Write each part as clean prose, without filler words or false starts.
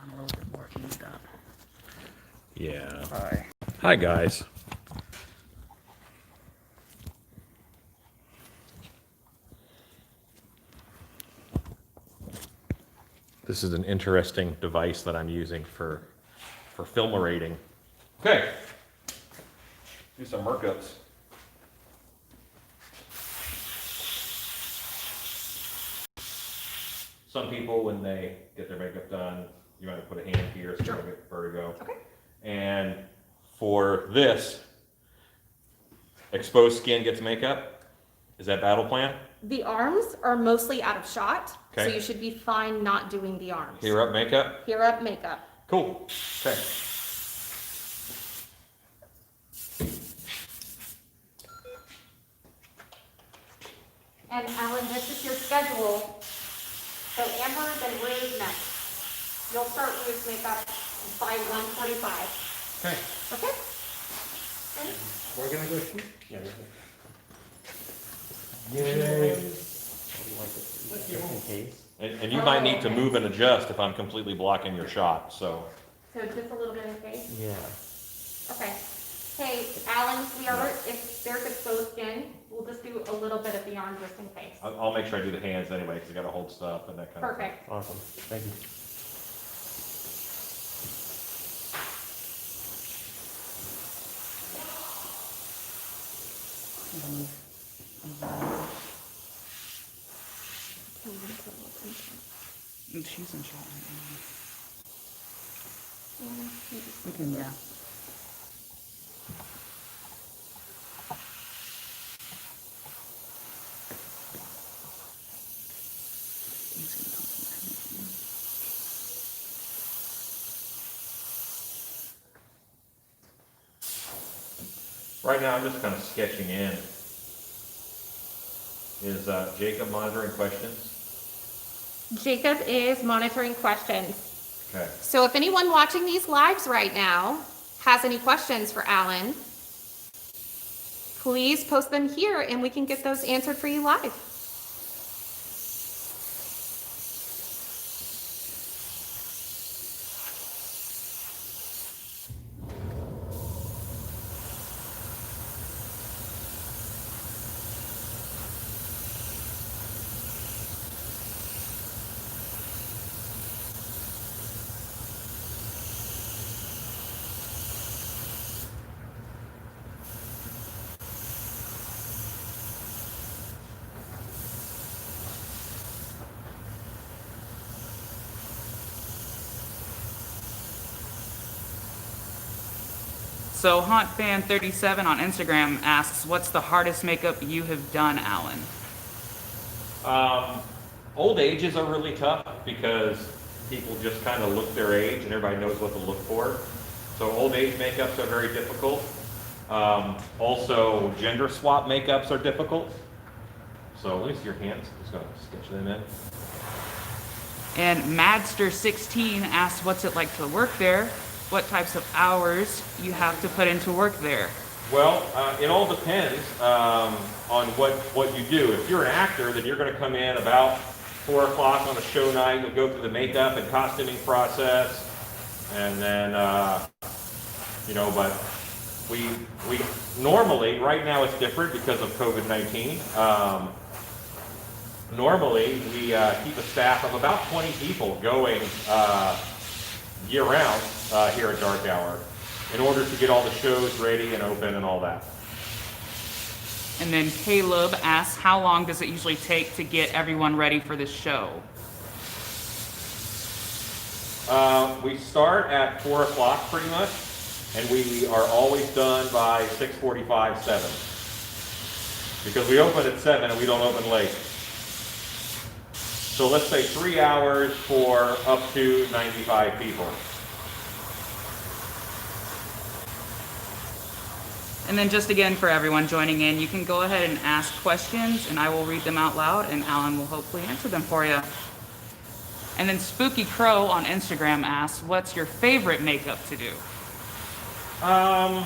I'm a little bit more heated up. Yeah. Hi. Hi, guys. This is an interesting device that I'm using for filmerating. Okay. Do some workups. Some people, when they get their makeup done, you might put a hand here so you don't get vertigo. Okay. And for this, exposed skin gets makeup. Is that battle plan? The arms are mostly out of shot, so Okay. you should be fine not doing the arms. Here up makeup? Here up makeup. Cool. Okay. And Alan, this is your schedule. So Amber, then Rue's next. You'll start Rue's makeup by 1:45. Okay. Okay? And We're gonna go shoot? Yeah. Yay. Just in case. And you might need to move and adjust if I'm completely blocking your shot, so. so just a little bit in face. Yeah. Okay. Hey, Alan, if there's exposed skin, we'll just do a little bit of the arm just in case. I'll make sure I do the hands anyway, because I gotta hold stuff and that kind of thing. Perfect. Awesome. Thank you. She's in shot right now. We can, yeah. He's gonna come from there. Right now, I'm just kind of sketching in. Is Jacob monitoring questions? Jacob is monitoring questions. Okay. So if anyone watching these lives right now has any questions for Alan, please post them here and we can get those answered for you live. So HauntFan37 on Instagram asks, what's the hardest makeup you have done, Alan? Old ages are really tough because people just kind of look their age and everybody knows what to look for. So old age makeups are very difficult. Also, gender swap makeups are difficult. So at least your hands, just gonna sketch them in. And Madster16 asks, what's it like to work there? What types of hours you have to put into work there? Well, it all depends on what you do. If you're an actor, then you're going to come in about 4 o'clock on a show night. You'll go through the makeup and costuming process, and then but we normally, right now it's different because of COVID-19. Normally, we keep a staff of about 20 people going year-round here at Dark Hour in order to get all the shows ready and open and all that. And then Caleb asks, how long does it usually take to get everyone ready for this show? We start at 4 o'clock pretty much, and we are always done by 6:45, 7. Because we open at 7 and we don't open late. So let's say 3 hours for up to 95 people. And then just again for everyone joining in, you can go ahead and ask questions and I will read them out loud and Alan will hopefully answer them for you. And then Spooky Crow on Instagram asks, what's your favorite makeup to do? I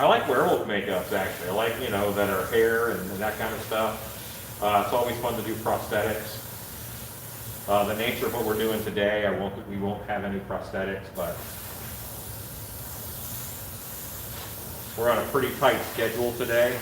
like werewolf makeups actually. I like, that are hair and that kind of stuff. It's always fun to do prosthetics. The nature of what we're doing today, we won't have any prosthetics, but we're on a pretty tight schedule today.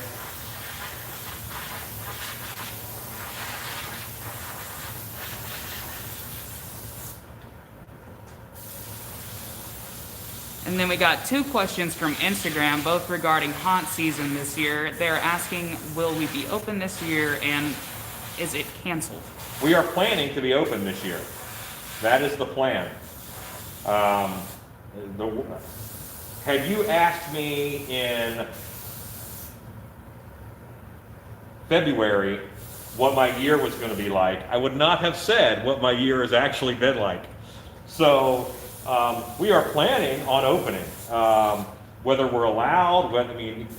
And then we got 2 questions from Instagram, both regarding haunt season this year. They're asking, will we be open this year, and is it canceled? We are planning to be open this year. That is the plan. Had you asked me in February what my year was going to be like, I would not have said what my year has actually been like. So we are planning on opening. Whether we're allowed,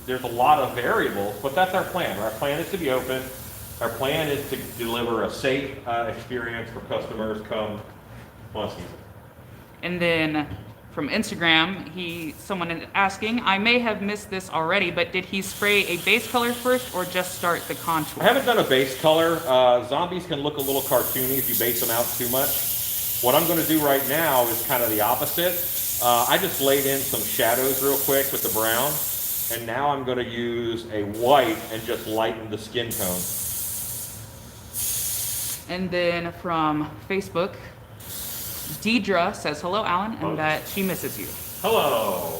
there's a lot of variables, but that's our plan. Our plan is to be open. Our plan is to deliver a safe experience for customers come haunt season. And then from Instagram, someone is asking, I may have missed this already, but did he spray a base color first or just start the contour? I haven't done a base color. Zombies can look a little cartoony if you base them out too much. What I'm going to do right now is kind of the opposite. I just laid in some shadows real quick with the brown, and now I'm going to use a white and just lighten the skin tone. And then from Facebook, Deidre says, hello, Alan, and that she misses you. Hello.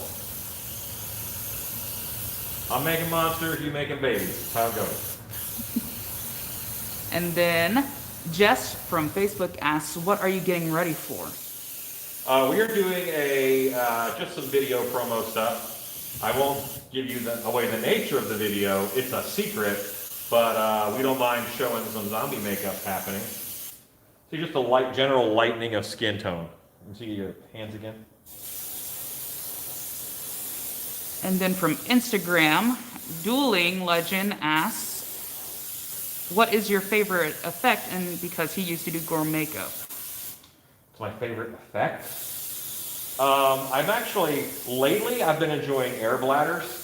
I'm making monsters, you making babies. That's how it goes. And then Jess from Facebook asks, what are you getting ready for? We are doing just some video promo stuff. I won't give you away the nature of the video. It's a secret, but we don't mind showing some zombie makeup happening. See, just a general lightening of skin tone. You see your hands again? And then from Instagram, Dueling Legend asks, what is your favorite effect? And because he used to do gore makeup. It's my favorite effect. Lately I've been enjoying air bladders,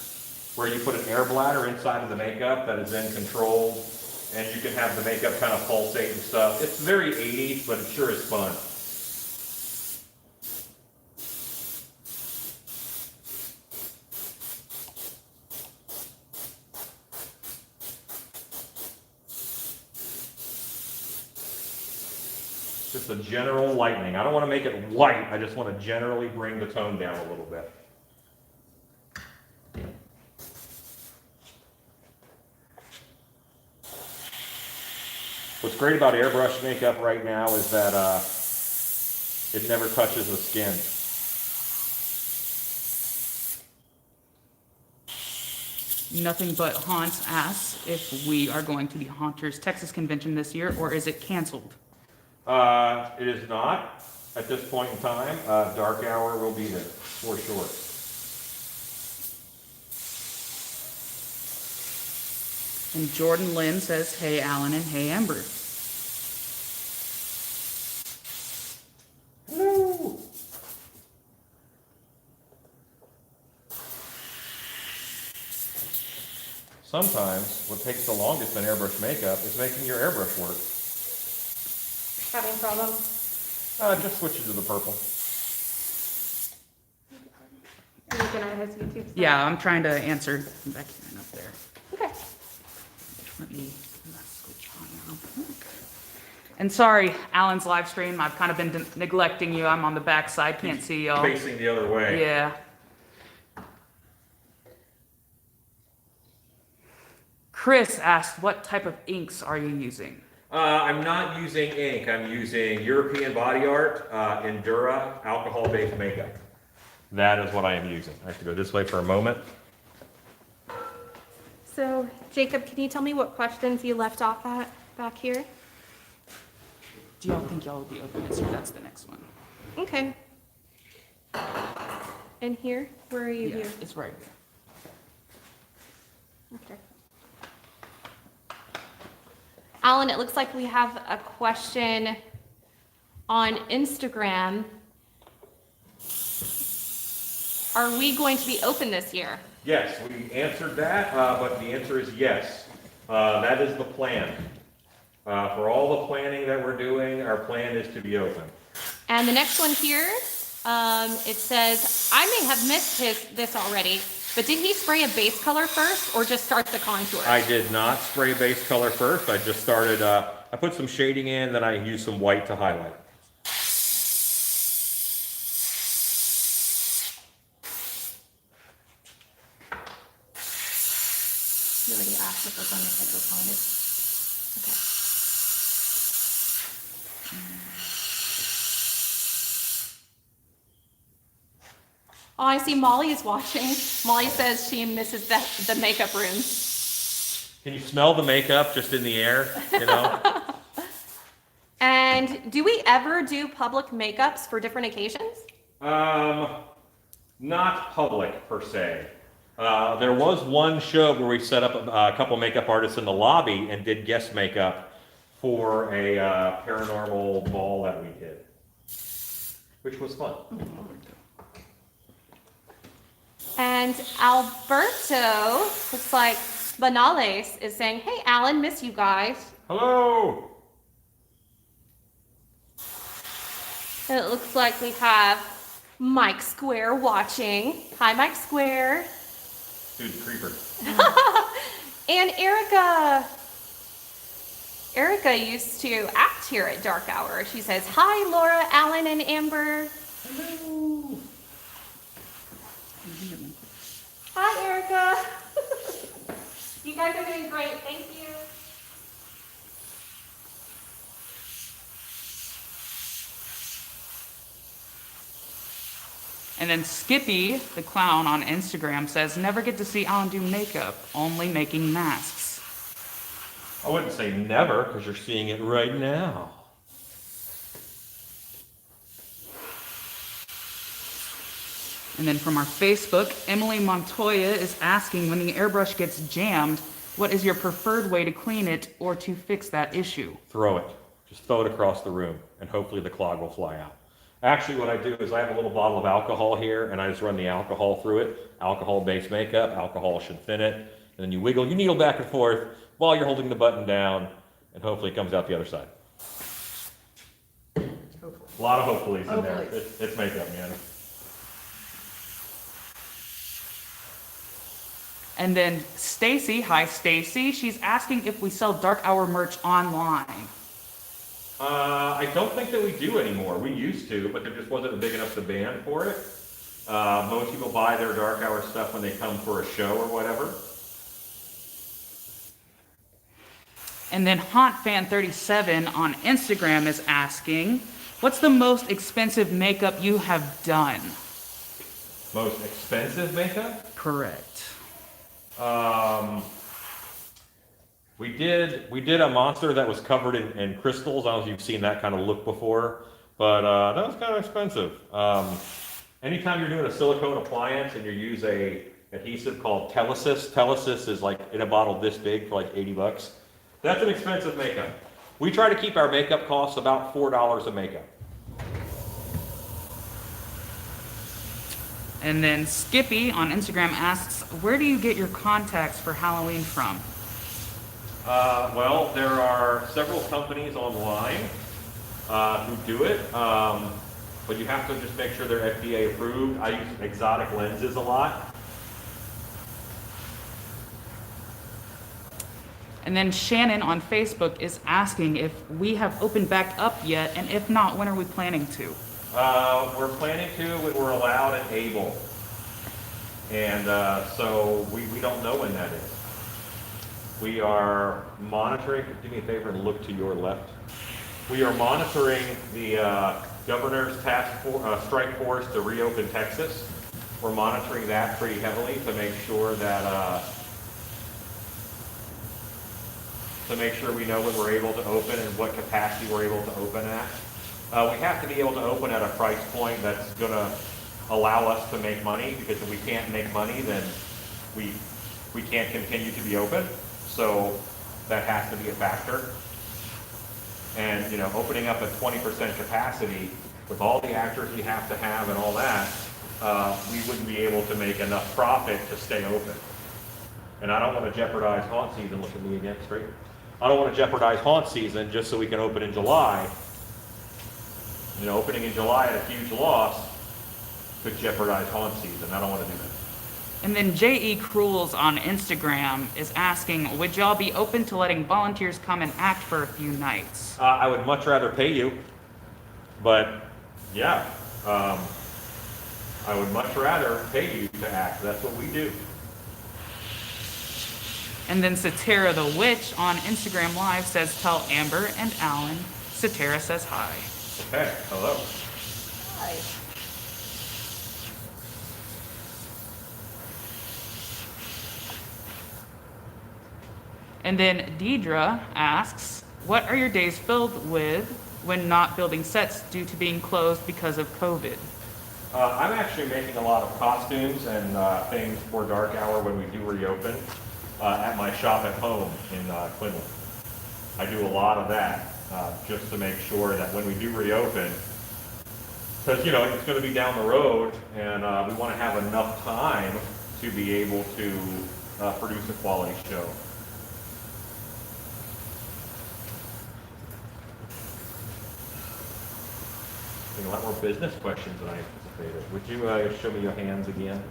where you put an air bladder inside of the makeup that is then controlled, and you can have the makeup kind of pulsate and stuff. It's very 80s, but it sure is fun. Just a general lightening. I don't want to make it white. I just want to generally bring the tone down a little bit. What's great about airbrush makeup right now is that it never touches the skin. Nothing But Haunts asks if we are going to the Haunters Texas Convention this year, or is it canceled? It is not at this point in time. Dark Hour will be there for sure. And Jordan Lynn says, hey, Alan, and hey, Amber. Hello. Sometimes what takes the longest in airbrush makeup is making your airbrush work. Having problems? Just switch it to the purple. Are you looking at his YouTube stuff? Yeah, I'm trying to answer back here and up there. Okay. Let me switch on now. And sorry, Alan's live stream. I've kind of been neglecting you. I'm on the back side, can't see y'all. Facing the other way. Yeah. Chris asked, what type of inks are you using? I'm not using ink. I'm using European Body Art Endura alcohol-based makeup. That is what I am using. I have to go this way for a moment. So, Jacob, can you tell me what questions you left off at back here? Do y'all think y'all will be open this year? That's the next one. Okay. And here? Where are you Yeah, here? it's right here. Okay. Alan, it looks like we have a question on Instagram. Are we going to be open this year? Yes, we answered that, but the answer is yes. That is the plan. For all the planning that we're doing, our plan is to be open. And the next one here, it says, I may have missed this already, but did he spray a base color first or just start the contour? I did not spray base color first. I just started, I put some shading in, then I used some white to highlight. You already asked if we're going to hit responded. Okay. Oh, I see Molly is watching. Molly says she misses the makeup room. Can you smell the makeup just in the air, you know? And do we ever do public makeups for different occasions? Not public per se. There was one show where we set up a couple makeup artists in the lobby and did guest makeup for a paranormal ball that we did, which was fun. And Alberto, looks like Banales, is saying, hey, Alan, miss you guys. Hello. And it looks like we have Mike Square watching. Hi, Mike Square. Dude, creeper. And Erica. Erica used to act here at Dark Hour. She says, hi, Laura, Alan, and Amber. Hello. Hi, Erica. You guys are doing great. Thank you. And then Skippy, the clown on Instagram, says, never get to see Alan do makeup, only making masks. I wouldn't say never, because you're seeing it right now. And then from our Facebook, Emily Montoya is asking, when the airbrush gets jammed, what is your preferred way to clean it or to fix that issue? Throw it. Just throw it across the room, and hopefully the clog will fly out. Actually, what I do is I have a little bottle of alcohol here, and I just run the alcohol through it. Alcohol-based makeup. Alcohol should thin it. And then you wiggle your needle back and forth while you're holding the button down, and hopefully it comes out the other side. A lot of hopefullys in there. It's makeup, man. And then Stacy, hi Stacy, she's asking if we sell Dark Hour merch online. I don't think that we do anymore. We used to, but there just wasn't a big enough demand for it. Most people buy their Dark Hour stuff when they come for a show or whatever. And then HauntFan37 on Instagram is asking, what's the most expensive makeup you have done? Most expensive makeup? Correct. We did a monster that was covered in crystals. I don't know if you've seen that kind of look before, but that was kind of expensive. Anytime you're doing a silicone appliance and you use a adhesive called Telesis, Telesis is like in a bottle this big for like $80. That's an expensive makeup. We try to keep our makeup costs about $4 a makeup. And then Skippy on Instagram asks, where do you get your contacts for Halloween from? Well, there are several companies online who do it, but you have to just make sure they're FDA approved. I use Exotic Lenses a lot. And then Shannon on Facebook is asking if we have opened back up yet, and if not, when are we planning to? We're planning to when we're allowed and able. And so we don't know when that is. We are monitoring, do me a favor and look to your left. We are monitoring the governor's strike force to reopen Texas. We're monitoring that pretty heavily to make sure that we know when we're able to open and what capacity we're able to open at. We have to be able to open at a price point that's going to allow us to make money, because if we can't make money, then we can't continue to be open. So that has to be a factor. And, you know, opening up at 20% capacity with all the actors we have to have and all that, we wouldn't be able to make enough profit to stay open. And I don't want to jeopardize haunt season. Look at me again, straight. I don't want to jeopardize haunt season just so we can open in July. You know, opening in July at a huge loss could jeopardize haunt season. I don't want to do that. And then J.E. Cruels on Instagram is asking, would y'all be open to letting volunteers come and act for a few nights? I would much rather pay you, but yeah, I would much rather pay you to act. That's what we do. And then Satira the Witch on Instagram Live says, tell Amber and Alan. Satira says hi. Okay, hello. Hi. And then Deidre asks, what are your days filled with when not building sets due to being closed because of COVID? I'm actually making a lot of costumes and things for Dark Hour when we do reopen at my shop at home in Quinlan. I do a lot of that just to make sure that when we do reopen, because you know it's going to be down the road, and we want to have enough time to be able to produce a quality show. A lot more business questions than I anticipated. Would you show me your hands again?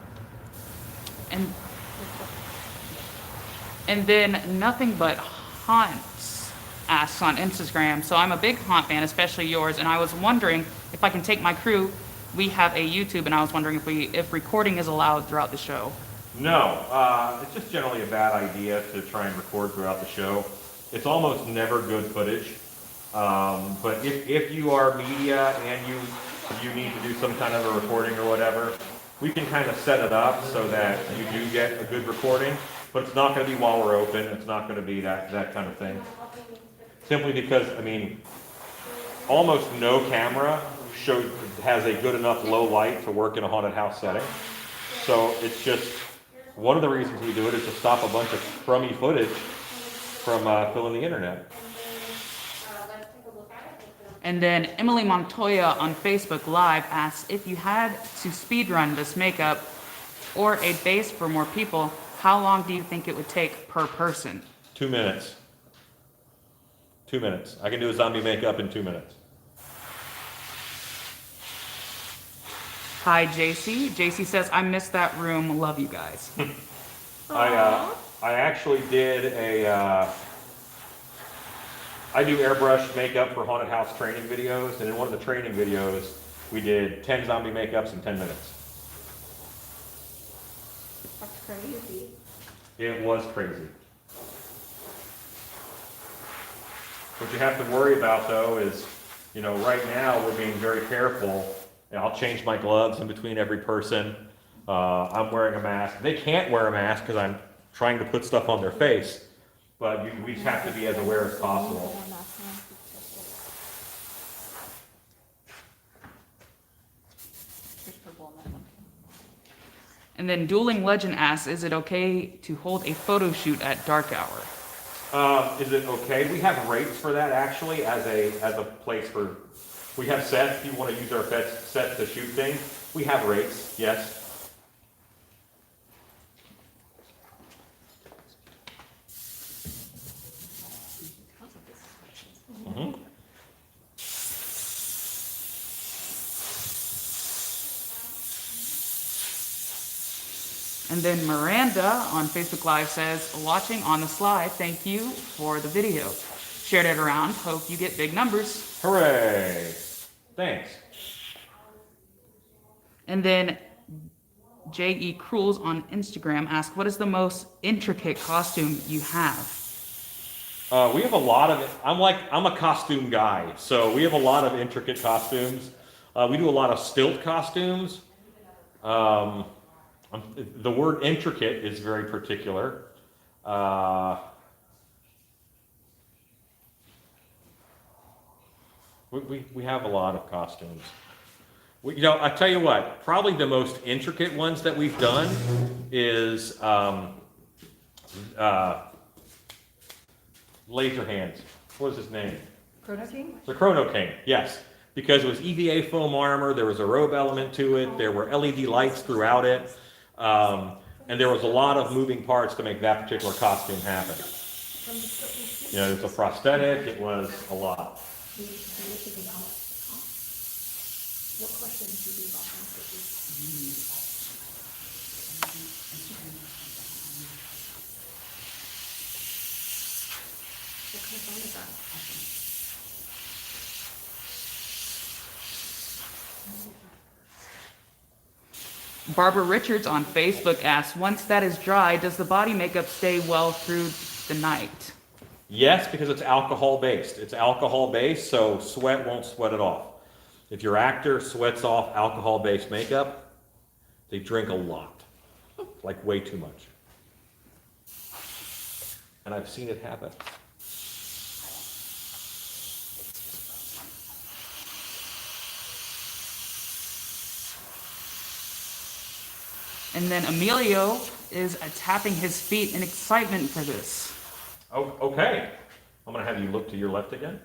And then Nothing But Haunts asks on Instagram, so I'm a big haunt fan, especially yours, and I was wondering if I can take my crew. We have a YouTube, and I was wondering if recording is allowed throughout the show. No, it's just generally a bad idea to try and record throughout the show. It's almost never good footage. But if you are media and you need to do some kind of a recording or whatever, we can kind of set it up so that you do get a good recording, but it's not going to be while we're open. It's not going to be that kind of thing. Simply because, I mean, almost no camera has a good enough low light to work in a haunted house setting. So it's just, one of the reasons we do it is to stop a bunch of crummy footage from filling the internet. And then Emily Montoya on Facebook Live asks, if you had to speedrun this makeup or a base for more people, how long do you think it would take per person? 2 minutes. 2 minutes. I can do a zombie makeup in 2 minutes. Hi, JC. JC says, I missed that room. Love you guys. I actually did I do airbrush makeup for haunted house training videos, and in one of the training videos, we did 10 zombie makeups in 10 minutes. That's crazy. It was crazy. What you have to worry about, though, is, you know, right now we're being very careful. And I'll change my gloves in between every person. I'm wearing a mask. They can't wear a mask because I'm trying to put stuff on their face. But we just have to be as aware as possible. And then Dueling Legend asks, is it okay to hold a photo shoot at dark hour? Is it okay? We have rates for that actually as a place for, we have sets. If you want to use our sets to shoot things, we have rates, yes. Mm-hmm. And then Miranda on Facebook Live says, watching on the slide, thank you for the video. Shared it around, hope you get big numbers. Hooray! Thanks. And then J.E. Cruels on Instagram asks, what is the most intricate costume you have? We have a lot of it. I'm a costume guy, so we have a lot of intricate costumes. We do a lot of stilt costumes. The word intricate is very particular. We have a lot of costumes. You know, I tell you what, probably the most intricate ones that we've done is Laser Hands. What was his name? Chrono King? The Chrono King, yes. Because it was EVA foam armor, there was a robe element to it, there were LED lights throughout it, and there was a lot of moving parts to make that particular costume happen. You know, it was a prosthetic, it was a lot. What kind of phone is that? Barbara Richards on Facebook asks, once that is dry, does the body makeup stay well through the night? Yes, because it's alcohol based. It's alcohol based, so sweat won't sweat it off. If your actor sweats off alcohol based makeup, they drink a lot, like way too much. And I've seen it happen. And then Emilio is tapping his feet in excitement for this. Oh, okay. I'm going to have you look to your left again.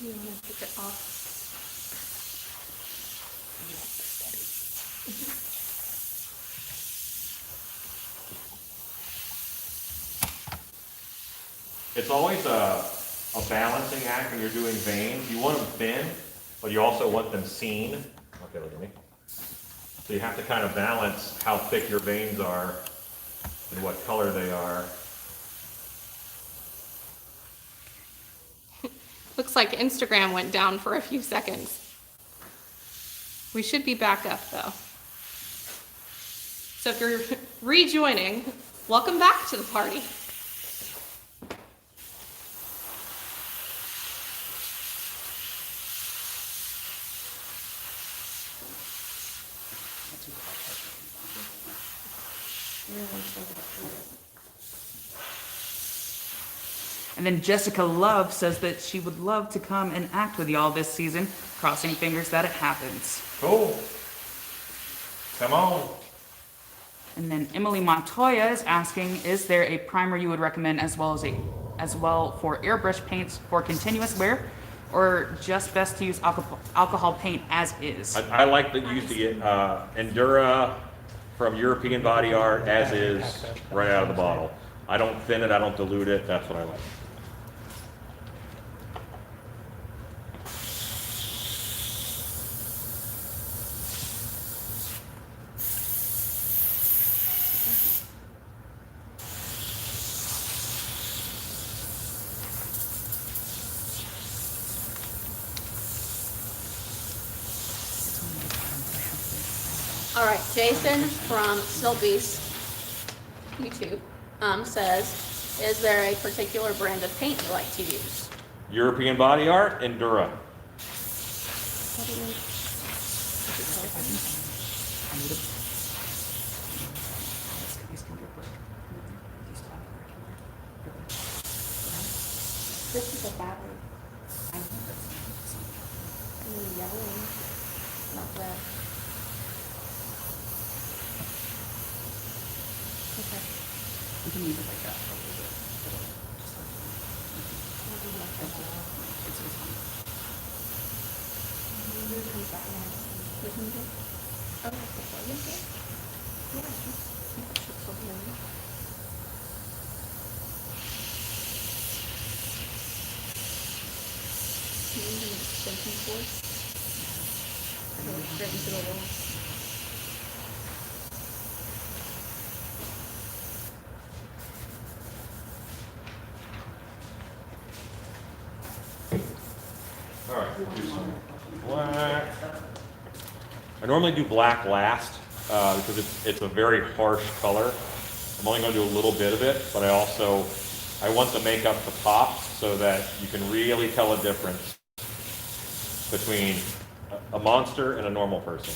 You want to take it off? It's always a balancing act when you're doing veins. You want them thin, but you also want them seen. Okay, look at me. So you have to kind of balance how thick your veins are and what color they are. Looks like Instagram went down for a few seconds. We should be back up though. So if you're rejoining, welcome back to the party. And then Jessica Love says that she would love to come and act with y'all this season, crossing fingers that it happens. Cool. Come on. And then Emily Montoya is asking, is there a primer you would recommend as well for airbrush paints for continuous wear, or just best to use alcohol paint as is? I like that you used to get Endura from European Body Art as is, right out of the bottle. I don't thin it, I don't dilute it, that's what I like. All right, Jason from Sylvie's YouTube says, is there a particular brand of paint you like to use? European Body Art, Endura. This is a battery. Yellow, not red. Okay. We can leave it like that for a little bit. All right, we'll do some black. I normally do black last because it's a very harsh color. I'm only going to do a little bit of it, but I want the makeup to pop so that you can really tell a difference between a monster and a normal person.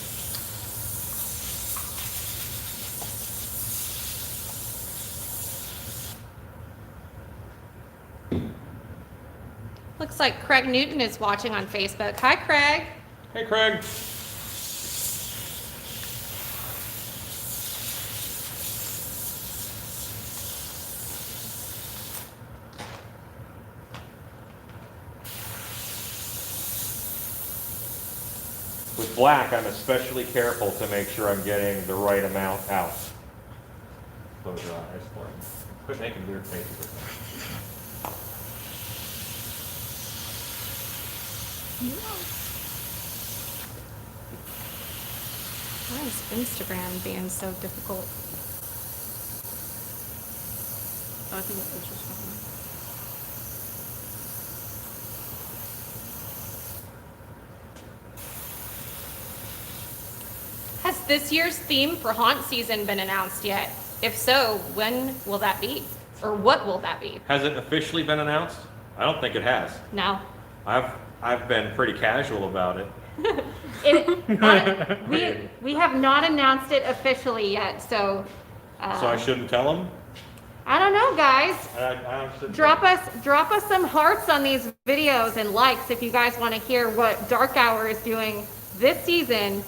Looks like Craig Newton is watching on Facebook. Hi, Craig. Hey, Craig. black, I'm especially careful to make sure I'm getting the right amount out. Close your eyes for me. Quit making weird faces. Why is Instagram being so difficult? Oh, I think it's just fine. Has this year's theme for haunt season been announced yet? If so, when will that be? Or what will that be? Has it officially been announced? I don't think it has. No. I've been pretty casual about it. We have not announced it officially yet, so. So I shouldn't tell them? I don't know, guys. I shouldn't Drop us some hearts on these videos and likes if you guys want to hear what Dark Hour is doing this season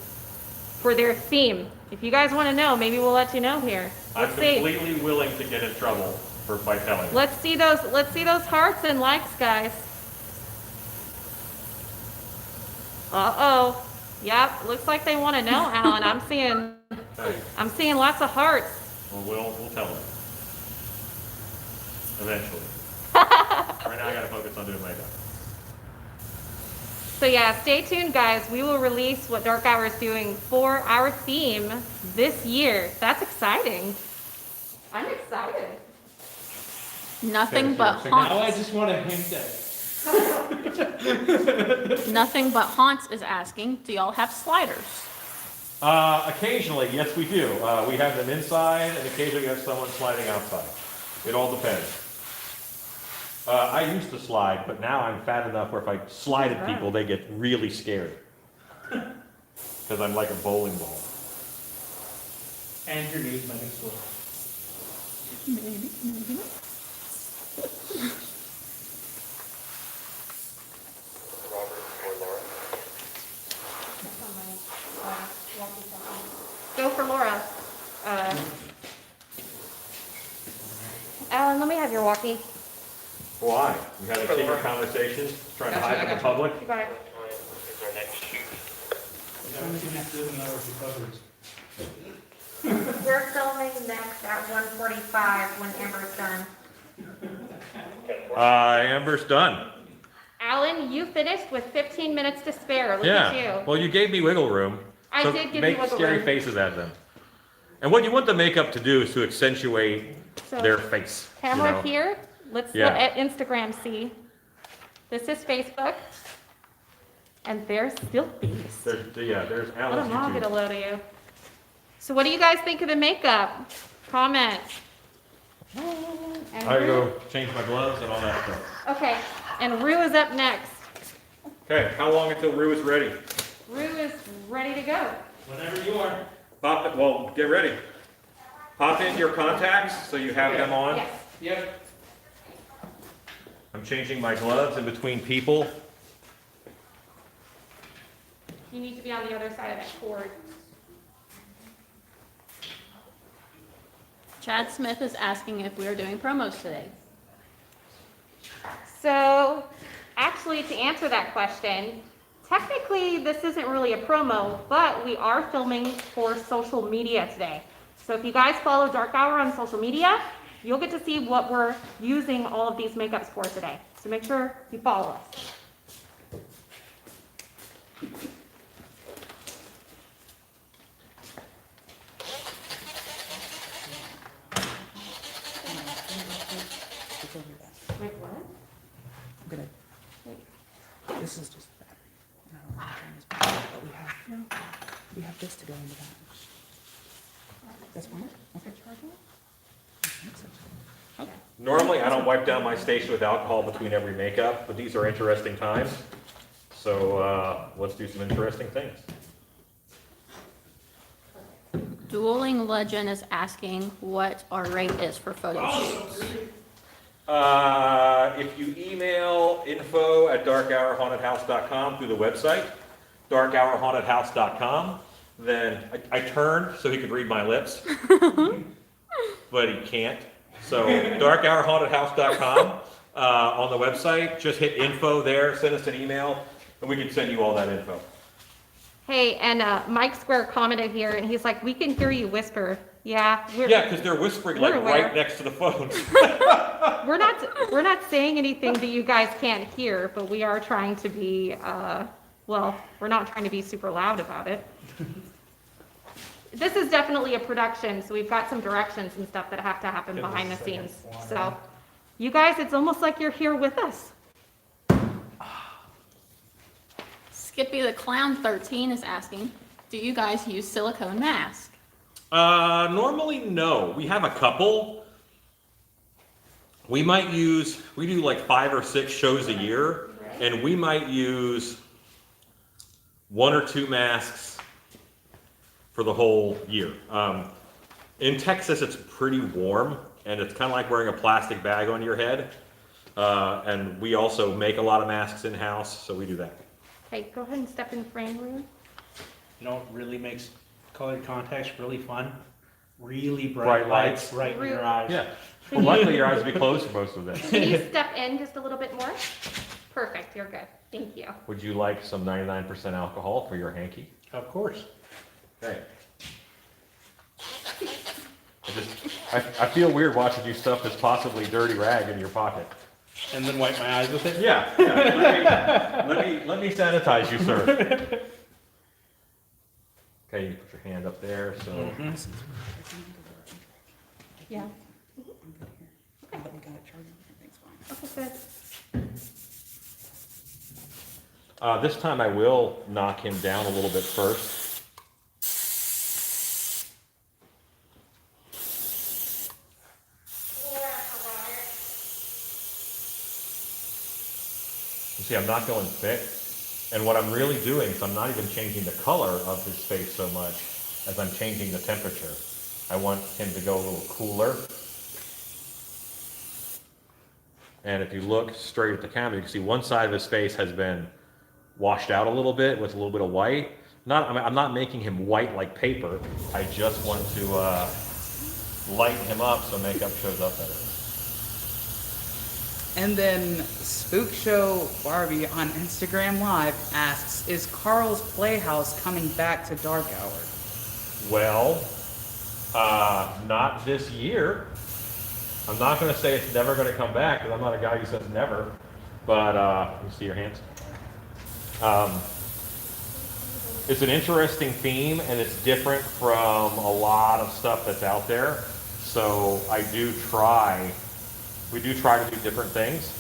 for their theme. If you guys want to know, maybe we'll let you know here. I'm Let's see. completely willing to get in trouble by telling them. Let's see those hearts and likes, guys. Uh-oh. Yep, looks like they want to know, Alan. I'm seeing lots of hearts. Well, we'll tell them. Eventually. Right now I gotta focus on doing makeup. So yeah, stay tuned, guys. We will release what Dark Hour is doing for our theme this year. That's exciting. I'm excited. Nothing but So Now I haunts. just want to hint at it. Nothing but haunts is asking, do y'all have sliders? Occasionally, yes we do. We have them inside and occasionally we have someone sliding outside. It all depends. I used to slide, but now I'm fat enough where if I slide at people, they get really scared. Because I'm like a bowling ball. And your knees might explode. Go for Laura. Alan, let me have your walkie. Why? You having secret conversations, trying to hide from the public? You got it. I'm gonna have to do another recoveries. We're filming next at 1:45 when Amber's done. Amber's done. Alan, you finished with 15 minutes to spare. Look at Yeah. you. Well, you gave me wiggle room. I so did give you make wiggle scary room. faces at them. And what you want the makeup to do is to accentuate So, their face. you Camera know? here. Let's Yeah. let Instagram see. This is Facebook. And there's Still Beast. There's Let Alan's them all get a YouTube. load of you. So what do you guys think of the makeup? Comment. And I Rue- go change my gloves and all that stuff. Okay, and Rue is up next. Okay, how long until Rue is ready? Rue is ready to go. Whenever you are. Pop it, well, get ready. Pop in your contacts so you have them on. Yes. Yep. I'm changing my gloves in between people. You need to be on the other side of that cord. Chad Smith is asking if we are doing promos today. So, actually, to answer that question, technically, this isn't really a promo, but we are filming for social media today. So if you guys follow Dark Hour on social media, you'll get to see what we're using all of these makeups for today. So make sure you follow us. Wait, what? This is just the battery. No, I'm trying this battery, but we have this to go into that. That's fine? Okay. Okay. Normally, I don't wipe down my station with alcohol between every makeup, but these are interesting times. So let's do some interesting things. Dueling Legend is asking what our rate is for photo shoots. If you email info@darkhourhauntedhouse.com through the website, darkhourhauntedhouse.com, then I turned so he could read my lips, but he can't. So darkhourhauntedhouse.com on the website, just hit info there, send us an email, and we can send you all that info. Hey, and Mike Square commented here, and he's like, we can hear you whisper. Yeah, Yeah, because they're whispering like We're aware. right next to the phone. we're not saying anything that you guys can't hear, but we are trying to be, well, we're not trying to be super loud about it. This is definitely a production, so we've got some directions and stuff that have to happen behind the scenes. So, you guys, it's almost like you're here with us. Skippy the Clown 13 is asking, do you guys use silicone mask? Normally, no. We have a couple. We do like 5 or 6 shows a year, and we might use 1 or 2 masks for the whole year. In Texas, it's pretty warm, and it's kind of like wearing a plastic bag on your head. And we also make a lot of masks in-house, so we do that. Hey, go ahead and step in frame, Rune. You know, what really makes colored contacts really fun. Really Bright bright lights. lights right in your eyes. Yeah. Well, luckily, your eyes will be closed for most of this. Can you step in just a little bit more? Perfect, you're good. Thank you. Would you like some 99% alcohol for your hanky? Of course. Okay. I feel weird watching you stuff this possibly dirty rag in your pocket. And then wipe my eyes with it. Yeah. Let me sanitize you, sir. Okay, you put your hand up there, so. Yeah. But we got it charged, everything's fine. Okay, good. This time I will knock him down a little bit first. You see, I'm not going thick. And what I'm really doing is I'm not even changing the color of his face so much as I'm changing the temperature. I want him to go a little cooler. And if you look straight at the camera, you can see one side of his face has been washed out a little bit with a little bit of white. I'm not making him white like paper. I just want to lighten him up so makeup shows up better. And then Spook Show Barbie on Instagram Live asks, is Carl's Playhouse coming back to Dark Hour? Well, not this year. I'm not going to say it's never going to come back because I'm not a guy who says never. But let me see your hands. It's an interesting theme and it's different from a lot of stuff that's out there. So we do try to do different things.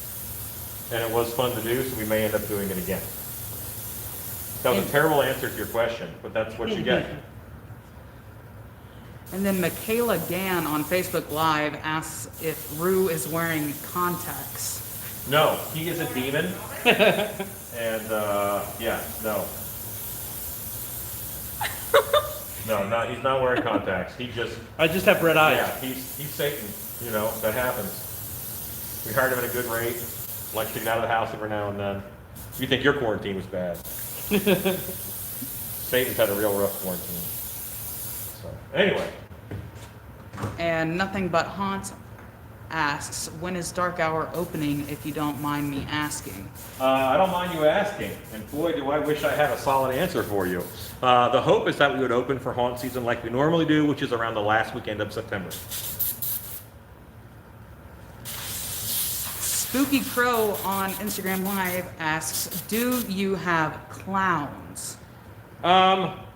And it was fun to do, so we may end up doing it again. That was a terrible answer to your question, but that's what you get. And then Michaela Gann on Facebook Live asks if Rue is wearing contacts. No, he is a demon. And yeah, no. No, he's not wearing contacts. I just have red eyes. Yeah, he's Satan. You know, that happens. We hired him at a good rate. Likes to get out of the house every now and then. You think your quarantine was bad? Satan's had a real rough quarantine. So anyway, And Nothing But Haunt asks, when is Dark Hour opening, if you don't mind me asking? I don't mind you asking, and boy, do I wish I had a solid answer for you. The hope is that we would open for haunt season like we normally do, which is around the last weekend of September. Spooky Crow on Instagram Live asks, do you have clowns?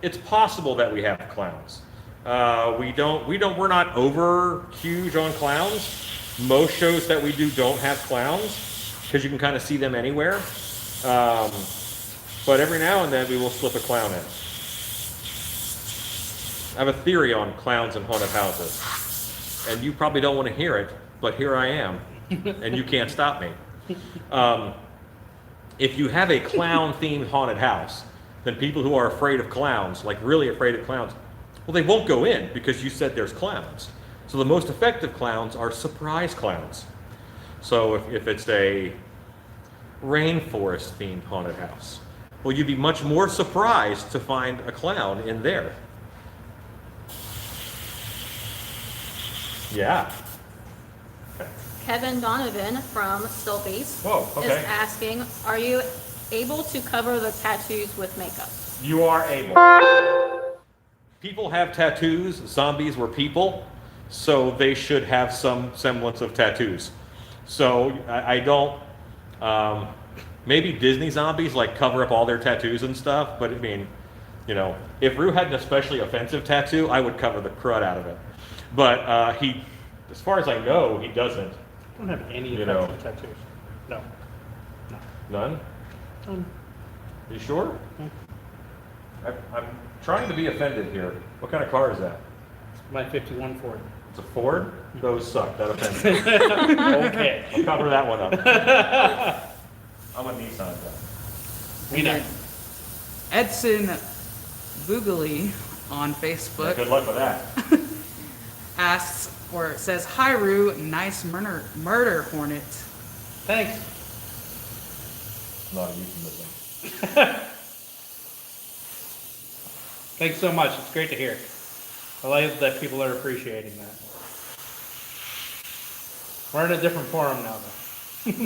It's possible that we have clowns. We're not over huge on clowns. Most shows that we do don't have clowns because you can kind of see them anywhere. But every now and then we will slip a clown in. I have a theory on clowns and haunted houses, and you probably don't want to hear it, but here I am, and you can't stop me. If you have a clown-themed haunted house, then people who are afraid of clowns, like really afraid of clowns, well, they won't go in because you said there's clowns. So the most effective clowns are surprise clowns. So if it's a rainforest-themed haunted house, well, you'd be much more surprised to find a clown in there. Yeah. Kevin Donovan from Stolpies Whoa, is okay. asking, are you able to cover the tattoos with makeup? You are able. People have tattoos. Zombies were people, so they should have some semblance of tattoos. So I don't. Maybe Disney zombies like cover up all their tattoos and stuff, but I mean, you know, if Rue had an especially offensive tattoo, I would cover the crud out of it. But he, as far as I know, he doesn't. I don't have any You know. offensive tattoos. No. None? None. You sure? I'm trying to be offended here. What kind of car is that? My 51 Ford. It's a Ford? Those suck. That offends me. Okay. I'll cover that one up. I'm a Nissan guy. We know. Edson Boogly on Facebook Good luck with that. asks or says, "Hi Rue, nice murder hornet." Thanks. Not a euphemism. Thanks so much. It's great to hear. I like that people are appreciating that. We're in a different forum now, though.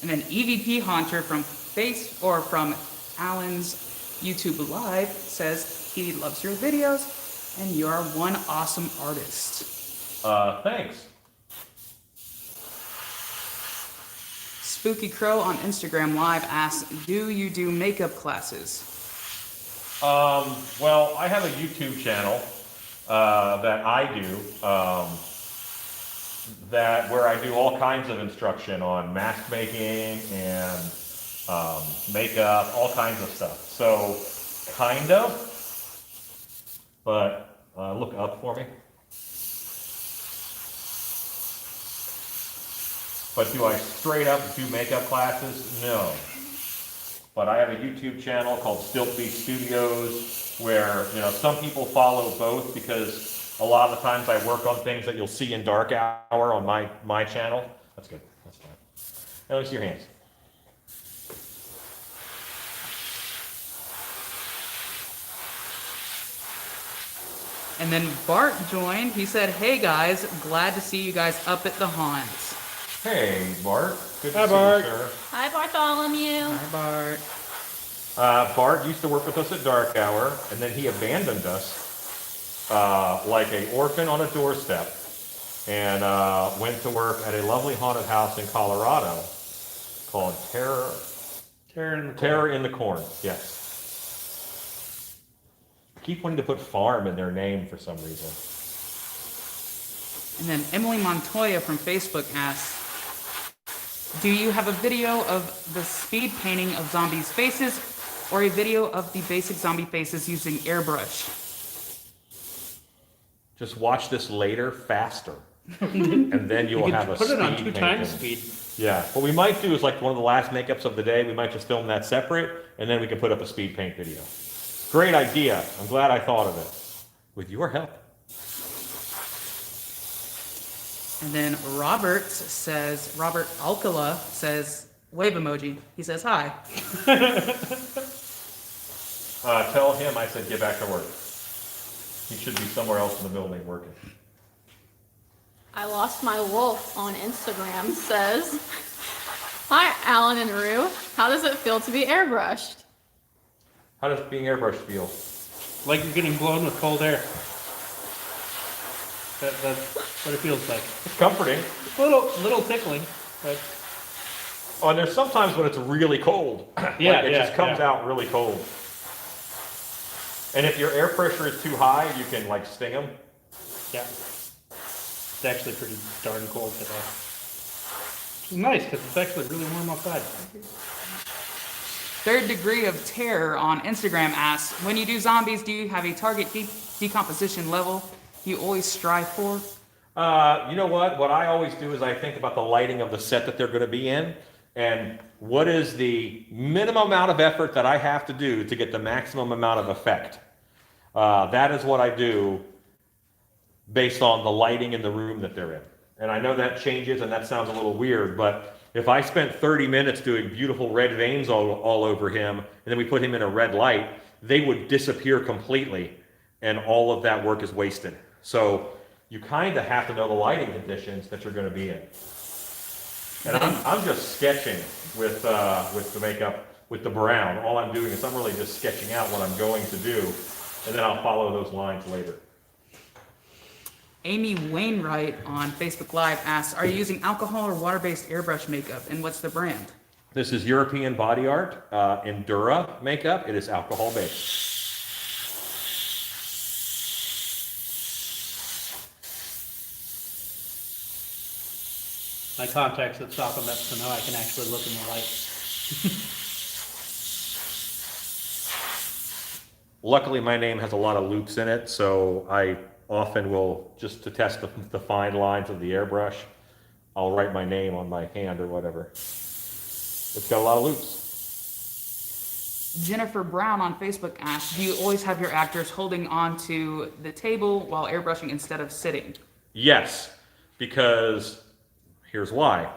And then EVP Haunter from from Alan's YouTube Live says he loves your videos and you are one awesome artist. Thanks. Spooky Crow on Instagram Live asks, "Do you do makeup classes?" Well, I have a YouTube channel that I do where I do all kinds of instruction on mask making and makeup, all kinds of stuff. So, kind of, but look up for me. But do I straight up do makeup classes? No. But I have a YouTube channel called Stiltbeat Studios where, you know, some people follow both because a lot of the times I work on things that you'll see in Dark Hour on my channel. That's good. That's fine. Now let me see your hands. And then Bart joined. He said, "Hey guys, glad to see you guys up at the Haunts." Hey, Bart. Good to Hi, see Bart. you, sir. Hi, Bartholomew. Hi Bart. Bart used to work with us at Dark Hour, and then he abandoned us like an orphan on a doorstep, and went to work at a lovely haunted house in Colorado called Terror in the Corn. Yes. I keep wanting to put farm in their name for some reason. And then Emily Montoya from Facebook asks, "Do you have a video of the speed painting of zombies' faces or a video of the basic zombie faces using airbrush?" Just watch this later, faster, and then You you'll can have a put it on speed 2 times painting. speed. Yeah, what we might do is like one of the last makeups of the day, we might just film that separate, and then we can put up a speed paint video. Great idea. I'm glad I thought of it. With your help. And then Robert Alcala says, wave emoji. He says, "Hi." Tell him I said get back to work. He should be somewhere else in the building working. I Lost My Wolf on Instagram says, "Hi, Alan and Rue. How does it feel to be airbrushed?" How does being airbrushed feel? Like you're getting blown with cold air. That's what it feels like. It's comforting. It's a little tickling, but Oh, and there's sometimes when it's really cold. Yeah, It just comes yeah. out really cold. And if your air pressure is too high, you can like sting them. yeah. It's actually pretty darn cold today. Which is nice because it's actually really warm outside. Third Degree of Terror on Instagram asks, "When you do zombies, do you have a target decomposition level you always strive for?" You know what? What I always do is I think about the lighting of the set that they're going to be in, and what is the minimum amount of effort that I have to do to get the maximum amount of effect. That is what I do based on the lighting in the room that they're in. And I know that changes, and that sounds a little weird, but if I spent 30 minutes doing beautiful red veins all over him, and then we put him in a red light, they would disappear completely, and all of that work is wasted. So you kind of have to know the lighting conditions that you're going to be in. And I'm just sketching with the makeup, with the brown. All I'm doing is I'm really just sketching out what I'm going to do, and then I'll follow those lines later. Amy Wainwright on Facebook Live asks, are you using alcohol or water-based airbrush makeup, and what's the brand? This is European Body Art Endura makeup. It is alcohol based. My contacts have softened up, so now I can actually look in the light. Luckily, my name has a lot of loops in it, so I often will, just to test the fine lines of the airbrush, I'll write my name on my hand or whatever. It's got a lot of loops. Jennifer Brown on Facebook asks, do you always have your actors holding onto the table while airbrushing instead of sitting? Yes, because here's why.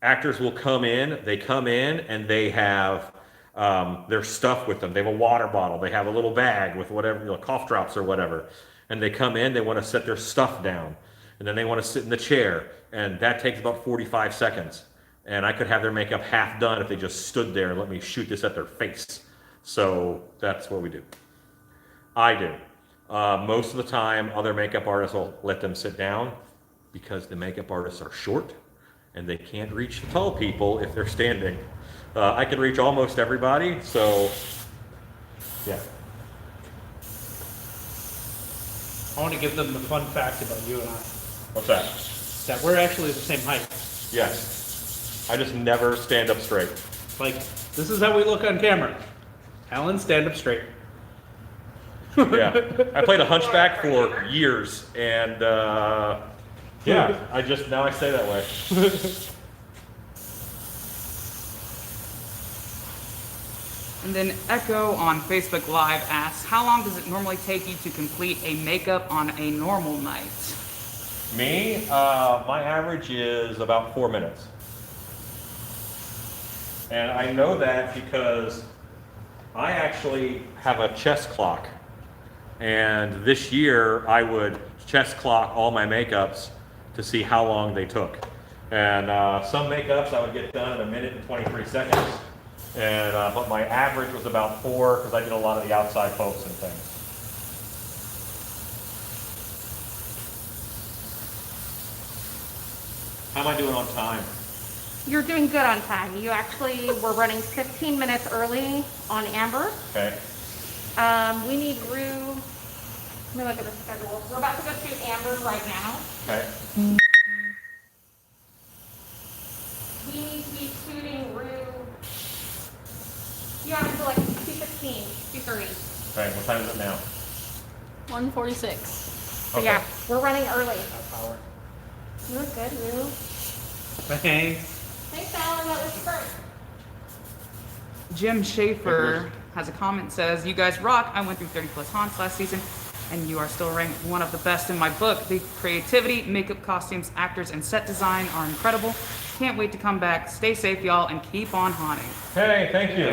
Actors will come in and they have their stuff with them. They have a water bottle, they have a little bag with whatever, cough drops or whatever. And they come in, they want to set their stuff down. And then they want to sit in the chair. And that takes about 45 seconds. And I could have their makeup half done if they just stood there and let me shoot this at their face. So that's what we do. I do. Most of the time, other makeup artists will let them sit down because the makeup artists are short and they can't reach the tall people if they're standing. I can reach almost everybody, so yeah. I want to give them the fun fact about you and I, What's that? that we're actually the same height. Yes. I just never stand up straight. Like, this is how we look on camera. Alan, stand up straight. Yeah. I played a hunchback for years, and yeah, now I stay that way. And then Echo on Facebook Live asks, how long does it normally take you to complete a makeup on a normal night? Me, my average is about 4 minutes. And I know that because I actually have a chest clock. And this year I would chest clock all my makeups to see how long they took. And some makeups I would get done in 1 minute and 23 seconds. And but my average was about 4 because I did a lot of the outside folks and things. How am I doing on time? You're doing good on time. You actually were running 15 minutes early on Amber. Okay. We need Rue. Let me look at the schedule. We're about to go shoot Amber right now. Okay. We need to be shooting Rue. Yeah, until like 2:15, 2:30. Okay. What time is it now? 1:46. So yeah, we're running early. Power. You look good, Rue. Thanks. Thanks, Alan. That was great. Jim Schaefer has a comment, says, you guys rock. I went through 30 plus haunts last season, and you are still ranked one of the best in my book. The creativity, makeup, costumes, actors, and set design are incredible. Can't wait to come back. Stay safe, y'all, and keep on haunting. Hey, thank you.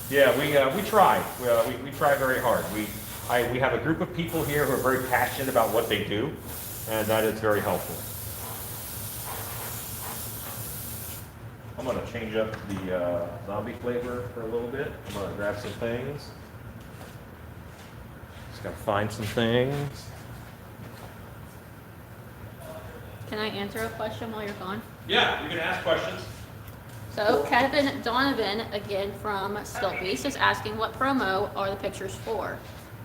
Yeah, we try. We try very hard. We have a group of people here who are very passionate about what they do, and that is very helpful. I'm gonna change up the zombie flavor for a little bit. I'm gonna grab some things. Just gotta find some things. Can I answer a question while you're gone? Yeah, you can ask questions. So Kevin Donovan, again from Stiltbeast, is asking what promo are the pictures for?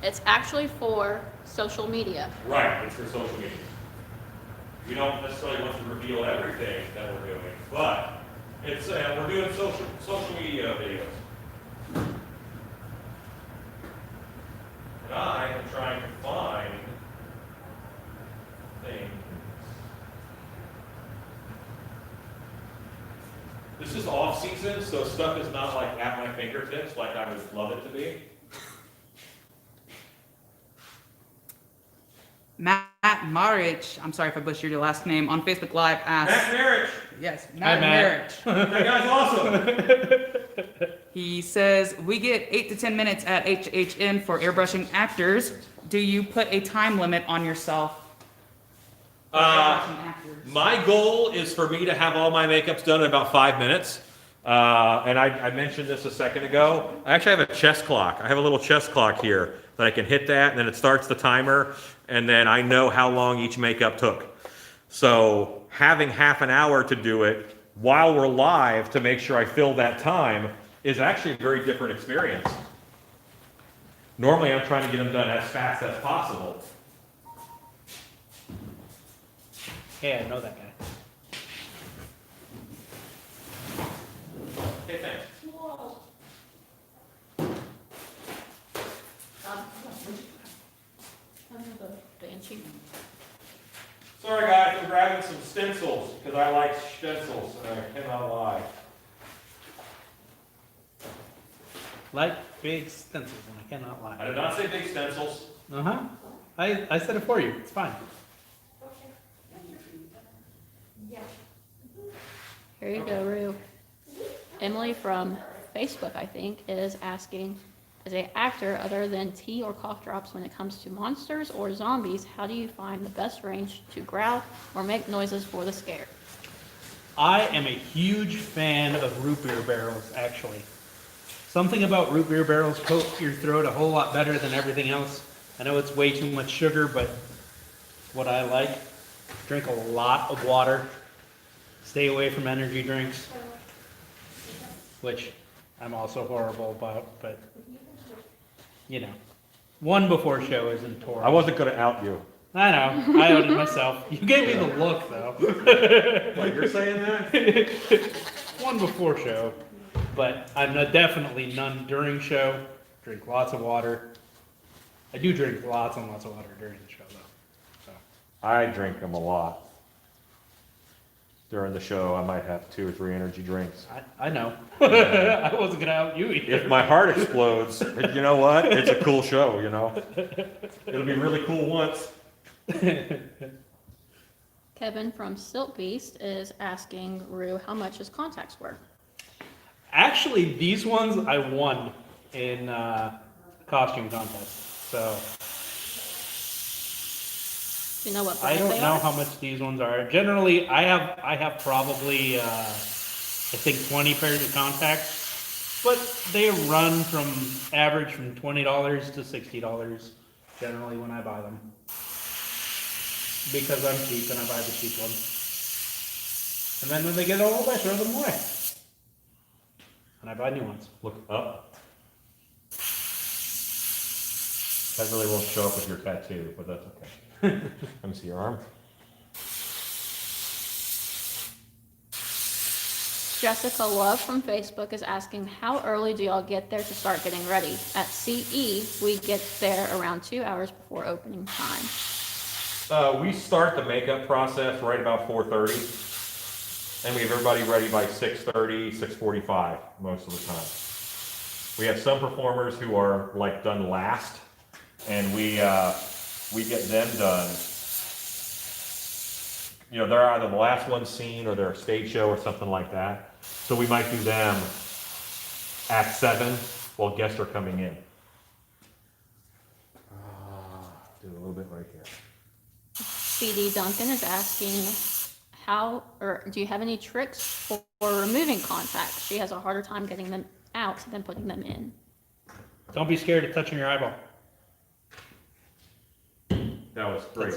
It's actually for social media. Right, it's for social media. We don't necessarily want to reveal everything that we're doing, but it's we're doing social media videos. And I am trying to find things. This is off season, so stuff is not like at my fingertips like I would love it to be. Matt Marich, I'm sorry if I butchered your last name, on Facebook Live Matt asks, Marriage, yes, Hi, Matt Matt. Marich. that guy's awesome. He says, we get 8 to 10 minutes at HHN for airbrushing actors. Do you put a time limit on yourself? for airbrushing actors? My goal is for me to have all my makeups done in about 5 minutes. And I mentioned this a second ago. I actually have a chest clock. I have a little chest clock here that I can hit that, and then it starts the timer, and then I know how long each makeup took. So having half an hour to do it while we're live to make sure I fill that time is actually a very different experience. Normally, I'm trying to get them done as fast as possible. Yeah, I know that guy. Okay, thanks. Banshee. Sorry guys, I'm grabbing some stencils because I like stencils and I cannot lie. Like big stencils, and I cannot I lie. did not say big stencils. Uh-huh. I said it for you. It's fine. Here you go, Rue. Emily from Facebook, I think, is asking, as an actor, other than tea or cough drops, when it comes to monsters or zombies, how do you find the best range to growl or make noises for the scare? I am a huge fan of root beer barrels, actually. Something about root beer barrels coat your throat a whole lot better than everything else. I know it's way too much sugar, but what I like, drink a lot of water, stay away from energy drinks, which I'm also horrible about, but, you know, one before show isn't I horrible. wasn't going to out you. I know, I owed it myself. You gave me the look, though. What, you're saying that? One before show, but I'm definitely none during show. Drink lots of water. I do drink lots and lots of water during the show, though. So. I drink them a lot. During the show, I might have 2 or 3 energy drinks. I know. I wasn't gonna out you either. If my heart explodes, you know what? It's a cool show, you know? It'll be really cool once. Kevin from Silk Beast is asking Rue how much his contacts were. Actually, these ones I won in costume contest. So Do you know what I brand don't they know are? how much these ones are. Generally, I have probably I think 20 pairs of contacts, but they run from average from $20 to $60 generally when I buy them, because I'm cheap and I buy the cheap ones. And then when they get old, I throw them away, and I buy new ones. Look up. That really won't show up with your tattoo, but that's okay. Let me see your arm. Jessica Love from Facebook is asking, how early do y'all get there to start getting ready? At CE, we get there around 2 hours before opening time. We start the makeup process right about 4:30, and we have everybody ready by 6:30, 6:45 most of the time. We have some performers who are like done last, and we get them done. You know, they're either the last one seen or they're a stage show or something like that. So we might do them at 7 while guests are coming in. Do a little bit right here. CD Duncan is asking, do you have any tricks for removing contacts? She has a harder time getting them out than putting them in. Don't be scared of touching your eyeball. That was great.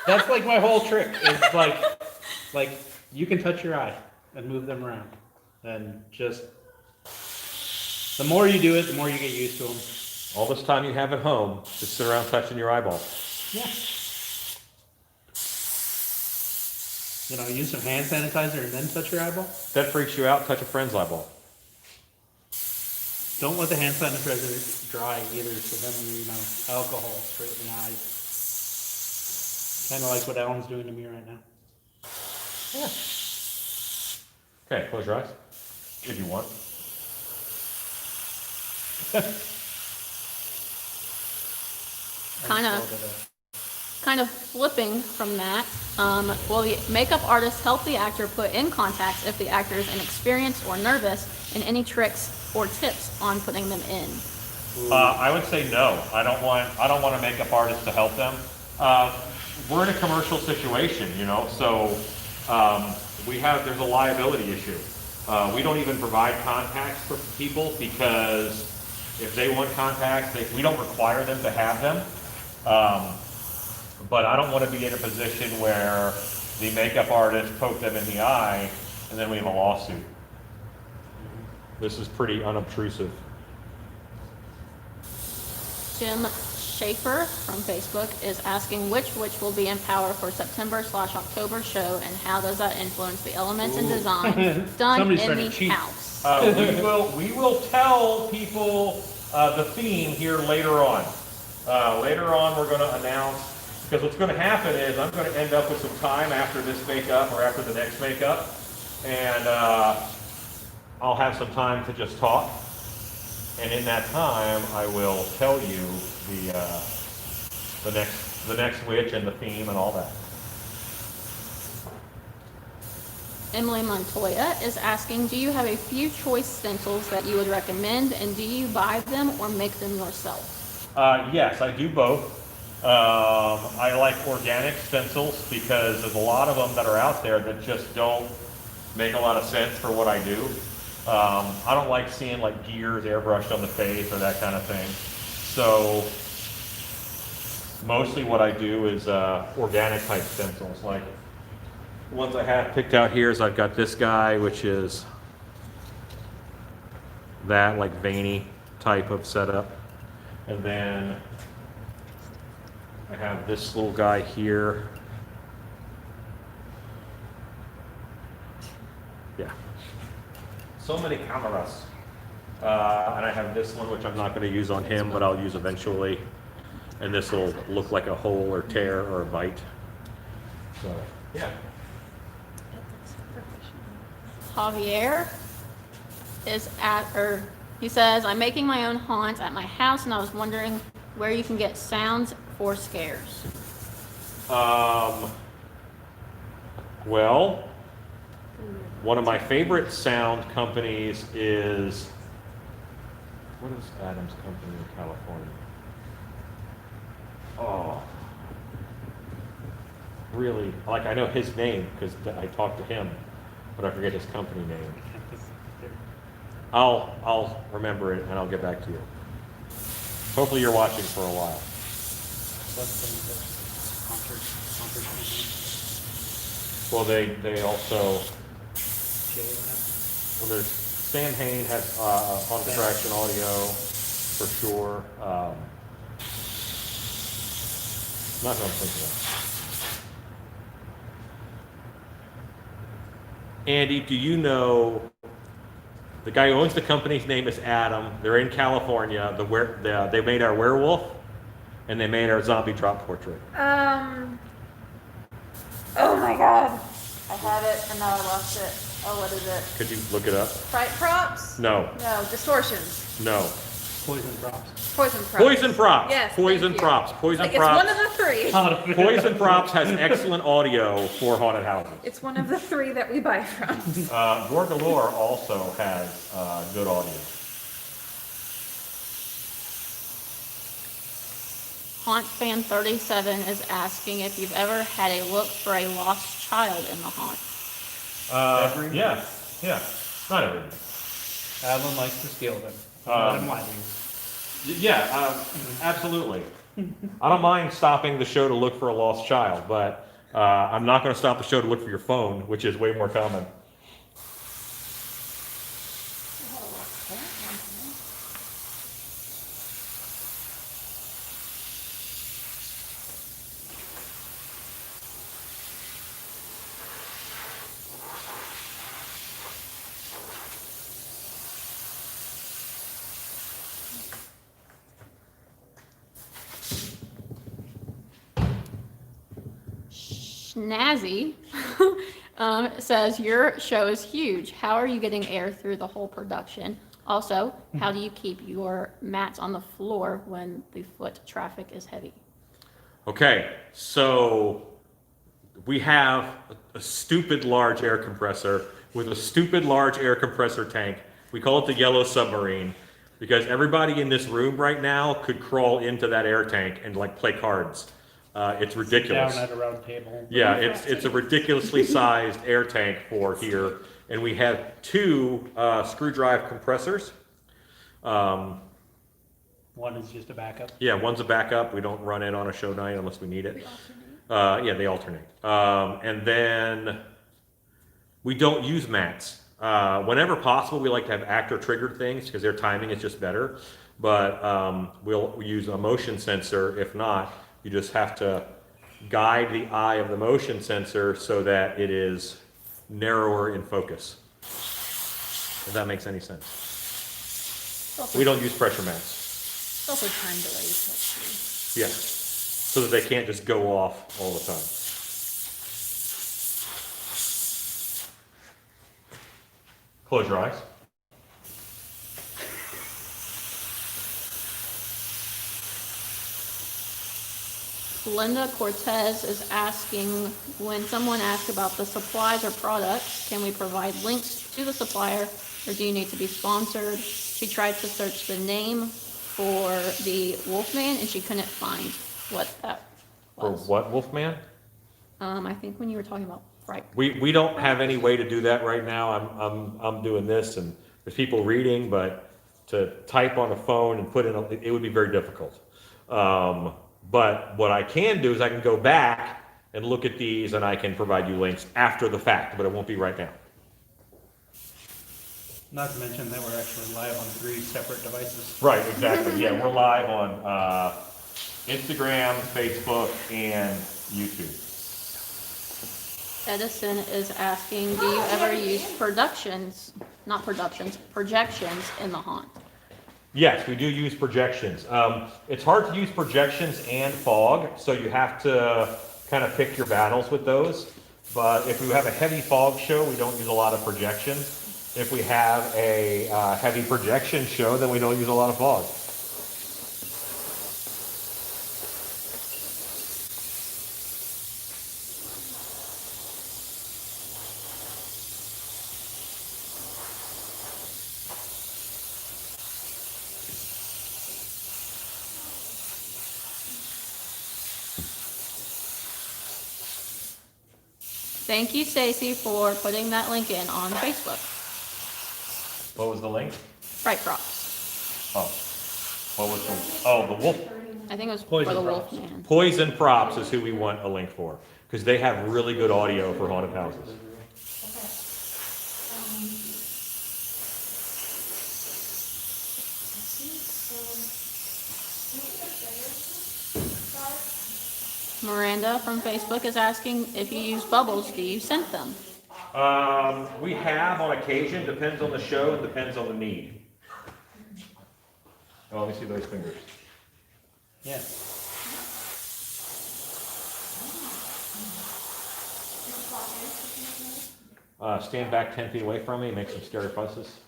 That's like my whole trick. It's like you can touch your eye and move them around, and just the more you do it, the more you get used to them. All this time you have at home, just sit around touching your eyeball. Yeah. You know, use some hand sanitizer and then touch your eyeball. If that freaks you out, touch a friend's eyeball. Don't let the hand sanitizer dry either, so then, you know, alcohol straight in the eyes. Kind of like what Alan's doing to me right now. Yeah. Okay, close your eyes, if you want. Kinda. kind of flipping from that, will the makeup artist help the actor put in contacts if the actor is inexperienced or nervous, and any tricks or tips on putting them in? I would say no. I don't want a makeup artist to help them. We're in a commercial situation, you know, so there's a liability issue. We don't even provide contacts for people because if they want contacts, we don't require them to have them. But I don't want to be in a position where the makeup artist poked them in the eye and then we have a lawsuit. This is pretty unobtrusive. Jim Schaefer from Facebook is asking which will be in power for September/October show, and how does that influence the elements and design done Somebody's in trying to the cheat. house? We will tell people the theme here later on. Later on, we're going to announce, because what's going to happen is I'm going to end up with some time after this makeup or after the next makeup, and I'll have some time to just talk. And in that time, I will tell you the next witch and the theme and all that. Emily Montoya is asking, do you have a few choice stencils that you would recommend, and do you buy them or make them yourself? Yes, I do both. I like organic stencils because there's a lot of them that are out there that just don't make a lot of sense for what I do. I don't like seeing like gears airbrushed on the face or that kind of thing. So mostly what I do is organic type stencils. Like the ones I have picked out here is I've got this guy, which is that like veiny type of setup. And then I have this little guy here. Yeah. So many cameras. And I have this one, which I'm not going to use on him, but I'll use eventually. And this will look like a hole or tear or a bite. So, yeah. Javier is he says, I'm making my own haunts at my house, and I was wondering where you can get sounds for scares. Well, one of my favorite sound companies is, what is Adam's company in California? Oh, really? Like, I know his name because I talked to him, but I forget his company name. I'll remember it and I'll get back to you. Hopefully you're watching for a while. Well, they also, well, there's Sam Hain has on Distraction Audio for sure. Not what I'm thinking of. Andy, do you know the guy who owns the company's name is Adam? They're in California. They made our werewolf, and they made our zombie drop portrait. Oh my god. I had it and now I lost it. Oh, what is it? Could you look it up? Fright props? No. No, distortions. No. Poison drops. Poison props. Poison props. Yes. Poison thank you. props. Poison Like, props. it's one of the three. Poison Props has excellent audio for haunted houses. It's one of the three that we buy from. Gorgalore also has good audio. Haunt Fan 37 is asking if you've ever had a look for a lost child in the haunt. Yeah. Not everything. Adam likes to steal them. Let him lie to you. Yeah, absolutely. I don't mind stopping the show to look for a lost child, but I'm not going to stop the show to look for your phone, which is way more common. Snazzy says, your show is huge. How are you getting air through the whole production? Also, how do you keep your mats on the floor when the foot traffic is heavy? Okay, so we have a stupid large air compressor with a stupid large air compressor tank. We call it the Yellow Submarine because everybody in this room right now could crawl into that air tank and like play cards. It's ridiculous. Down at a round table. Yeah, it's a ridiculously sized air tank for here, and we have two screw drive compressors. One is just a backup. Yeah, one's a backup. We don't run it on a show night unless we need it. Yeah, they alternate. And then we don't use mats. Whenever possible, we like to have actor triggered things because their timing is just better. But we'll use a motion sensor. If not, you just have to guide the eye of the motion sensor so that it is narrower in focus. If that makes any sense. We don't use pressure mats. It's also time delays. Yeah, so that they can't just go off all the time. Close your eyes. Linda Cortez is asking, when someone asks about the supplies or products, can we provide links to the supplier, or do you need to be sponsored? She tried to search the name for the Wolfman and she couldn't find what that For was. what, Wolfman? I think when you were talking about fright. We don't have any way to do that right now. I'm doing this, and there's people reading, but to type on a phone and put in it would be very difficult. But what I can do is I can go back and look at these, and I can provide you links after the fact, but it won't be right now. Not to mention that we're actually live on 3 separate devices. Right, exactly. Yeah, we're live on Instagram, Facebook, and YouTube. Edison is asking, do you ever use projections in the haunt? Yes, we do use projections. It's hard to use projections and fog, so you have to kind of pick your battles with those. But if we have a heavy fog show, we don't use a lot of projections. If we have a heavy projection show, then we don't use a lot of fog. Thank you, Stacy, for putting that link in on Facebook. What was the link? Fright Props. Oh, what was the? Oh, the wolf. I think it was Poison for the Props. Wolfman. Poison Props is who we want a link for because they have really good audio for haunted houses. Miranda from Facebook is asking, if you use bubbles, do you scent them? We have on occasion, depends on the show and depends on the need. Oh, let me see those fingers. Yeah. Stand back 10 feet away from me, make some scary fusses.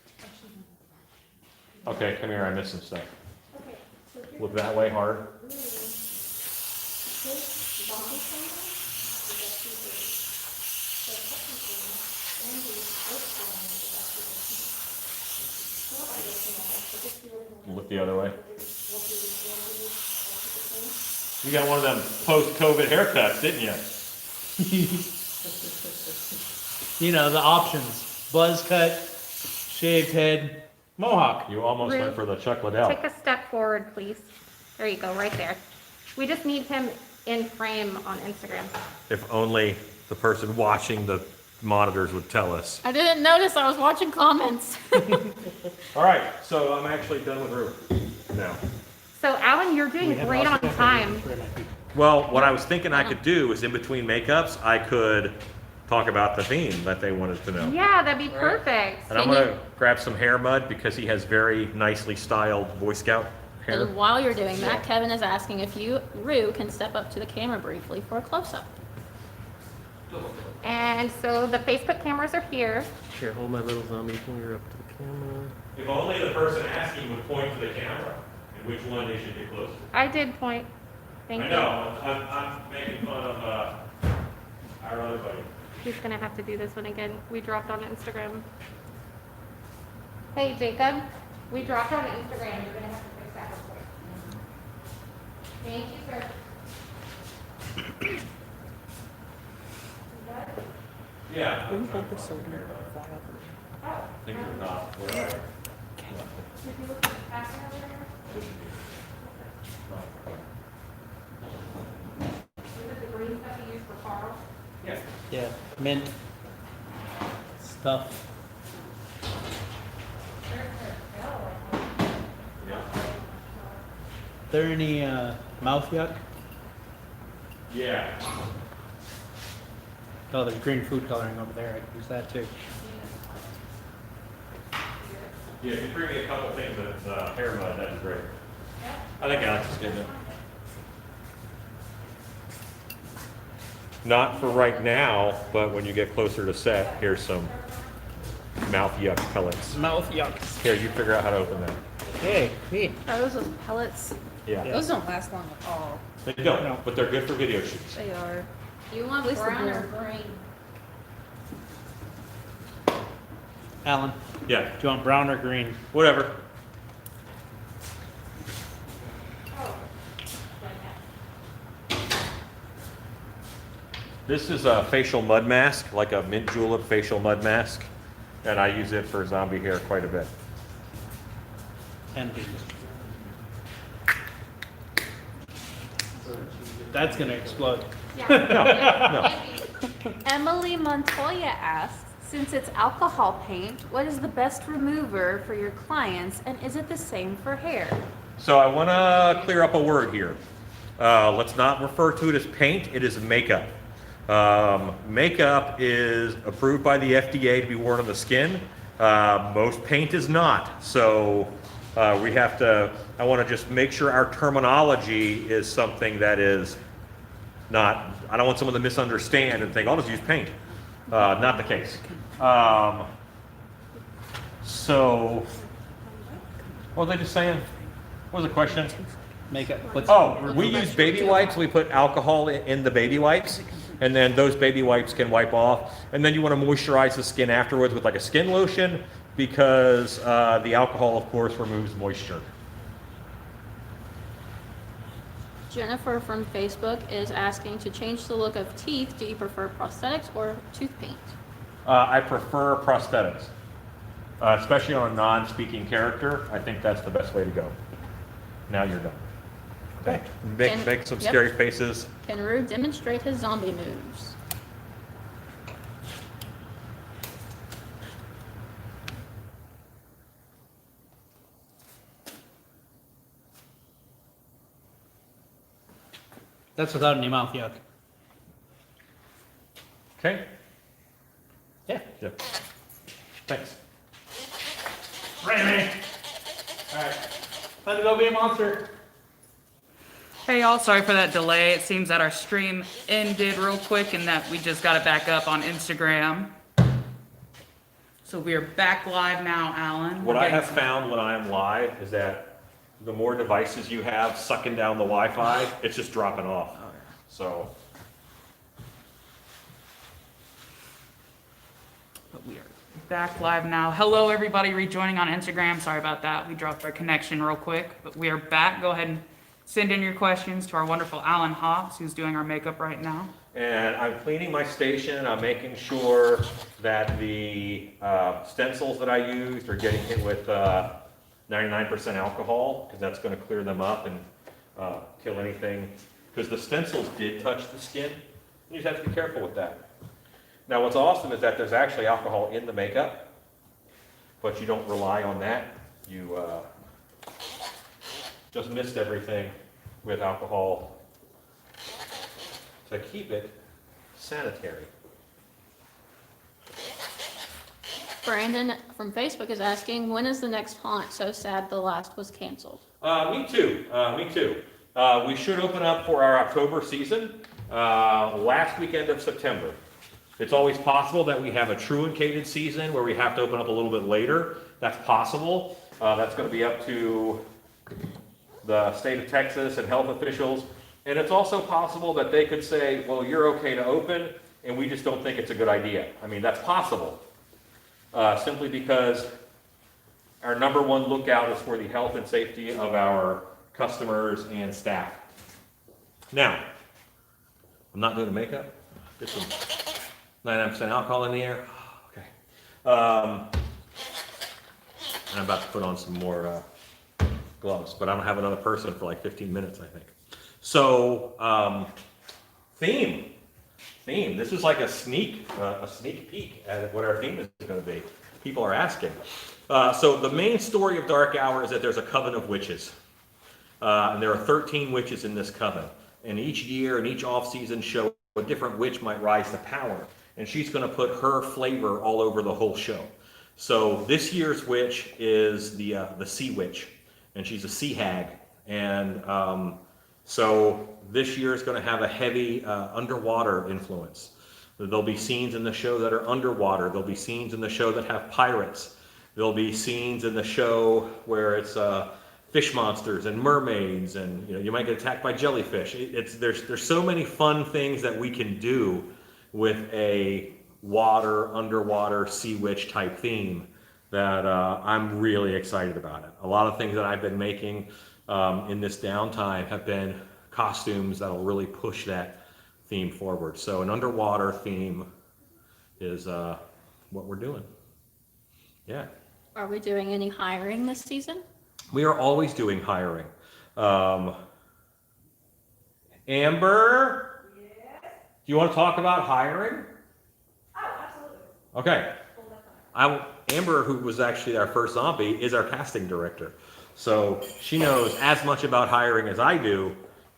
Okay, come here, I missed some stuff. Look that way hard. Look the other way. You got one of them post-COVID haircuts, didn't you? You know, the options. Buzz cut, shaved head, mohawk. You almost Ruth, went for the Chuck Liddell. Take a step forward, please. There you go, right there. We just need him in frame on Instagram. If only the person watching the monitors would tell us. I didn't notice, I was watching comments. All right, so I'm actually done with Ruth now. So Alan, you're doing great on time. Well, what I was thinking I could do is in between makeups, I could talk about the theme that they wanted to know. Yeah, that'd be perfect. And I'm gonna grab some hair mud because he has very nicely styled Boy Scout hair. And while you're doing that, Kevin is asking if you, Rue, can step up to the camera briefly for a close-up. And so the Facebook cameras are here. Here, hold my little zombie finger up to the camera. If only the person asking would point to the camera and which one they should get close to. I did point. Thank I you. know, I'm making fun of, our other buddy. He's gonna have to do this one again. We dropped on Instagram. Hey, Jacob, we dropped on Instagram. You're gonna have to fix that real quick. Thank you, sir. Yeah. Will you hold this so we can fly up? I think you're not. We're all right. Did you look at the passing over there? Was it the green stuff you used for Carl? Yeah. Yeah, mint stuff. Yeah. There any mouth yuck? Yeah. Oh, there's green food coloring over there. I can use that too. Yeah, if you bring me a couple things that's hair mud, that'd be great. I think Alex is getting it. Not for right now, but when you get closer to set, here's some mouth yuck pellets. Mouth yuck. Here, you figure out how to open that. Hey, me. Are those pellets? Yeah. Those don't last long at all. They don't, but they're good for video shoots. They are. Do you want At least the brown or blue. green? Alan, Yeah, do you want brown or green? whatever. This is a facial mud mask, like a mint julep facial mud mask, and I use it for zombie hair quite a bit. And that's gonna explode. Emily Montoya asks, since it's alcohol paint, what is the best remover for your clients, and is it the same for hair? So I want to clear up a word here. Let's not refer to it as paint, it is makeup. Makeup is approved by the FDA to be worn on the skin. Most paint is not. So we have to, I want to just make sure our terminology is something that is not, I don't want someone to misunderstand and think, I'll just use paint. Not the case. So, what was I just saying? What was the question? Makeup. Oh, we use baby wipes. We put alcohol in the baby wipes, and then those baby wipes can wipe off. And then you want to moisturize the skin afterwards with like a skin lotion because the alcohol, of course, removes moisture. Jennifer from Facebook is asking to change the look of teeth. Do you prefer prosthetics or tooth paint? I prefer prosthetics, especially on a non-speaking character. I think that's the best way to go. Now you're done. Okay. Make some Yep. scary faces. Can Rue demonstrate his zombie moves? That's without any mouth yuck. Okay. Yeah. Yeah. Thanks. Randy. All right. Time to go be a monster. Hey y'all, sorry for that delay. It seems that our stream ended real quick and that we just got it back up on Instagram. So we are back live now, Alan. What We're I getting have found when I am live is that the more devices you have sucking down the Wi-Fi, it's just dropping off. So, But we are back live now. Hello, everybody rejoining on Instagram. Sorry about that. We dropped our connection real quick, but we are back. Go ahead and send in your questions to our wonderful Alan Hobbs, who's doing our makeup right now. and I'm cleaning my station. I'm making sure that the stencils that I used are getting hit with 99% alcohol, because that's going to clear them up and kill anything. Because the stencils did touch the skin. You just have to be careful with that. Now, what's awesome is that there's actually alcohol in the makeup, but you don't rely on that. You just mist everything with alcohol to keep it sanitary. Brandon from Facebook is asking, when is the next haunt? So sad the last was canceled. Me too. Me too. We should open up for our October season last weekend of September. It's always possible that we have a truncated season where we have to open up a little bit later. That's possible. That's going to be up to the state of Texas and health officials. And it's also possible that they could say, well, you're okay to open, and we just don't think it's a good idea. I mean, that's possible. Simply because our number one lookout is for the health and safety of our customers and staff. Now, I'm not doing the makeup. Get some 99% alcohol in the air. Okay. And I'm about to put on some more gloves, but I don't have another person for like 15 minutes, I think. So, theme. This is like a sneak peek at what our theme is going to be. People are asking. So the main story of Dark Hour is that there's a coven of witches. And there are 13 witches in this coven. And each year and each off-season show, a different witch might rise to power. And she's going to put her flavor all over the whole show. So this year's witch is the sea witch. And she's a sea hag. And so this year is going to have a heavy underwater influence. There'll be scenes in the show that are underwater. There'll be scenes in the show that have pirates. There'll be scenes in the show where it's fish monsters and mermaids, and you might get attacked by jellyfish. There's so many fun things that we can do with a underwater sea witch type theme that I'm really excited about it. A lot of things that I've been making in this downtime have been costumes that'll really push that theme forward. So an underwater theme is what we're doing. Yeah. Are we doing any hiring this season? We are always doing hiring. Amber? Yes? Do you want to talk about hiring? Oh, absolutely. Okay. Amber, who was actually our first zombie, is our casting director. So she knows as much about hiring as I do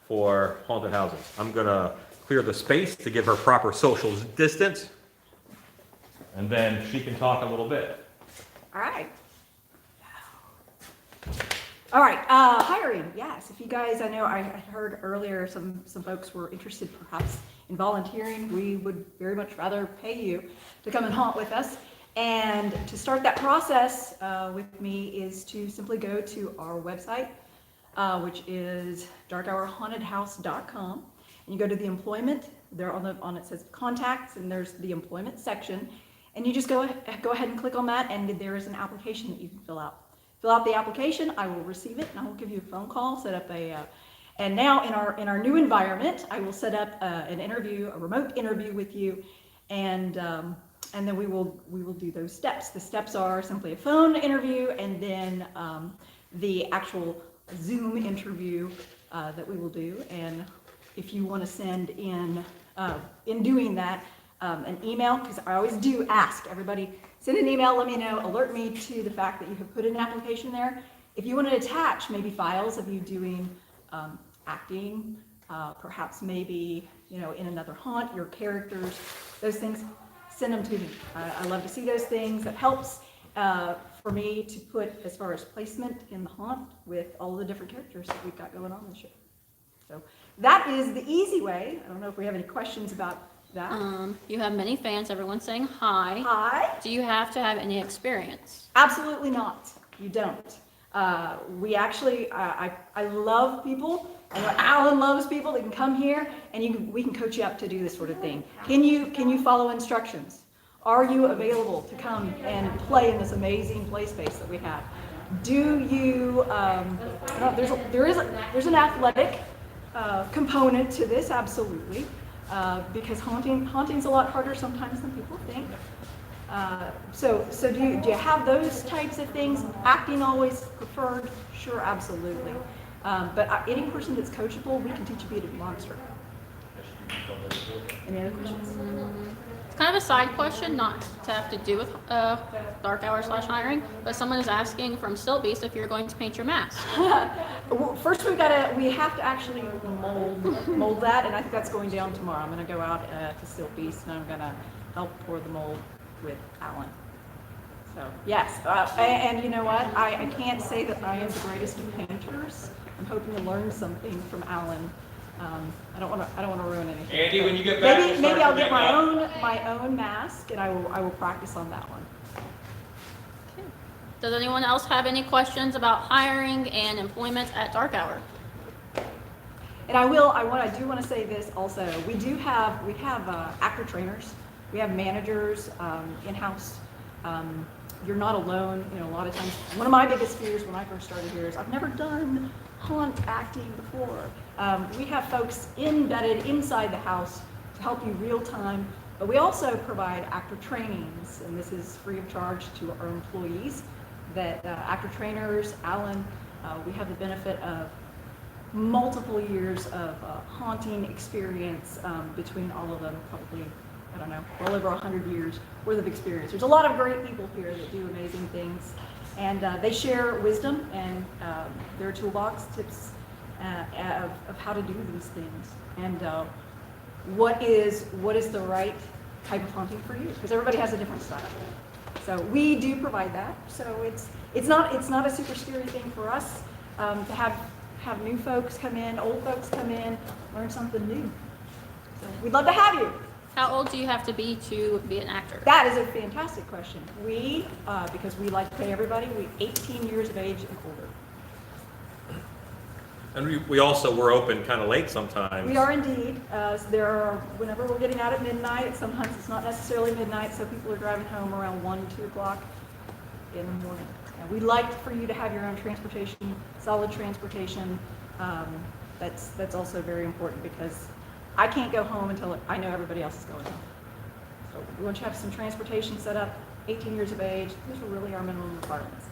for haunted houses. I'm going to clear the space to give her proper social distance, and then she can talk a little bit. All right. All right, hiring, yes. If you guys, I know I heard earlier some folks were interested perhaps in volunteering. We would very much rather pay you to come and haunt with us. And to start that process with me is to simply go to our website, which is darkhourhauntedhouse.com. And you go to the employment, there on it says contacts, and there's the employment section. And you just go ahead and click on that, and there is an application that you can fill out. Fill out the application, I will receive it, and I will give you a phone call, set up and now in our new environment, I will set up an interview, a remote interview with you, and then we will do those steps. The steps are simply a phone interview, and then the actual Zoom interview that we will do. And if you want to send in doing that, an email, because I always do ask everybody, send an email, let me know, alert me to the fact that you have put an application there. If you want to attach maybe files of you doing acting, perhaps maybe, in another haunt, your characters, those things, send them to me. I love to see those things. It helps for me to put as far as placement in the haunt with all the different characters that we've got going on this show. So that is the easy way. I don't know if we have any questions about that. You have many fans, everyone's saying hi. Hi. Do you have to have any experience? Absolutely not. You don't. We actually, I love people. I know Alan loves people that can come here and we can coach you up to do this sort of thing. Can you follow instructions? Are you available to come and play in this amazing play space that we have? Do you, there's an athletic component to this, absolutely. Because haunting's a lot harder sometimes than people think. So do you have those types of things? Acting always preferred? Sure, absolutely. But any person that's coachable, we can teach you to be a monster. Any other questions? It's kind of a side question, not to have to do with Dark Hour / hiring, but someone is asking from Stilt Beast if you're going to paint your mask. Well, first we have to actually mold that, and I think that's going down tomorrow. I'm going to go out to Stilt Beast, and I'm going to help pour the mold with Alan. So yes, and you know what? I can't say that I am the greatest of painters. I'm hoping to learn something from Alan. I don't want to ruin anything. Andy, when you get back, maybe I'll get my own mask, and I will practice on that one. Okay. Does anyone else have any questions about hiring and employment at Dark Hour? And I do want to say this also. We have actor trainers. We have managers in-house. You're not alone. You know, a lot of times, one of my biggest fears when I first started here is I've never done haunt acting before. We have folks embedded inside the house to help you real time. But we also provide actor trainings, and this is free of charge to our employees. That actor trainers, Alan, we have the benefit of multiple years of haunting experience between all of them, probably, I don't know, well over 100 years worth of experience. There's a lot of great people here that do amazing things, and they share wisdom and their toolbox tips of how to do these things, and what is the right type of haunting for you, because everybody has a different style. So we do provide that. So it's not a super scary thing for us to have new folks come in, old folks come in, learn something new. So we'd love to have you. How old do you have to be an actor? That is a fantastic question. We, because we like to pay everybody, 18 years of age and older. And we're open kind of late sometimes. We are indeed. Whenever we're getting out at midnight, sometimes it's not necessarily midnight, so people are driving home around 1, 2 o'clock in the morning. And we'd like for you to have your own transportation, solid transportation. That's also very important because I can't go home until I know everybody else is going home. So we want you to have some transportation set up, 18 years of age. Those are really our minimum requirements.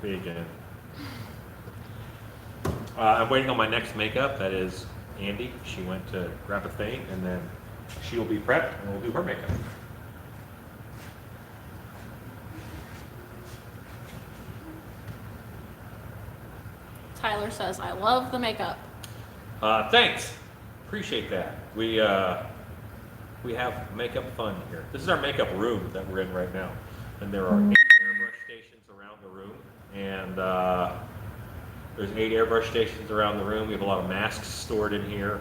Me again. I'm waiting on my next makeup. That is Andy. She went to grab a thing, and then she'll be prepped, and we'll do her makeup. Tyler says, I love the makeup. Thanks. Appreciate that. We have makeup fun here. This is our makeup room that we're in right now, and there are 8 airbrush stations around the room. And there's 8 airbrush stations around the room. We have a lot of masks stored in here.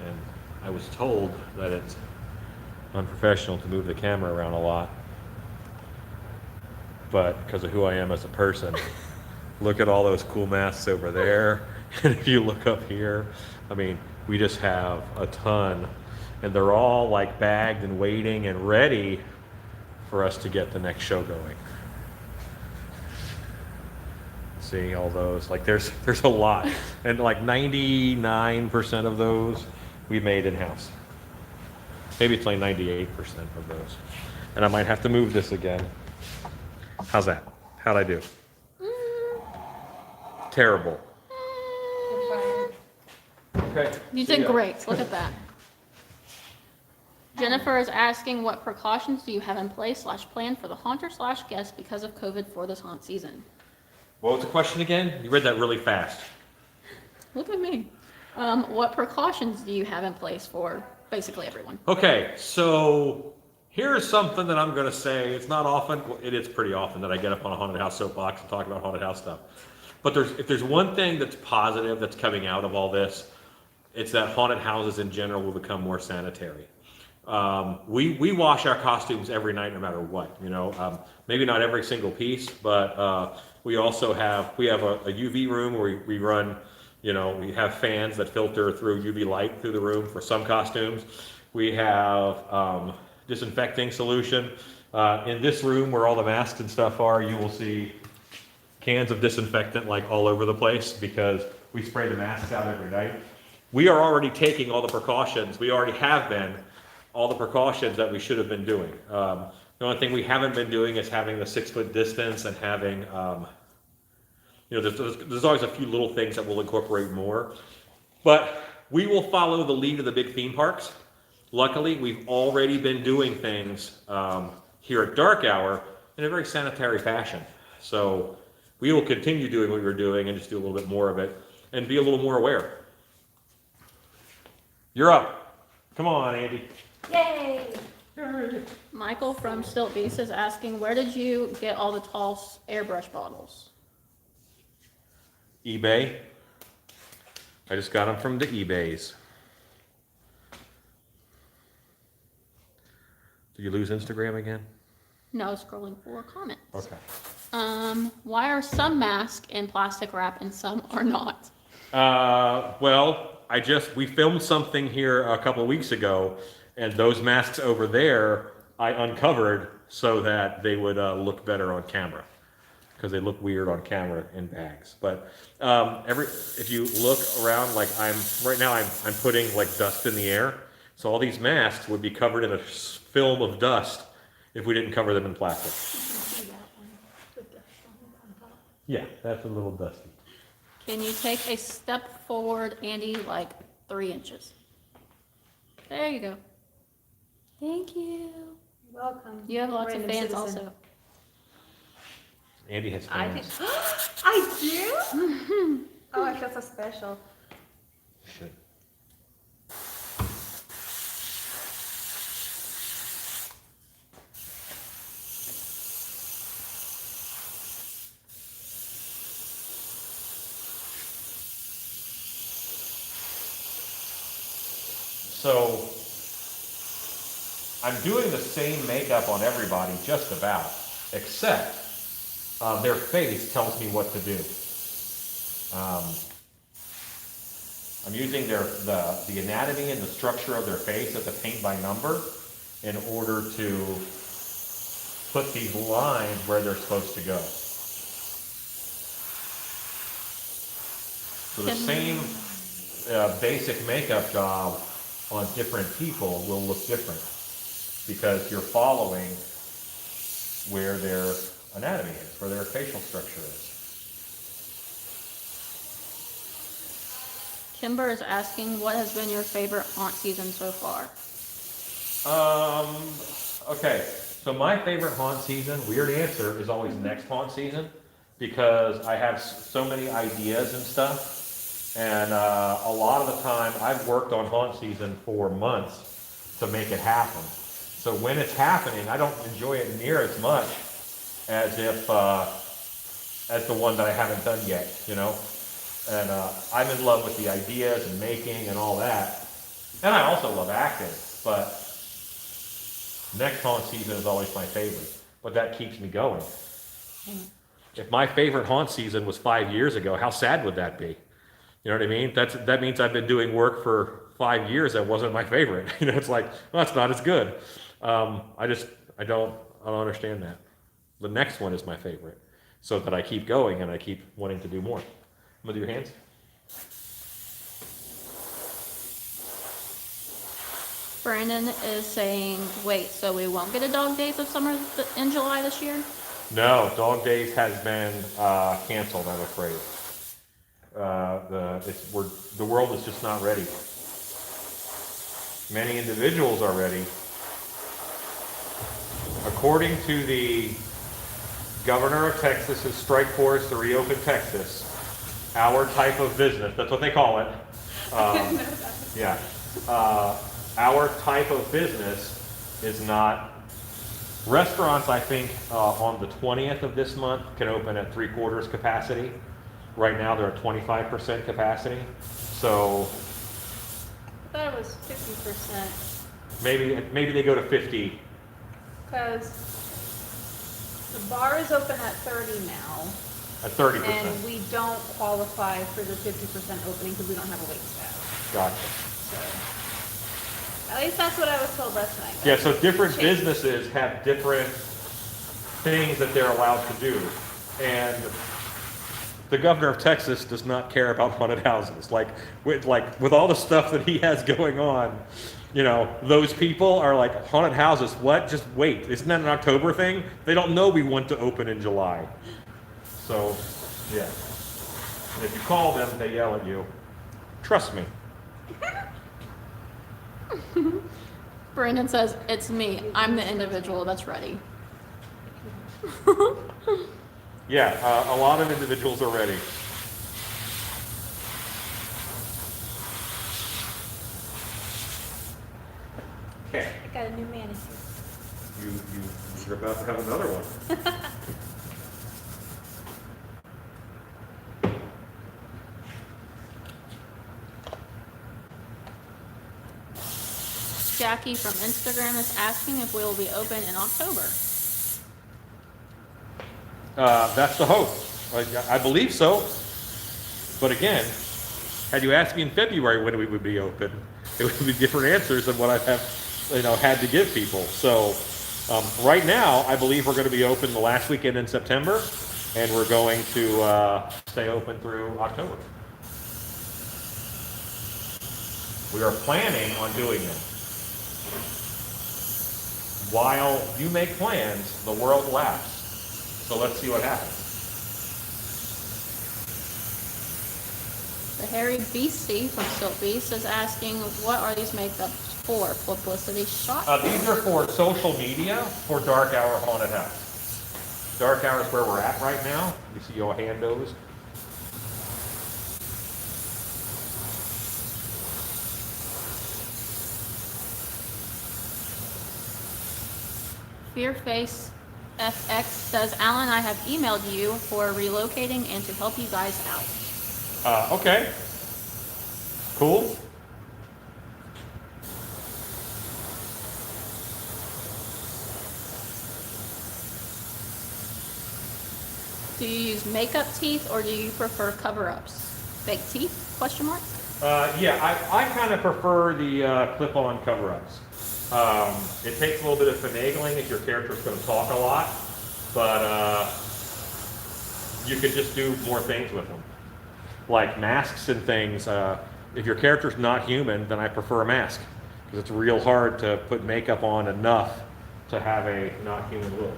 And I was told that it's unprofessional to move the camera around a lot. But because of who I am as a person, look at all those cool masks over there. And if you look up here, I mean, we just have a ton. And they're all like bagged and waiting and ready for us to get the next show going. See all those, like there's a lot, and like 99% of those we made in-house. Maybe it's like 98% of those. And I might have to move this again. How's that? How'd I do? Terrible. Okay. You did great. Look at that. Jennifer is asking, what precautions do you have in place / plan for the haunter / guest because of COVID for this haunt season? What was the question again? You read that really fast. Look at me. What precautions do you have in place for basically everyone? Okay, so here's something that I'm going to say. It's not often, well, it is pretty often that I get up on a haunted house soapbox and talk about haunted house stuff. But if there's one thing that's positive that's coming out of all this, it's that haunted houses in general will become more sanitary. We wash our costumes every night no matter what, you know, maybe not every single piece, but we also have a UV room where we run, you know, we have fans that filter through UV light through the room for some costumes. We have disinfecting solution. In this room where all the masks and stuff are, you will see cans of disinfectant like all over the place because we spray the masks out every night. We are already taking all the precautions. We already have been all the precautions that we should have been doing. The only thing we haven't been doing is having the 6-foot distance and having, you know, there's always a few little things that we'll incorporate more. But we will follow the lead of the big theme parks. Luckily, we've already been doing things here at Dark Hour in a very sanitary fashion. So we will continue doing what we're doing and just do a little bit more of it and be a little more aware. You're up. Come on, Andy. Yay! Michael from Stilt Beast is asking, where did you get all the tall airbrush bottles? eBay. I just got them from the eBays. Did you lose Instagram again? No, scrolling for comments. Okay. Why are some masks in plastic wrap and some are not? Well, we filmed something here a couple of weeks ago, and those masks over there, I uncovered so that they would look better on camera, because they look weird on camera in bags. But if you look around, like right now, I'm putting like dust in the air, so all these masks would be covered in a film of dust if we didn't cover them in plastic. Yeah, that's a little dusty. Can you take a step forward, Andy, like 3 inches? There you go. Thank you. Welcome. You have lots of Random fans citizen. also. Andy has I think, fans. I do? Oh, I feel so special. Shit. So, I'm doing the same makeup on everybody, just about, except their face tells me what to do. I'm using the anatomy and the structure of their face as a paint by number in order to put these lines where they're supposed to go. So the same basic makeup job on different people will look different because you're following where their anatomy is, where their facial structure is. Kimber is asking, what has been your favorite haunt season so far? Okay, so my favorite haunt season, weird answer, is always next haunt season because I have so many ideas and stuff. And a lot of the time, I've worked on haunt season for months to make it happen. So when it's happening, I don't enjoy it near as much as if as the one that I haven't done yet, you know. And I'm in love with the ideas and making and all that. And I also love acting, but next haunt season is always my favorite. But that keeps me going. If my favorite haunt season was 5 years ago, how sad would that be? You know what I mean? That means I've been doing work for 5 years that wasn't my favorite. You know, it's like, well, that's not as good. I don't understand that. The next one is my favorite, so that I keep going and I keep wanting to do more. I'm gonna do your hands. Brandon is saying, wait, so we won't get a Dog Days of Summer in July this year? No, Dog Days has been canceled, I'm afraid. The world is just not ready. Many individuals are ready. According to the governor of Texas's strike force to reopen Texas, our type of business, that's what they call it. Yeah. Our type of business is not. Restaurants, I think, on the 20th of this month can open at 3/4 capacity. Right now, they're at 25% capacity. So I thought it was 50%, maybe they go to 50. because the bar is open at 30 now, At 30%. and we don't qualify for the 50% opening because we don't have a wait staff. Gotcha. So, at least that's what I was told last night. Yeah, so different Change. businesses have different things that they're allowed to do. And the governor of Texas does not care about haunted houses. Like with all the stuff that he has going on, you know, those people are like, haunted houses, what? Just wait. Isn't that an October thing? They don't know we want to open in July. So, yeah. And if you call them, they yell at you. Trust me. Brandon says, it's me. I'm the individual that's ready. Yeah, a lot of individuals are ready. Okay. I got a new manicure. You're about to have another one. Jackie from Instagram is asking if we will be open in October. That's the hope. I believe so. But again, had you asked me in February when we would be open, it would be different answers than what I have, had to give people. So right now, I believe we're going to be open the last weekend in September, and we're going to stay open through October. We are planning on doing this. While you make plans, the world laughs. So let's see what happens. The Harry Beastie from Silk Beast is asking, what are these makeups for? Publicity shots? These are for social media for Dark Hour Haunted House. Dark Hour is where we're at right now. You see your handos. Fearface FX says, Alan, I have emailed you for relocating and to help you guys out. Okay. Cool. Do you use makeup teeth or do you prefer cover-ups? Fake teeth? Question mark? Yeah, I kind of prefer the clip-on cover-ups. It takes a little bit of finagling if your character's going to talk a lot, but you could just do more things with them. Like masks and things. If your character's not human, then I prefer a mask, because it's real hard to put makeup on enough to have a not human look.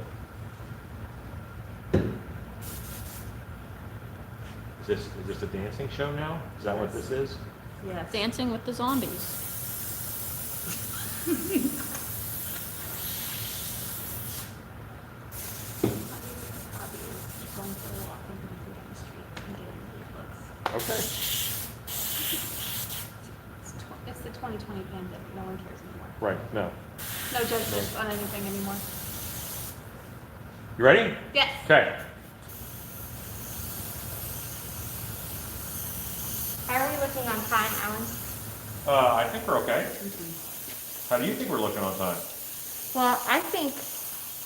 Is this a dancing show now? Is that what this is? Yes. Dancing with the Zombies. Okay. It's the 2020 pandemic, no one cares anymore. Right, no. No judgment on anything anymore. You ready? Yes. Okay. How are we looking on time, Alan? I think we're okay. How do you think we're looking on time? Well, I think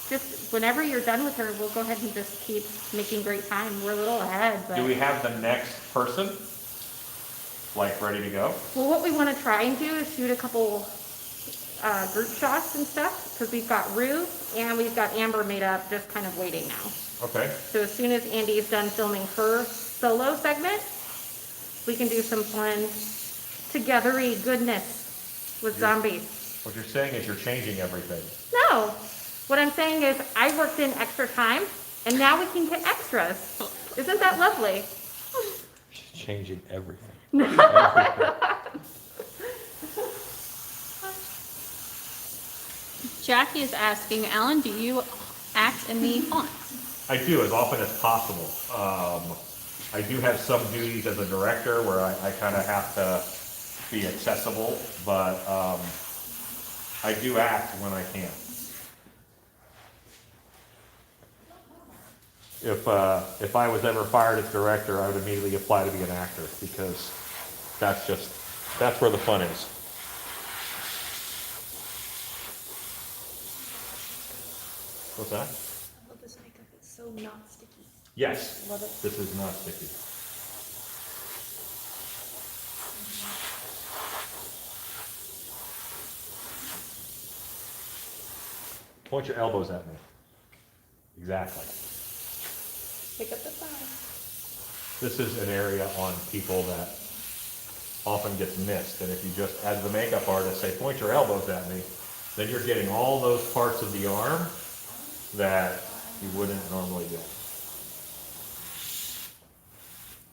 just whenever you're done with her, we'll go ahead and just keep making great time. We're a little ahead, but. Do we have the next person, like, ready to go? Well, what we want to try and do is shoot a couple group shots and stuff, because we've got Rue and we've got Amber made up, just kind of waiting now. Okay. So as soon as Andy's done filming her solo segment, we can do some fun togethery goodness with zombies. What you're saying is you're changing everything. No, what I'm saying is I worked in extra time, and now we can get extras. Isn't that lovely? She's changing everything. Jackie is asking, Alan, do you act in the haunts? I do, as often as possible. I do have some duties as a director where I kind of have to be accessible, but I do act when I can. If I was ever fired as director, I would immediately apply to be an actor, because that's where the fun is. What's that? I love this makeup, it's so not sticky. Yes, Love it. this is not sticky. Point your elbows at me. Exactly. Pick up the phone. This is an area on people that often gets missed, and if you just, as the makeup artist, say, point your elbows at me, then you're getting all those parts of the arm that you wouldn't normally get.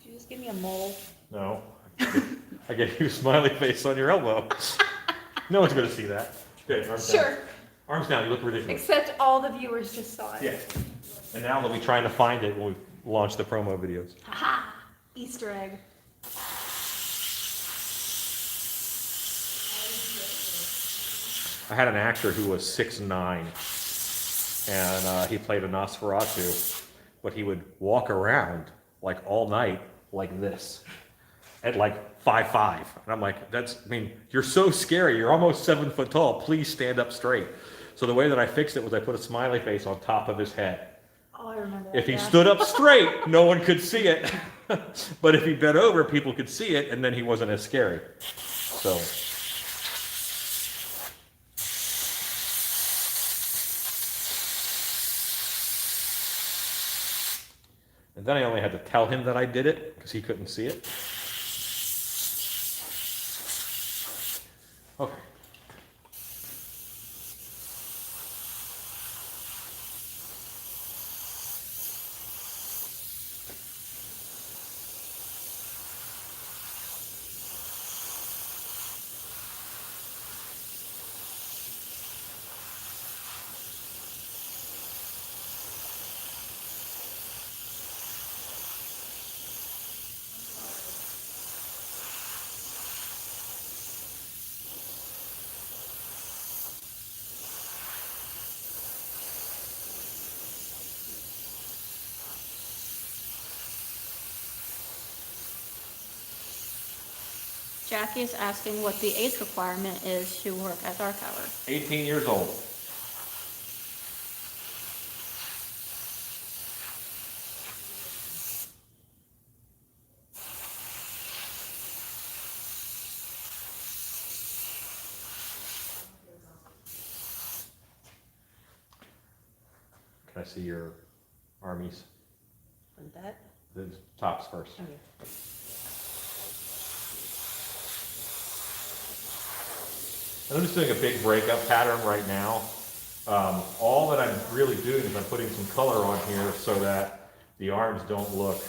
Did you just give me a mole? No. I get you a smiley face on your elbow. No one's going to see that. Good, arms down. Sure, Arms down, you look ridiculous. except all the viewers just saw it. Yeah. And now they'll be trying to find it when we launch the promo videos. Haha, Easter egg. I had an actor who was 6'9", and he played a Nosferatu, but he would walk around like all night like this. at like 5'5". And I'm like, you're so scary. You're almost 7 foot tall. Please stand up straight. So the way that I fixed it was I put a smiley face on top of his head. Oh, I remember that. If he yeah. stood up straight, no one could see it. But if he bent over, people could see it, and then he wasn't as scary. So. And then I only had to tell him that I did it, because he couldn't see it. Okay. Jackie is asking what the age requirement is to work at Dark Hour. 18 years old. Can I see your armies? That? The tops first. Okay. I'm just doing a big breakup pattern right now. All that I'm really doing is I'm putting some color on here so that the arms don't look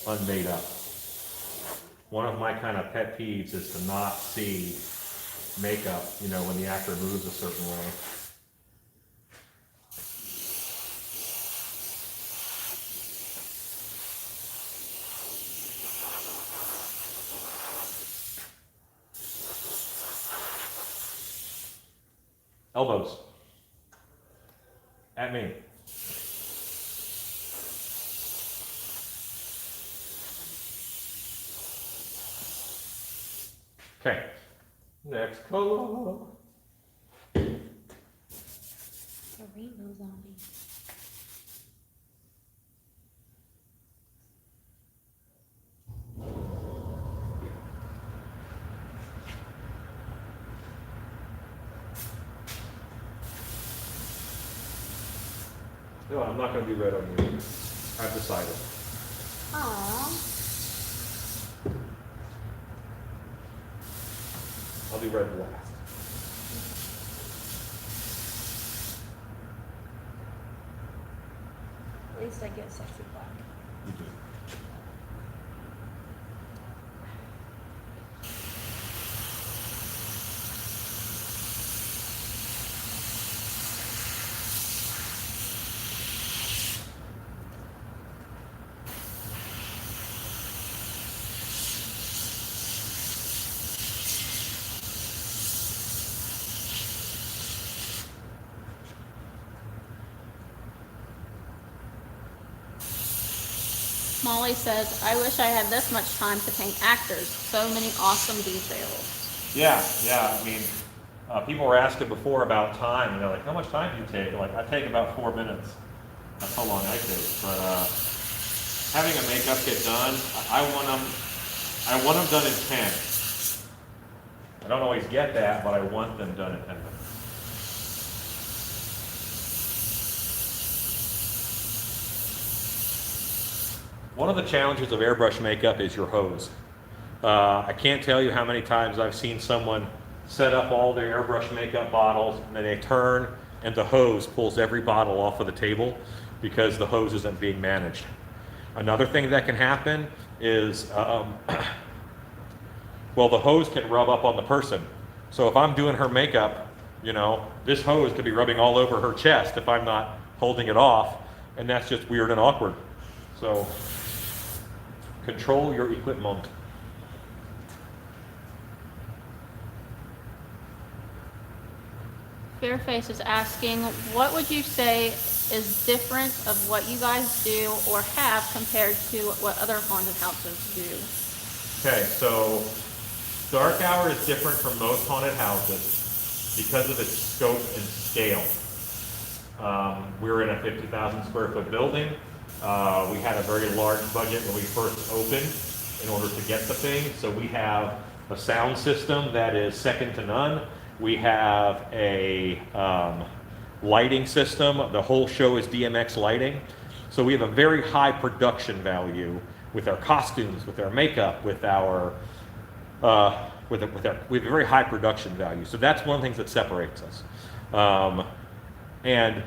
unmade up. One of my kind of pet peeves is to not see makeup, when the actor moves a certain way. Elbows. At me. Okay. Next color. The rainbow zombie. No, I'm not going to do red on you. I've decided. Aww. I'll do red last. At least I get sexy black. You do. Molly says, I wish I had this much time to paint actors. So many awesome details. Yeah. I mean, people were asking before about time, and they're like, how much time do you take? Like, I take about 4 minutes. That's how long I take. But having a makeup get done, I want them done in 10. I don't always get that, but I want them done in 10 minutes. One of the challenges of airbrush makeup is your hose. I can't tell you how many times I've seen someone set up all their airbrush makeup bottles, and then they turn and the hose pulls every bottle off of the table because the hose isn't being managed. Another thing that can happen is, the hose can rub up on the person. So if I'm doing her makeup, this hose could be rubbing all over her chest if I'm not holding it off, and that's just weird and awkward. So control your equipment. Fairface is asking, what would you say is different of what you guys do or have compared to what other haunted houses do? Okay, so dark hour is different from most haunted houses because of its scope and scale. We're in a 50,000 square foot building. We had a very large budget when we first opened in order to get the thing. So we have a sound system that is second to none. We have a lighting system. The whole show is DMX lighting. So we have a very high production value with our costumes, with our makeup, with our we have a very high production value. So that's one of the things that separates us. And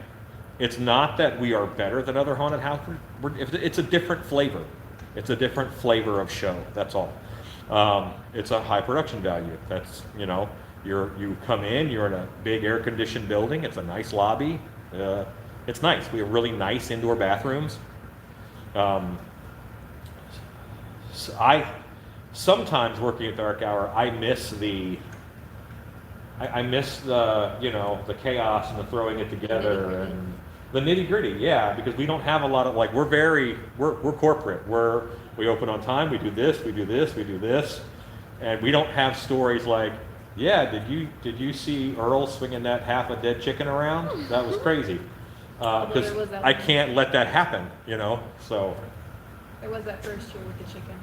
it's not that we are better than other haunted houses. It's a different flavor. It's a different flavor of show. That's all. It's a high production value. That's, you know, you come in, you're in a big air conditioned building. It's a nice lobby. It's nice. We have really nice indoor bathrooms. So sometimes working at dark hour, I miss the, you know, the chaos and the throwing it together and the nitty gritty. Yeah, because we don't have a lot of, like, we're corporate. We open on time. We do this. We do this. We do this, and we don't have stories like, yeah, did you see Earl swinging that half a dead chicken around? That was crazy. Because I can't let that happen. You know, so. There was that first year with the chicken.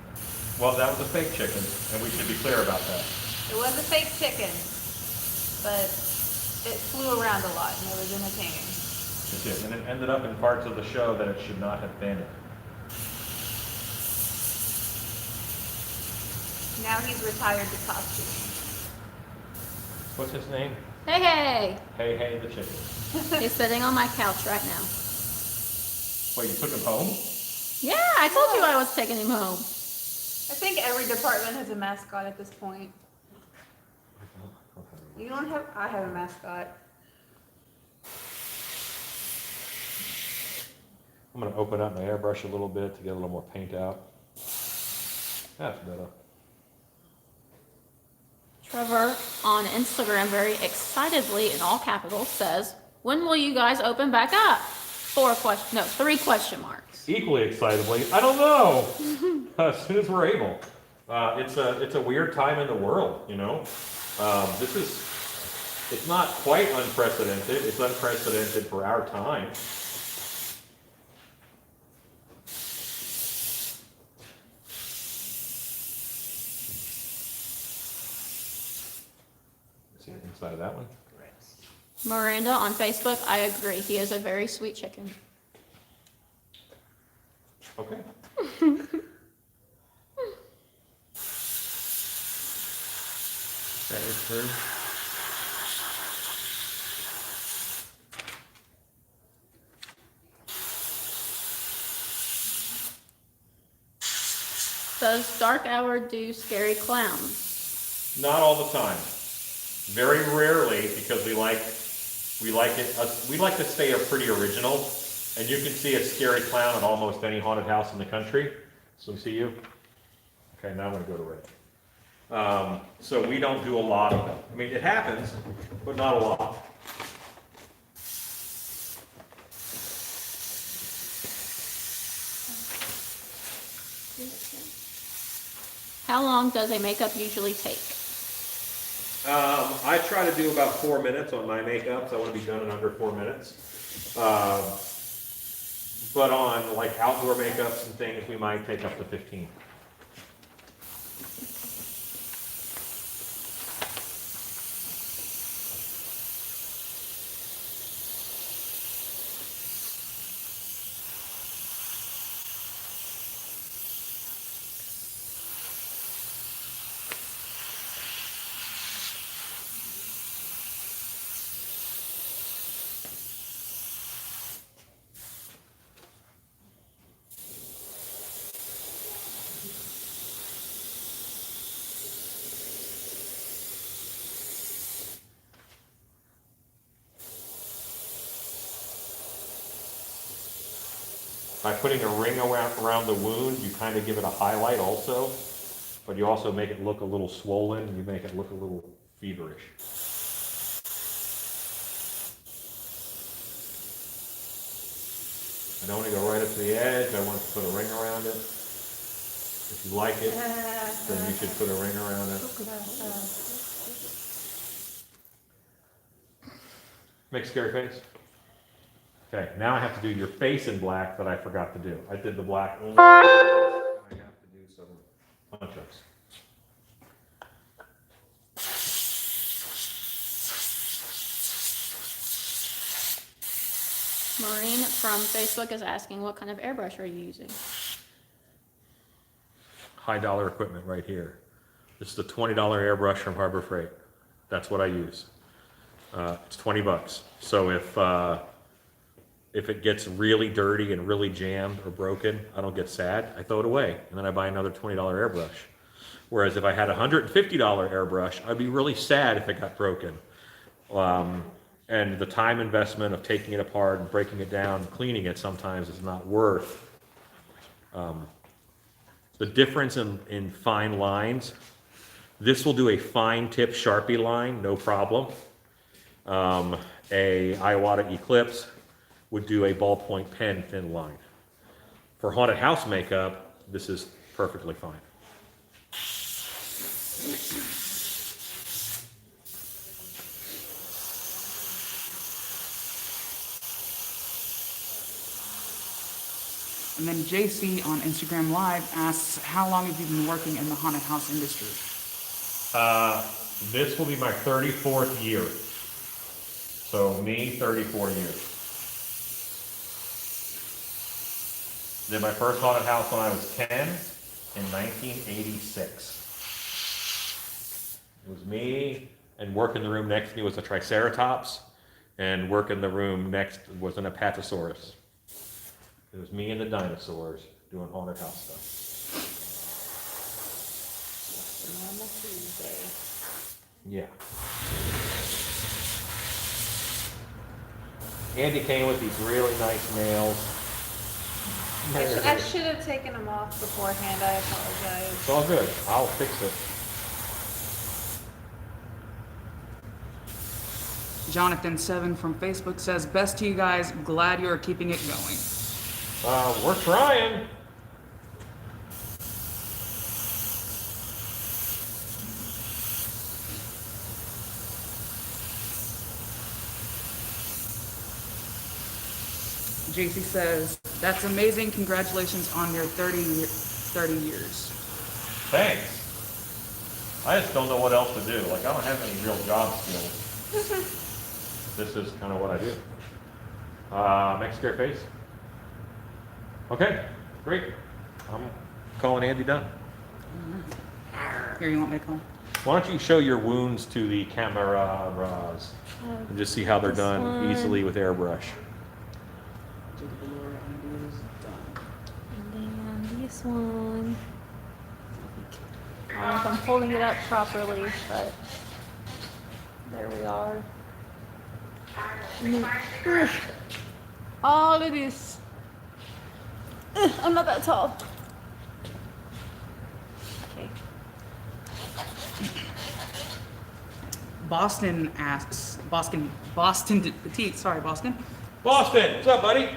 Well, that was a fake chicken, and we should be clear about that. It was a fake chicken, but it flew around a lot and it was entertaining. It did, and it ended up in parts of the show that it should not have been in. Now he's retired to costuming. What's his name? Hey, Hey the chicken. he's sitting on my couch right now. Wait, you took him home? Yeah, I told you I was taking him home. I think every department has a mascot at this point. You don't have, I have a mascot. I'm going to open up my airbrush a little bit to get a little more paint out. That's better. Trevor on Instagram very excitedly in all capitals says, when will you guys open back up? 3 question marks. Equally excitedly, I don't know. As soon as we're able. It's a weird time in the world, you know. It's not quite unprecedented. It's unprecedented for our time. See the inside of that one? Miranda on Facebook, I agree. He is a very sweet chicken. Okay. That is her. Does Dark Hour do scary clowns? Not all the time. Very rarely, because we like to stay pretty original, and you can see a scary clown at almost any haunted house in the country. So we see you. Okay, now I'm going to go to Ray. So we don't do a lot of them. I mean, it happens, but not a lot. How long does a makeup usually take? I try to do about 4 minutes on my makeups. I want to be done in under 4 minutes. But on like outdoor makeups and things, we might take up to 15. By putting a ring around the wound, you kind of give it a highlight also, but you also make it look a little swollen, and you make it look a little feverish. I don't want to go right up to the edge. I want to put a ring around it. If you like it, then you should put a ring around it. Make a scary face. Okay, now I have to do your face in black that I forgot to do. I did the black only. I have to do some punch-ups. Maureen from Facebook is asking, what kind of airbrush are you using? High dollar equipment right here. This is the $20 airbrush from Harbor Freight. That's what I use. It's 20 bucks. So if it gets really dirty and really jammed or broken, I don't get sad. I throw it away, and then I buy another $20 airbrush. Whereas if I had a $150 airbrush, I'd be really sad if it got broken. And the time investment of taking it apart and breaking it down and cleaning it sometimes is not worth the difference in fine lines. This will do a fine tip Sharpie line, no problem. A Iwata Eclipse would do a ballpoint pen thin line. For haunted house makeup, this is perfectly fine. And then JC on Instagram Live asks, how long have you been working in the haunted house industry? This will be my 34th year. So me, 34 years. Did my first haunted house when I was 10 in 1986. It was me, and work in the room next to me was a Triceratops, and work in the room next was an Apatosaurus. It was me and the dinosaurs doing haunted house stuff. Normal Tuesday. Yeah. Andy came with these really nice nails. I should have taken them off beforehand. I apologize. It's all good. I'll fix it. Jonathan7 from Facebook says, best to you guys, glad you are keeping it going. We're trying. JC says, that's amazing. Congratulations on your 30 years. Thanks. I just don't know what else to do. Like, I don't have any real job skills. This is kind of what I do. Make a scary face. Okay, great. I'm calling Andy done. Here, you want me to call? Why don't you show your wounds to the cameras and just see how they're done easily with airbrush. And then this one. I don't know if I'm holding it up properly, but there we are. All of this. I'm not that tall. Okay. Boston asks, Boston Petite, sorry, Boston. Boston, what's up, buddy?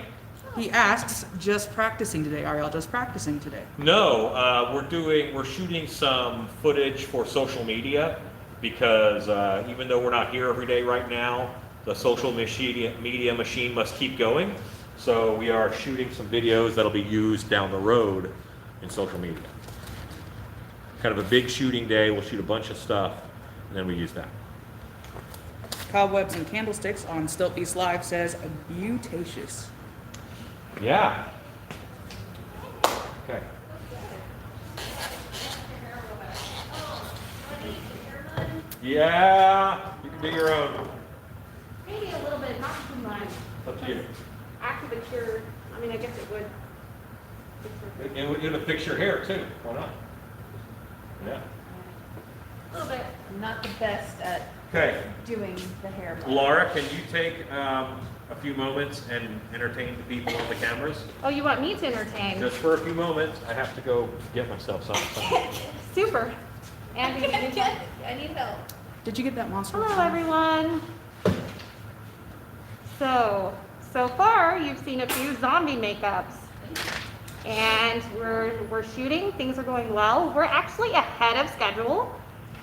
He asks, just practicing today, Ariel, just practicing today. No, we're shooting some footage for social media because even though we're not here every day right now, the social media machine must keep going. So we are shooting some videos that'll be used down the road in social media. Kind of a big shooting day. We'll shoot a bunch of stuff, and then we use that. Cobwebs and Candlesticks on Stilt Beast Live says, beautacious. Yeah. Okay. Yeah, you can do your own. Maybe a little bit, not too much. It's up to you. After the cure, I mean, I guess it would. It would fix your hair too. Why not? Yeah. A little bit. I'm not the best at Okay. doing the hair. Laura, can you take a few moments and entertain the people on the cameras? Oh, you want me to entertain? Just for a few moments. I have to go get myself something. Super. Andy, I need help. Did you get that monster? hello everyone. So, so far you've seen a few zombie makeups. And we're shooting, things are going well. We're actually ahead of schedule.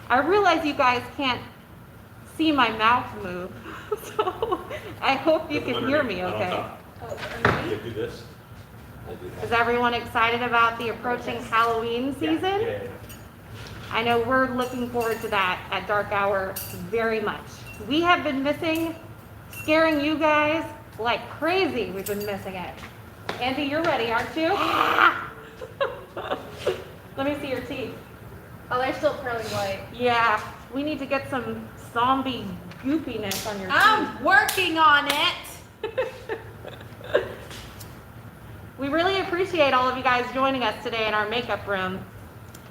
I realize you guys can't see my mouth move, so I hope you can hear me okay. You do this. Is everyone excited about the approaching Halloween season? Yeah. I know we're looking forward to that at Dark Hour very much. We have been missing scaring you guys like crazy. We've been missing it. Andy, you're ready, aren't you? Let me see your teeth. Oh, they're still pearly white. Yeah, we need to get some zombie goopiness on your teeth. I'm working on it. We really appreciate all of you guys joining us today in our makeup room.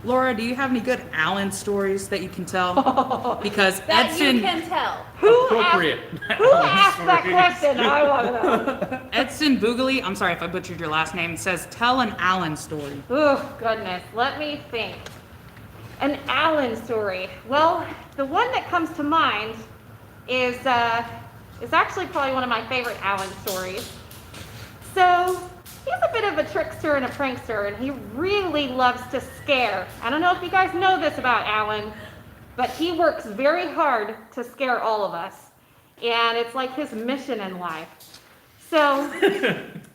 Laura, do you have any good Allen stories that you can tell? Because That you Edson, can tell. Who asked that question? I want to know. Edson Boogly, I'm sorry if I butchered your last name, says tell an Allen story. Oh, goodness. Let me think. An Allen story. Well, the one that comes to mind is actually probably one of my favorite Allen stories. So, he's a bit of a trickster and a prankster, and he really loves to scare. I don't know if you guys know this about Allen, but he works very hard to scare all of us. And it's like his mission in life. So,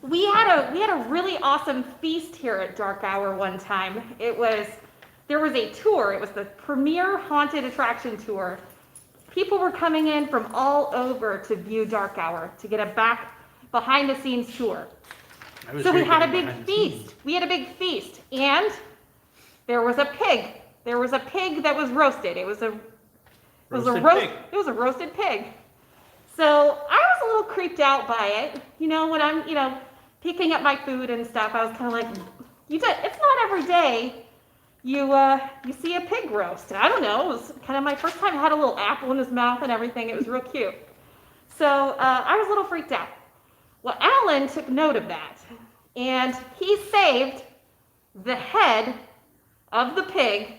we had a really awesome feast here at Dark Hour one time. There was a tour. It was the premier haunted attraction tour. People were coming in from all over to view Dark Hour, to get a behind the scenes tour. So we had a big feast. We had a big feast, and there was a pig. There was a pig that was roasted. It was a roasted pig. So I was a little creeped out by it. You know, when I'm, picking up my food and stuff, I was kind of like, it's not every day you see a pig roast. I don't know. It was kind of my first time. I had a little apple in his mouth and everything. It was real cute. So I was a little freaked out. Well, Alan took note of that, and he saved the head of the pig.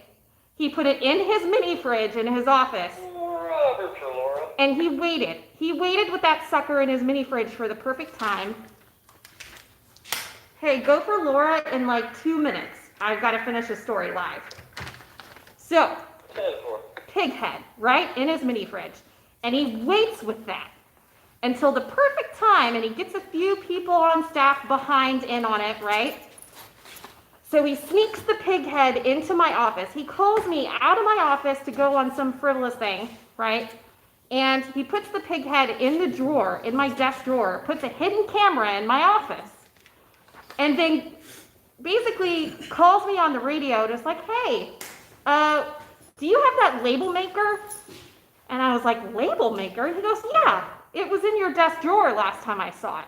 He put it in his mini fridge in his office, and he waited. He waited with that sucker in his mini fridge for the perfect time. Hey, go for Laura in like 2 minutes. I've got to finish the story live. So, pig head, right, in his mini fridge, and he waits with that until the perfect time, and he gets a few people on staff behind in on it, right? So he sneaks the pig head into my office. He calls me out of my office to go on some frivolous thing, right? And he puts the pig head in the drawer, in my desk drawer, puts a hidden camera in my office, and then basically calls me on the radio, just like, hey, do you have that label maker? And I was like, label maker? He goes, yeah. It was in your desk drawer last time I saw it.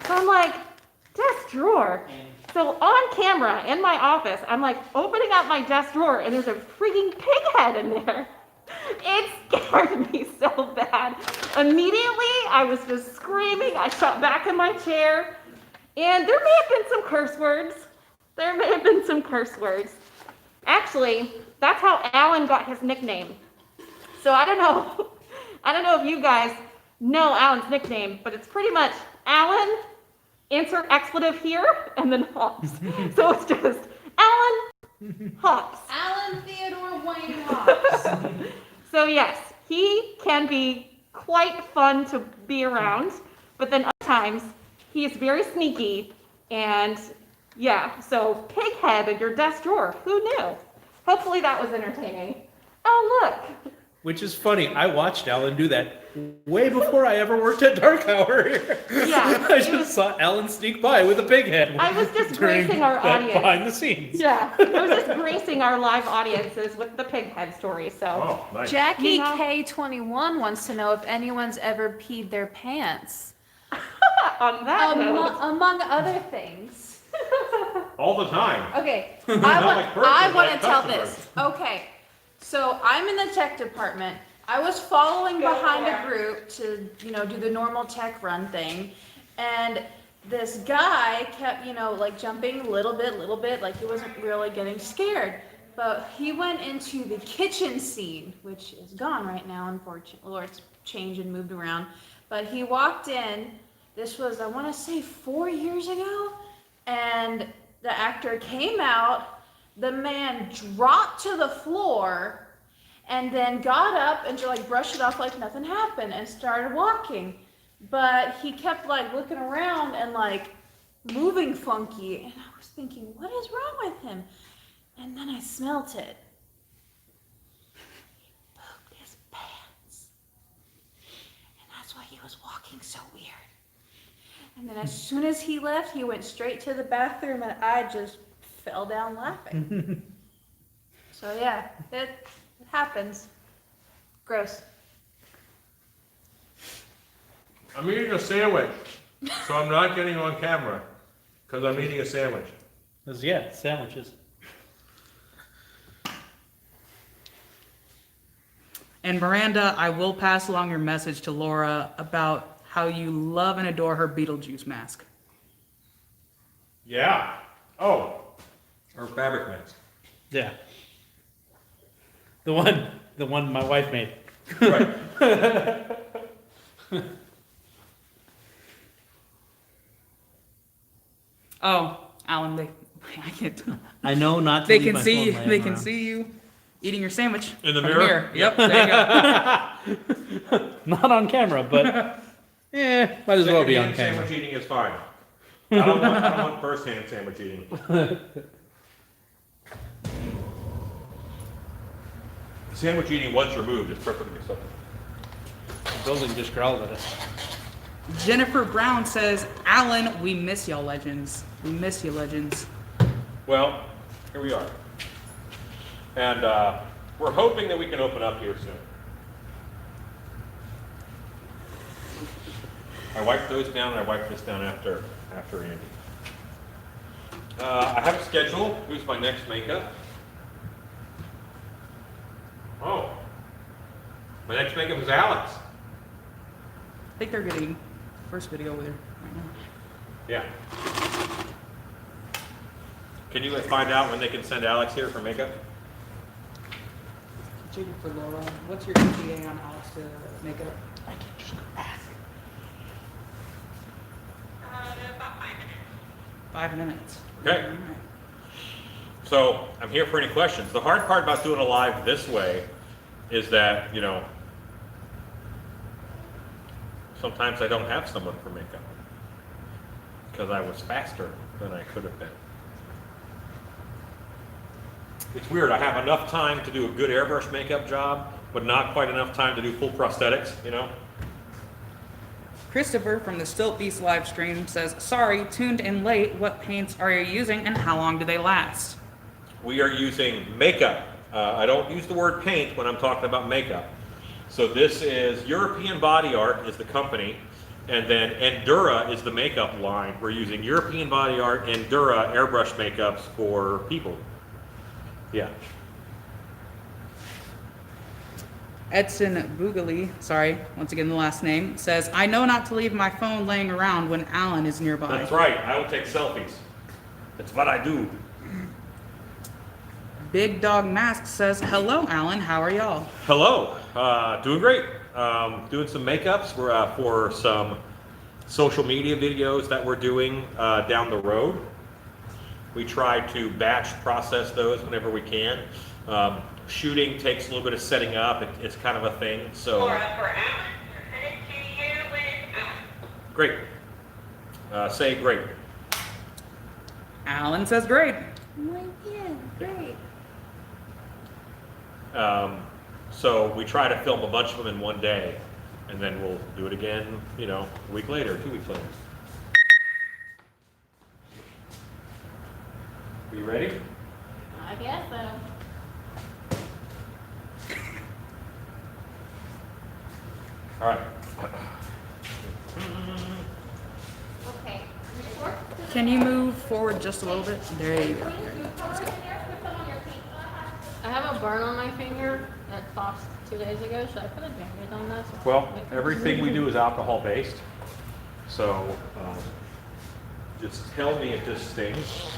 So I'm like, desk drawer? So on camera in my office, I'm like opening up my desk drawer and there's a freaking pig head in there. It scared me so bad. Immediately, I was just screaming. I shot back in my chair. And there may have been some curse words. Actually, that's how Alan got his nickname. So I don't know if you guys know Alan's nickname, but it's pretty much Alan, insert expletive here, and then Hops. So it's just Alan Hops. Alan Theodore Wayne Hops. So yes, he can be quite fun to be around, but then other times he is very sneaky, and yeah, so pig head in your desk drawer, who knew? Hopefully that was entertaining. Oh look. Which is funny. I watched Alan do that way before I ever worked at Dark Hour. Yeah. I just saw Alan sneak by with a pig head. I was just during gracing our that audience. behind the scenes. Yeah, I was just gracing our live audiences with the pig head story, so. Oh, nice. Jackie You know- K21 wants to know if anyone's ever peed their pants. On that note. Among other things. All the time. Okay, Not like I persons, want to like tell customers. this. Okay, so I'm in the tech department. I was following behind a group to, do the normal tech run thing. And this guy kept, like jumping a little bit, like he wasn't really getting scared. But he went into the kitchen scene, which is gone right now, unfortunately, or it's changed and moved around. But he walked in This was, I want to say 4 years ago. And the actor came out, the man dropped to the floor, and then got up and just like brushed it off like nothing happened and started walking. But he kept like looking around and like moving funky. And I was thinking, what is wrong with him? And then I smelt it. He pooped his pants. And that's why he was walking so weird. And then as soon as he left, he went straight to the bathroom and I just fell down laughing. So yeah, it happens. Gross. I'm eating a sandwich, so I'm not getting on camera, because I'm eating a sandwich. Yeah, sandwiches. And Miranda, I will pass along your message to Laura about how you love and adore her Beetlejuice mask. Yeah. Oh. Or fabric mask. Yeah. The one my wife made. Right. Oh, Alan, I can't. I know not to They leave can my see phone laying they can around. see you eating your sandwich In the from mirror? Yep, there you go. Not on camera, but might as well be on Secondhand camera. Sandwich eating is fine. I don't want first-hand sandwich eating. Sandwich eating once removed is perfectly acceptable. The building just growled at us. Jennifer Brown says, Alan, we miss y'all legends. We miss you, legends. Well, here we are. And we're hoping that we can open up here soon. I wiped those down and I wiped this down after Andy. I have a schedule. Who's my next makeup? Oh. My next makeup is Alex. I think they're getting first video with her right now. Yeah. Can you find out when they can send Alex here for makeup? Jennifer Laura, what's your ETA on Alex to make it up? I can just ask. About 5 minutes. 5 minutes. Okay. All right. So I'm here for any questions. The hard part about doing a live this way is that, you know, sometimes I don't have someone for makeup because I was faster than I could have been. It's weird. I have enough time to do a good airbrush makeup job, but not quite enough time to do full prosthetics, you know? Christopher from the Stilt Beast live stream says, sorry, tuned in late. What paints are you using and how long do they last? We are using makeup. I don't use the word paint when I'm talking about makeup. So this is European Body Art is the company, and then Endura is the makeup line. We're using European Body Art, Endura airbrush makeups for people. Yeah. Edson Boogaloo, sorry, once again the last name, says, I know not to leave my phone laying around when Alan is nearby. That's right. I will take selfies. That's what I do. Big Dog Mask says, hello, Alan, how are y'all? Hello. Doing great. Doing some makeups for some social media videos that we're doing down the road. We try to batch process those whenever we can. Shooting takes a little bit of setting up. It's kind of a thing. So great. Say great. Alan says, great. Great. So we try to film a bunch of them in one day, and then we'll do it again, you know, a week later, 2 weeks later. Are you ready? I guess so. All right. Okay. Can you move forward just a little bit? There you go. I have a burn on my finger that popped 2 days ago. Should I put a Band-Aid on this? Well, everything we do is alcohol-based, so just tell me if this stings.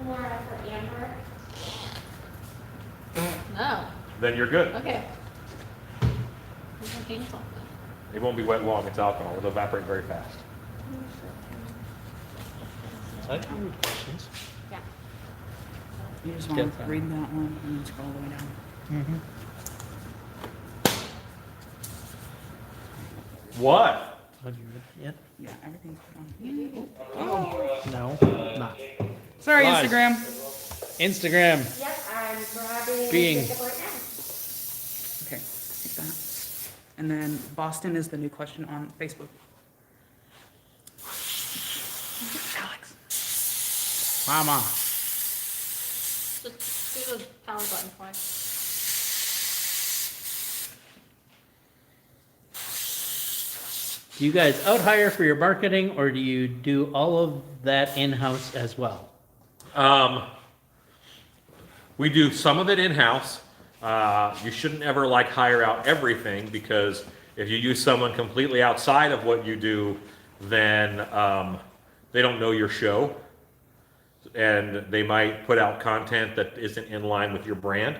More for Amber. No. Then you're good. Okay. It's painful. It won't be wet long, it's alcohol, it'll evaporate very fast. I can read questions. Yeah. You just Get want to that. read that one and then scroll all the way down. What? Have you read it yet? Yeah, everything's No, not. Sorry, Lies. Instagram. Instagram. Yep, I'm grabbing Being. it right now. Okay, take that. And then Boston is the new question on Facebook. Alex. Mama. Just do the power button twice. Do you guys out hire for your marketing, or do you do all of that in-house as well? We do some of it in-house. You shouldn't ever like hire out everything, because if you use someone completely outside of what you do, then they don't know your show, and they might put out content that isn't in line with your brand.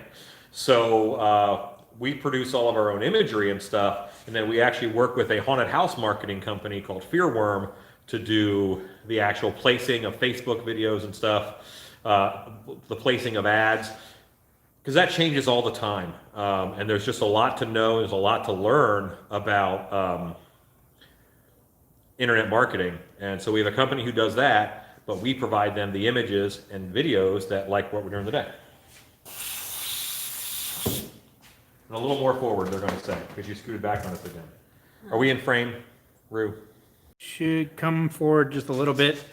So we produce all of our own imagery and stuff, and then we actually work with a haunted house marketing company called Fearworm to do the actual placing of Facebook videos and stuff, the placing of ads, because that changes all the time. And there's just a lot to know, there's a lot to learn about internet marketing. And so we have a company who does that, but we provide them the images and videos that like what we're doing today. And a little more forward, they're gonna say, because you scooted back on us again. Are we in frame, Rue? Should come forward just a little bit.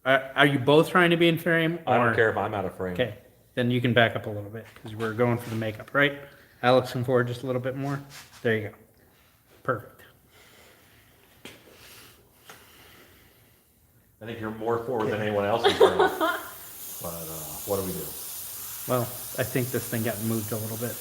Are you both trying to be in frame? I don't or- care if I'm out of frame. Okay, then you can back up a little bit, because we're going for the makeup, right? Alex, come forward just a little bit more. There you go. Perfect. I think you're more forward than anyone else is doing. But what do we do? Well, I think this thing got moved a little bit.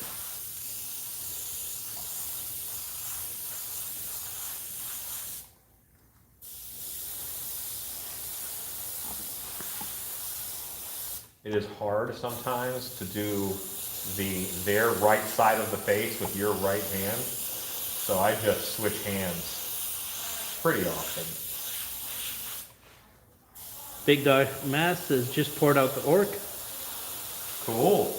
It is hard sometimes to do their right side of the face with your right hand. So I just switch hands pretty often. Big Dog Mass has just poured out the orc. Cool.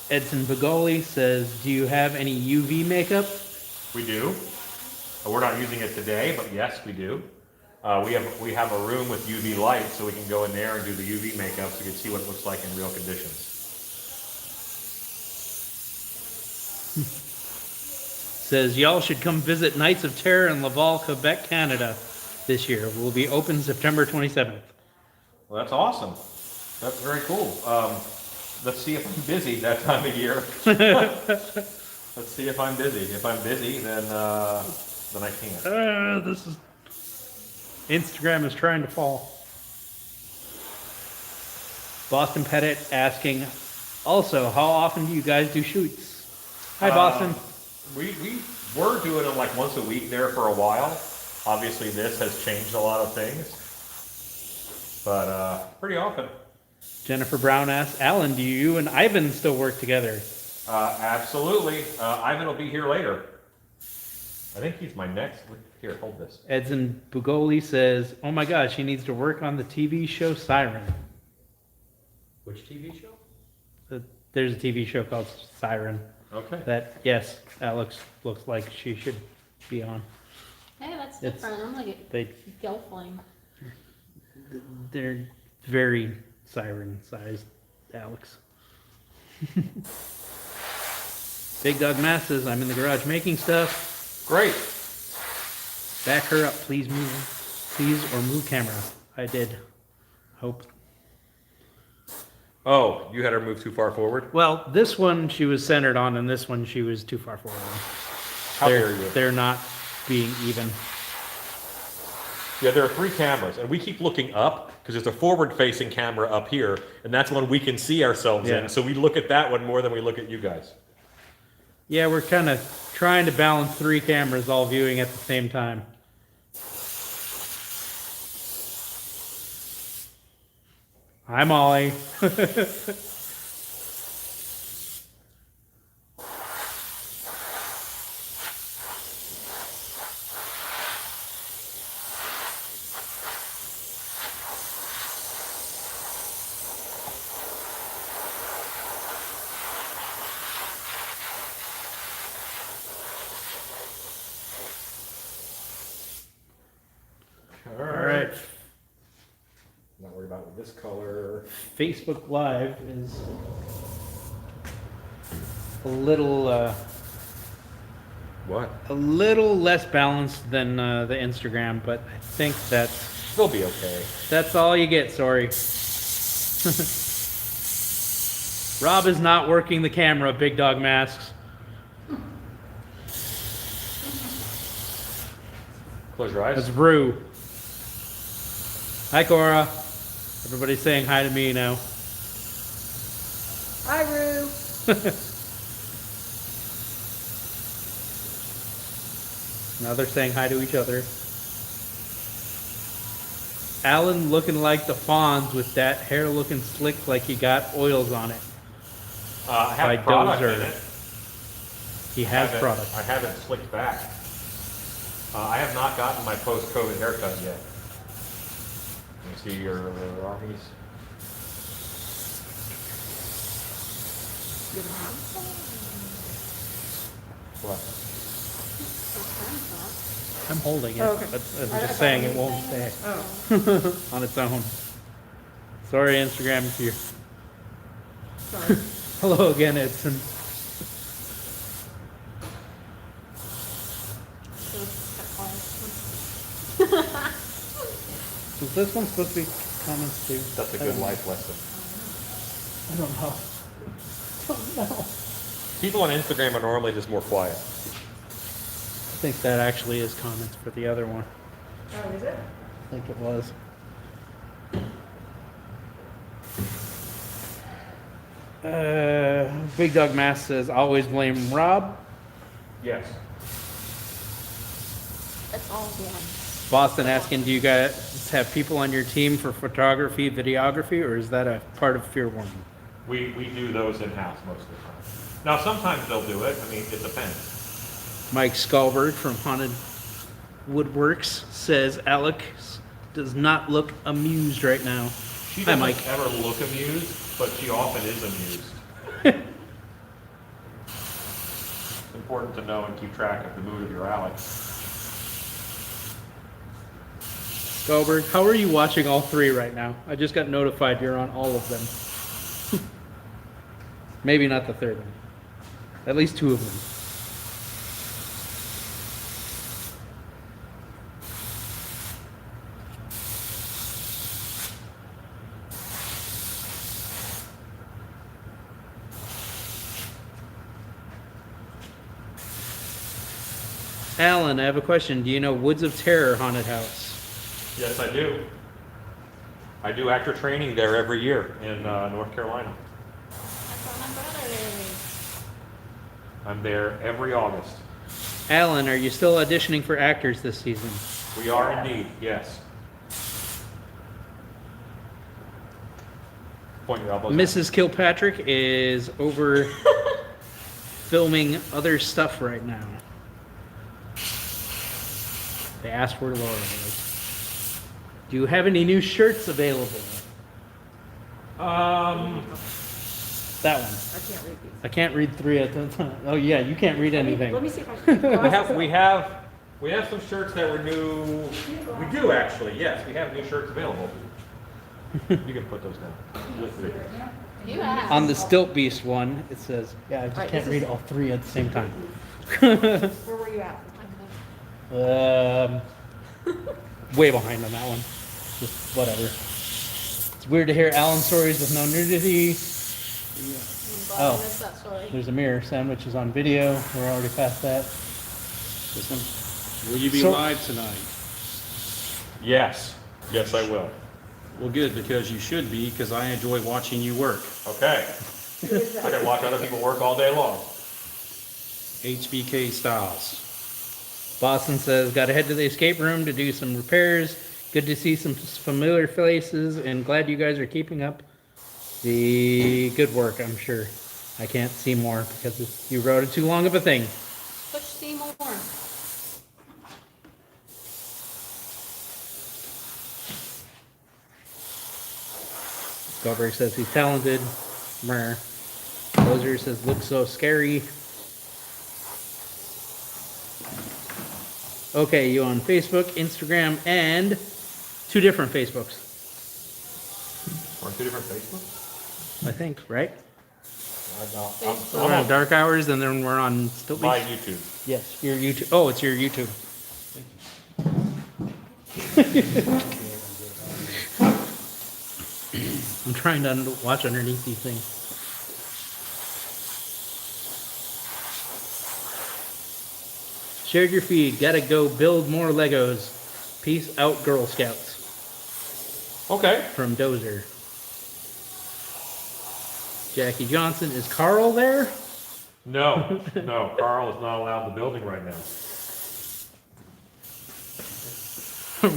Edson Bagoli says, do you have any UV makeup? We do. We're not using it today, but yes, we do. We have a room with UV light, so we can go in there and do the UV makeup, so you can see what it looks like in real conditions. Says, y'all should come visit Knights of Terror in Laval, Quebec, Canada this year. We'll be open September 27th. Well, that's awesome. That's very cool. Let's see if I'm busy that time of year. Let's see if I'm busy. If I'm busy, then I can't. This is Instagram is trying to fall. Boston Pettit asking, also, how often do you guys do shoots? Hi, Boston. We were doing them like once a week there for a while. Obviously, this has changed a lot of things, but pretty often. Jennifer Brown asks, Alan, do you and Ivan still work together? Absolutely. Ivan will be here later. I think he's my next. Here, hold this. Edson Bugoli says, oh my gosh, he needs to work on the TV show Siren. Which TV show? There's a TV show called Siren Okay. that, yes, Alex looks like she should be on. Hey, that's It's- different. I'm like They, Gelfling. they're very siren-sized, Alex. Big Dog Mass says, I'm in the garage making stuff. Great. Back her up, please, or move camera. I did. Hope. Oh, you had her move too far forward? Well, this one she was centered on, and this one she was too far forward on. How dare you? They're not being even. Yeah, there are 3 cameras, and we keep looking up because there's a forward-facing camera up here, and that's one we can see ourselves Yeah. in. So we look at that one more than we look at you guys. Yeah, we're kind of trying to balance 3 cameras all viewing at the same time. Hi, Molly. this color. Facebook Live is a little What? a little less balanced than the Instagram, but I think They'll be okay. that's all you get. Sorry. Rob is not working the camera. Big Dog Masks. Close your eyes. That's Rue. Hi, Cora. Everybody's saying hi to me now. Hi, Rue. Now they're saying hi to each other. Alan looking like the Fonz with that hair looking slick like he got oils on it. I have By product Dozer. in it. He has haven't- product. I haven't slicked back. I have not gotten my post-COVID haircut yet. You see your armies? What? I'm holding it, Oh, okay. but I'm just saying it won't stay on its own. Sorry, Instagram, if you're... Sorry. Hello again, Edson. Is this one supposed to be comments too? That's a I good don't know. life lesson. I don't know. Don't know. People on Instagram are normally just more quiet. I think that actually is comments for the other one. Oh, is it? I think it was. Big Dog Mass says, always blame Rob. Yes. It's all one. Boston asking, do you guys have people on your team for photography, videography, or is that a part of Fear Warning? We do those in-house most of the time. Now, sometimes they'll do it. I mean, it depends. Mike Skalberg from Haunted Woodworks says, Alex does not look amused right now. She Hi, doesn't Mike. ever look amused, but she often is amused. It's important to know and keep track of the mood of your Alex. Skalberg, how are you watching all three right now? I just got notified you're on all of them. Maybe not the third one. At least two of them. Alan, I have a question. Do you know Woods of Terror Haunted House? Yes, I do. I do actor training there every year in North Carolina. That's what my brother is. I'm there every August. Alan, are you still auditioning for actors this season? We are indeed, yes. Point your elbows. Mrs. Kilpatrick is over filming other stuff right now. They asked where Laura was. Do you have any new shirts available? That one. I can't read these. I can't read three at a time. Oh yeah, you can't read anything. Let me see if I can. We have some shirts that were new. We do actually, yes. We have new shirts available. You can put those down. You asked. On the Stilt Beast one, it says, yeah, I just Right, can't this read is- all three at the same time. Where were you at? Way behind on that one. Just whatever. It's weird to hear Alan stories with no nudity. I Oh. missed that story. There's a mirror sandwich is on video. We're already past that. This one. Will you be So- live tonight? Yes, yes, I will. Well, good, because you should be, because I enjoy watching you work. Okay. I can watch other people work all day long. HBK Styles. Boston says, got to head to the escape room to do some repairs. Good to see some familiar faces and glad you guys are keeping up the good work, I'm sure. I can't see more because you wrote it too long of a thing. Push Seymour. Goldberg says he's talented. Mer. Lozier says, looks so scary. Okay, you on Facebook, Instagram, and two different Facebooks. on two different Facebooks? I think, right? I'm We're on on Dark Hours, and then we're on Still my Beach. YouTube. Yes, your YouTube. Oh, it's your YouTube. I'm trying to watch underneath these things. Shared your feed. Gotta go build more Legos. Peace out, Girl Scouts. Okay. From Dozer. Jackie Johnson. Is Carl there? No, no, Carl is not allowed in the building right now.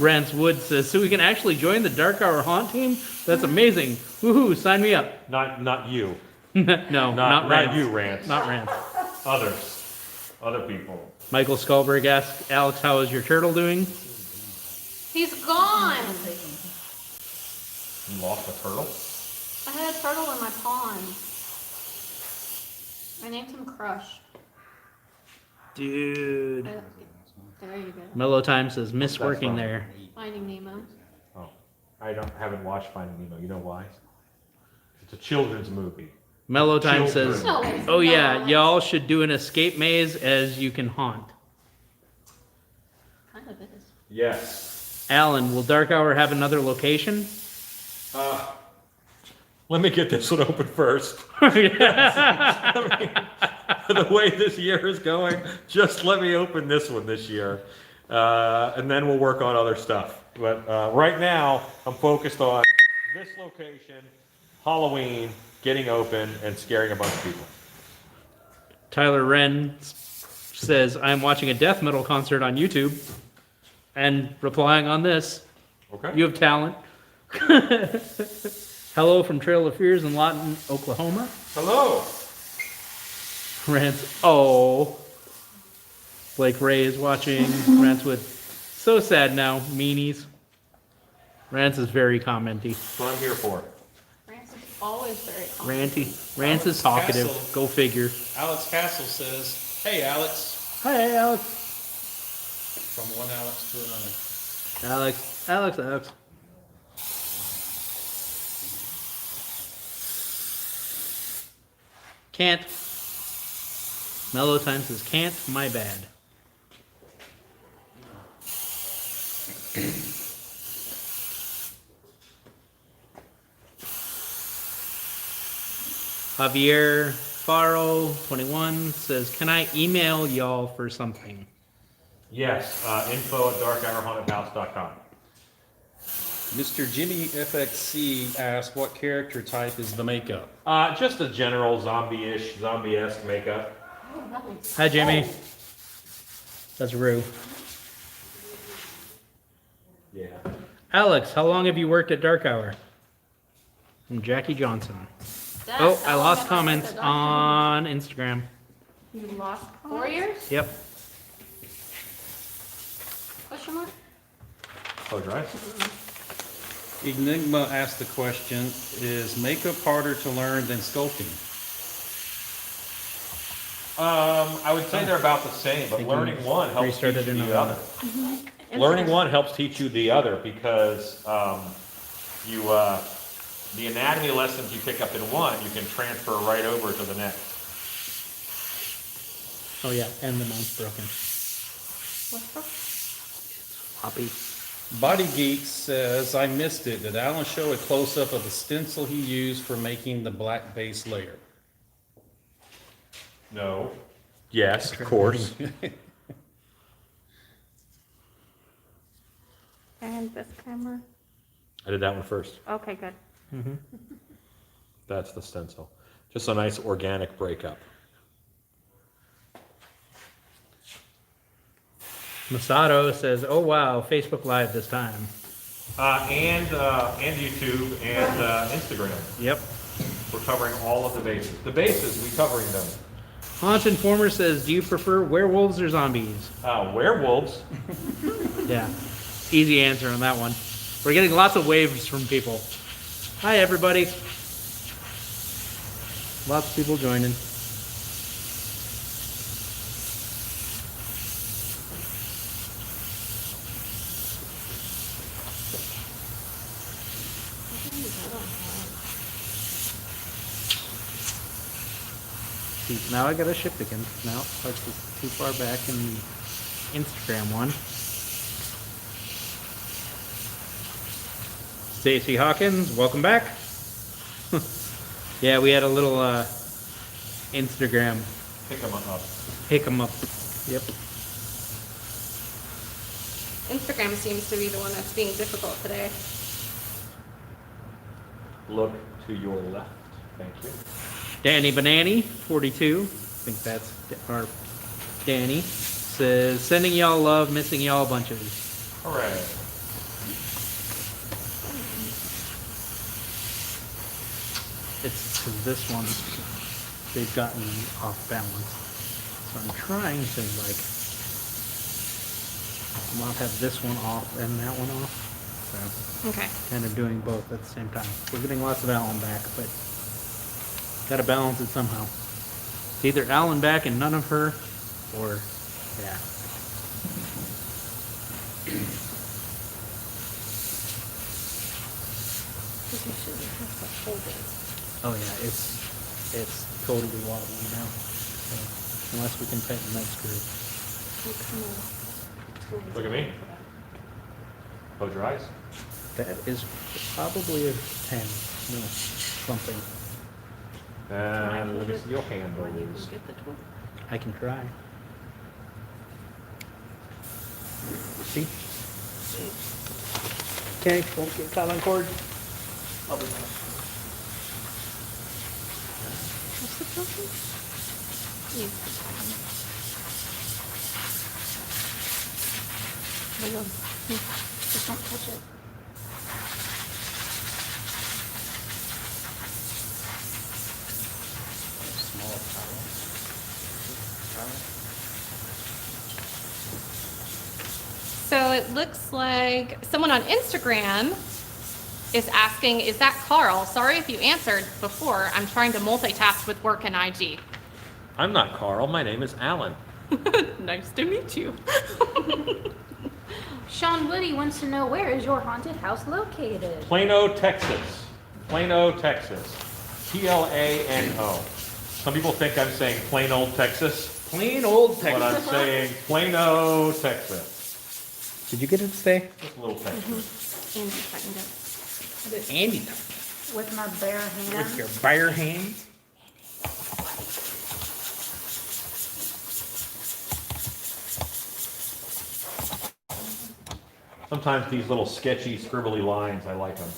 Rance Wood says, so we can actually join the Dark Hour Haunt team? That's amazing. Woohoo, sign me up. Not you. No, not Rance. Not you, Rance. Not Rance. Others. Other people. Michael Skullberg asks, Alex, how is your turtle doing? He's gone. You lost a turtle? I had a turtle in my pond. I named him Crush. Dude. There you go. Mellow Time says, miss That's working funny. there. Finding Nemo. Oh, haven't watched Finding Nemo. You know why? It's a children's movie. Mellow Time Children. says, No, it's oh yeah, not. y'all should do an escape maze as you can haunt. Kind of is. Yes. Alan, will Dark Hour have another location? Let me get this one open first. The way this year is going, just let me open this one this year. And then we'll work on other stuff. But right now, I'm focused on this location, Halloween, getting open, and scaring a bunch of people. Tyler Wren says, I'm watching a death metal concert on YouTube and replying on this. Okay. You have talent. Hello from Trail of Fears in Lawton, Oklahoma. Hello. Rance, oh. Blake Ray is watching. Rance with, so sad now, meanies. Rance is very commenty. That's what I'm here for. Rance is always very calm. Ranty. Rance is talkative. Castle. Go figure. Alex Castle says, hey, Alex. Hi, Alex. From one Alex to another. Alex. Can't. Mellow Time says, can't, my bad. Javier Faro, 21, says, can I email y'all for something? Yes, info@darkhourhauntedhouse.com. Mr. Jimmy FXC asked, what character type is the makeup? Just a general zombie-esque makeup. Hi, Jimmy. That's Rue. Yeah. Alex, how long have you worked at Dark Hour? From Jackie Johnson. Dad, Oh, how I long lost have I comments worked at Dark Hour? on Instagram. You lost 4 years? Yep. Question mark? Close your eyes. Enigma asked the question, is makeup harder to learn than sculpting? I would say they're about the same, but Think you learning one helps teach you restarted the another other. Learning one helps teach you the other because the anatomy lessons you pick up in one, you can transfer right over to the next. Oh yeah, and the mount's broken. Floppy. Body Geek says, I missed it. Did Alan show a close-up of the stencil he used for making the black base layer? No. Yes, of course. And this camera. I did that one first. Okay, good. That's the stencil. Just a nice organic breakup. Masato says, oh wow, Facebook Live this time. And YouTube and Instagram. Yep. We're covering all of the bases. The bases, we covering them. Haunch Informer says, do you prefer werewolves or zombies? Werewolves. Yeah. Easy answer on that one. We're getting lots of waves from people. Hi, everybody. Lots of people joining. see, now I got a Shiptigan. Now it starts too far back in the Instagram one. Stacy Hawkins, welcome back. Yeah, we had a little Instagram Pick them up. pick 'em up. Yep. Instagram seems to be the one that's being difficult today. Look to your left. Thank you. Danny Banani, 42. I think that's our Danny. Says, sending y'all love, missing y'all bunches. Hooray. It's 'cause this one, they've gotten off balance. So I'm trying to like, not have this one off and that one off. So Okay. kind of doing both at the same time. We're getting lots of Allen back, but gotta balance it somehow. It's either Allen back and none of her, or, yeah. Oh yeah, it's totally wobbly now. So, unless we can tighten that screw. Look at me. Close your eyes. That is probably a 10, no, something. And let me see your handles. I can try. See? Okay, won't get caught on cord. I'll be fine. What's the problem? Just don't touch it. So it looks like someone on Instagram is asking, is that Carl? Sorry if you answered before. I'm trying to multitask with work and IG. I'm not Carl. My name is Alan. Nice to meet you. Sean Woody wants to know, where is your haunted house located? Plano, Texas. Plano, Texas. Plano. Some people think I'm saying plain old Texas, Plain old but I'm Texas. saying Plano, Texas. Did you get it to stay? Just a little Texas. Andy tightened it. Andy, With my bare hands. with your bare hands. Sometimes these little sketchy, scribbly lines, I like them.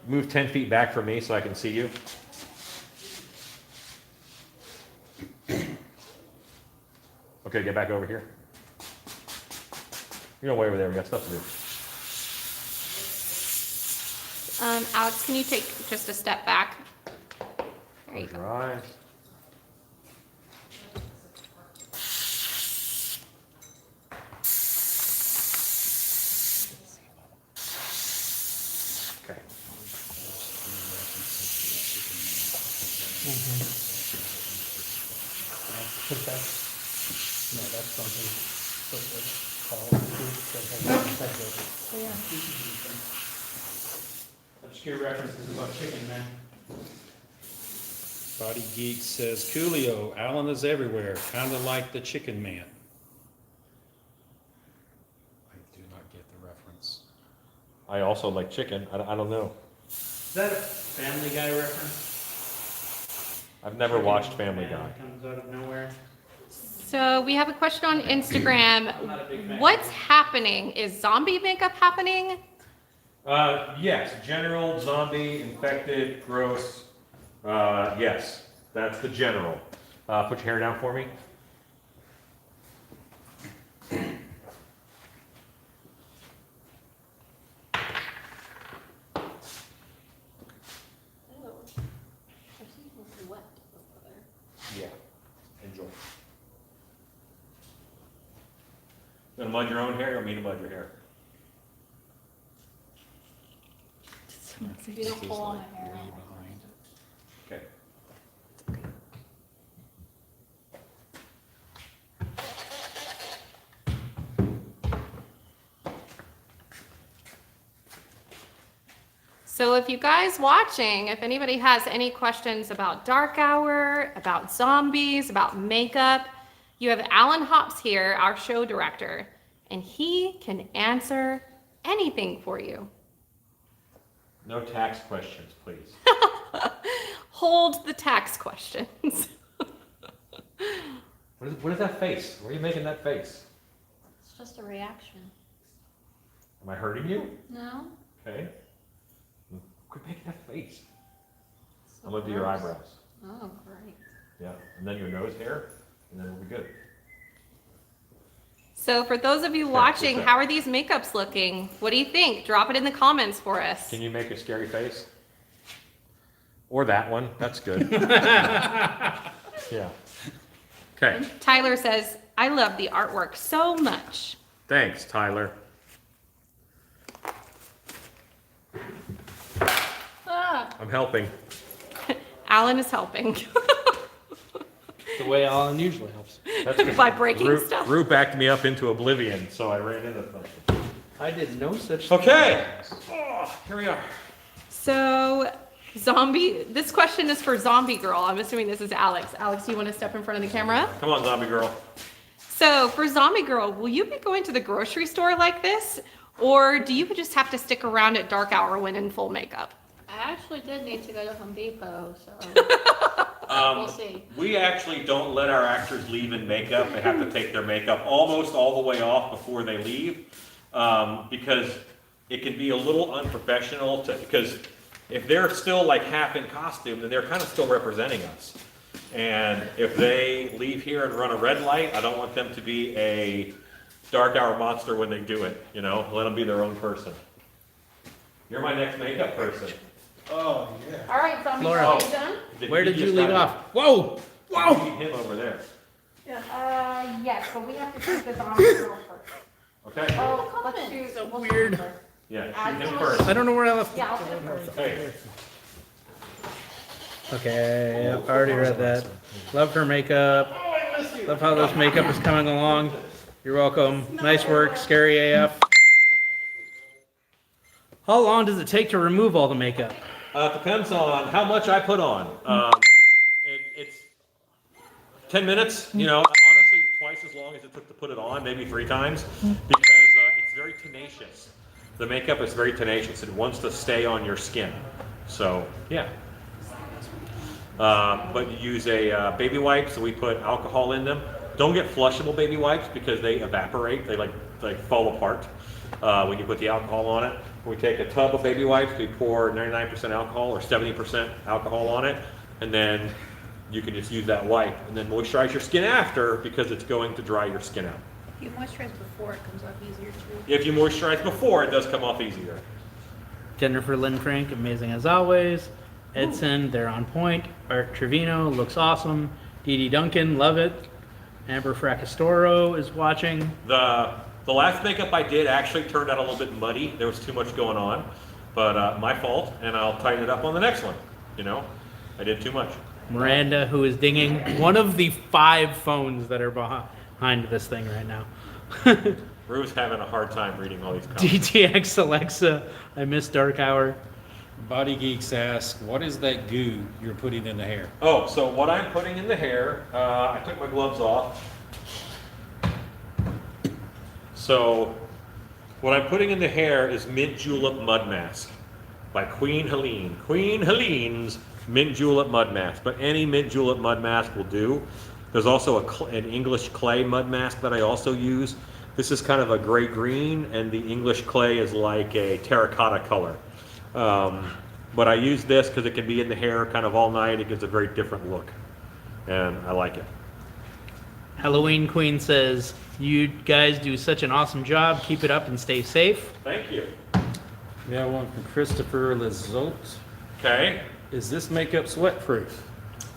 Move 10 feet back from me so I can see you. Okay, get back over here. You're way over there, we got stuff to do. Alex, can you take just a step back? There you Close go. your eyes. Okay. No, that's something. Obscure references about chicken, man. Body Geek says, Coolio, Alan is everywhere, kind of like the Chicken Man. I do not get the reference. I also like chicken. I don't know. Is that a Family Guy reference? I've never watched Family Man Guy. Comes out of nowhere. So we have a question on Instagram. I'm not a big fan. What's happening? Is zombie makeup happening? Yes, general, zombie, infected, gross. Yes, that's the general. Put your hair down for me. Yeah, enjoy. You gonna mud your own hair or me to mud your hair? You don't pull on my hair. Way behind. Okay. So if you guys watching, if anybody has any questions about Dark Hour, about zombies, about makeup, you have Alan Hops here, our show director, and he can answer anything for you. No tax questions, please. Hold the tax questions. What is that face? Why are you making that face? It's just a reaction. Am I hurting you? No? Okay. Quit making that face. So I'm gonna do your gross. eyebrows. Oh, great. Yeah, and then your nose hair, and then we'll be good. So for those of you Yeah, watching, what's that? how are these makeups looking? What do you think? Drop it in the comments for us. Can you make a scary face? Or that one, that's good. Yeah. Okay, Tyler says, I love the artwork so much. thanks, Tyler. Ah, I'm helping. Alan is helping The way Alan usually helps. That's 'cause by breaking Rue, stuff. Rue backed me up into oblivion, so I ran into something. I did no such. Okay. Oh, here we are. So this question is for Zombie Girl. I'm assuming this is Alex. Alex, do you want to step in front of the camera? Come on, zombie girl. So for Zombie Girl, will you be going to the grocery store like this? Or do you just have to stick around at dark hour when in full makeup? I actually did need to go to Home Depot, so we'll see. We actually don't let our actors leave in makeup. They have to take their makeup almost all the way off before they leave, because it can be a little unprofessional because if they're still like half in costume, then they're kind of still representing us. And if they leave here and run a red light, I don't want them to be a dark hour monster when they do it, you know? Let them be their own person. You're my next makeup person. Oh, yeah. All right, Zombie Laura. Girl, are you done? Where did He you just leave got off? Whoa! Whoa! You need him over there. Yes, but we have to choose the zombie girl first. Okay? Oh, let's choose. So weird. Yeah, shoot him first. I don't know where I left. Yeah, I'll do it first. Hey. Okay, I've already read that. Love her makeup. Love how this makeup is coming along. You're welcome. Nice work, scary AF. How long does it take to remove all the makeup? It depends on how much I put on. It's 10 minutes, you know, honestly, twice as long as it took to put it on, maybe 3 times, because it's very tenacious. The makeup is very tenacious. It wants to stay on your skin. So, yeah. But you use a baby wipe, so we put alcohol in them. Don't get flushable baby wipes because they evaporate. They like fall apart when you put the alcohol on it. We take a tub of baby wipes, we pour 99% alcohol or 70% alcohol on it, and then you can just use that wipe and then moisturize your skin after because it's going to dry your skin out. If you moisturize before, it comes off easier too. If you moisturize before, it does come off easier. Jennifer Lynn Frank, amazing as always. Edson, they're on point. Art Trevino, looks awesome. Dee Dee Duncan, love it. Amber Fracastoro is watching. The last makeup I did actually turned out a little bit muddy. There was too much going on, but my fault, and I'll tighten it up on the next one. You know, I did too much. Miranda, who is dinging one of the 5 phones that are behind this thing right now. Rue's having a hard time reading all these comments. DTX Alexa, I miss Dark Hour. Body Geeks ask, what is that goo you're putting in the hair? Oh, so what I'm putting in the hair, I took my gloves off. So what I'm putting in the hair is Mint Julep Mud Mask by Queen Helene. Queen Helene's Mint Julep Mud Mask, but any Mint Julep Mud Mask will do. There's also an English clay mud mask that I also use. This is kind of a gray-green, and the English clay is like a terracotta color. But I use this because it can be in the hair kind of all night. It gives a very different look, and I like it. Halloween Queen says, you guys do such an awesome job. Keep it up and stay safe. Thank you. We have one from Christopher Lizotte. Okay. Is this makeup sweat-proof?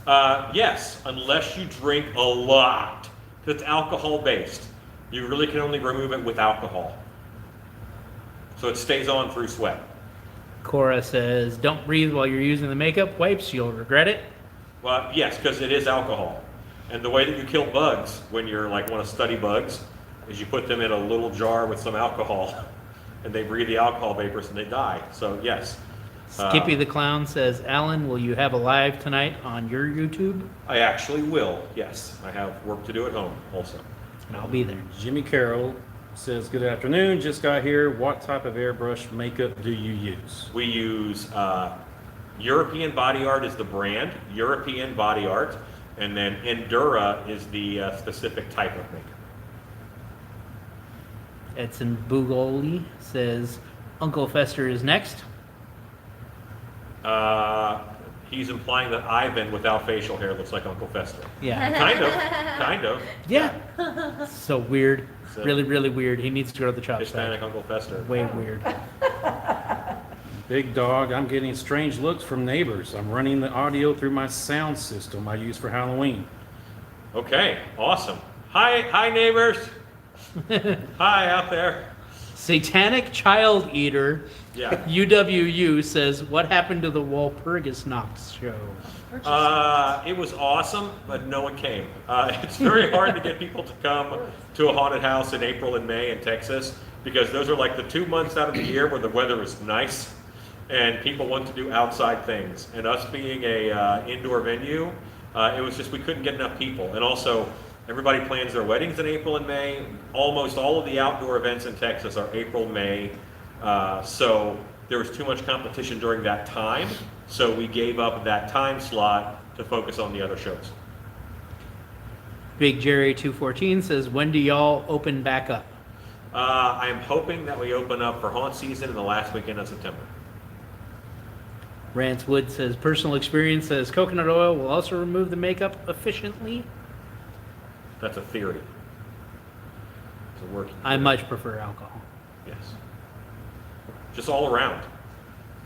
Yes, unless you drink a lot. It's alcohol-based. You really can only remove it with alcohol. So it stays on through sweat. Cora says, don't breathe while you're using the makeup wipes. You'll regret it. Well, yes, because it is alcohol. And the way that you kill bugs when you're like want to study bugs is you put them in a little jar with some alcohol and they breathe the alcohol vapors and they die. So yes, Skippy the Clown says, Alan, will you have a live tonight on your YouTube? I actually will, yes. I have work to do at home also. And I'll be there. Jimmy Carroll says, good afternoon, just got here. What type of airbrush makeup do you use? We use European Body Art is the brand, European Body Art, and then Endura is the specific type of makeup. Edson Bugoli says, Uncle Fester is next. He's implying that Ivan without facial hair looks like Uncle Fester. Yeah. Kind of. Yeah. So weird. So- Really, really weird. He needs to go to the chop Hispanic stack. Uncle Fester. Way weird. Big dog, I'm getting strange looks from neighbors. I'm running the audio through my sound system I use for Halloween. Okay, awesome. Hi neighbors. Hi out there. Satanic Child Eater, Yeah. UWU, says, what happened to the Walpurgis Knox show? It was awesome, but no one came. It's very hard to get people to come to a haunted house in April and May in Texas because those are like the 2 months out of the year where the weather is nice and people want to do outside things. And us being a indoor venue, it was just we couldn't get enough people. And also, everybody plans their weddings in April and May. Almost all of the outdoor events in Texas are April, May. So there was too much competition during that time. So we gave up that time slot to focus on the other shows. Big Jerry 214 says, when do y'all open back up? I'm hoping that we open up for haunt season in the last weekend of September. Rance Wood says, personal experience says, coconut oil will also remove the makeup efficiently. That's a theory. It's a working. I much prefer alcohol. Yes. Just all around.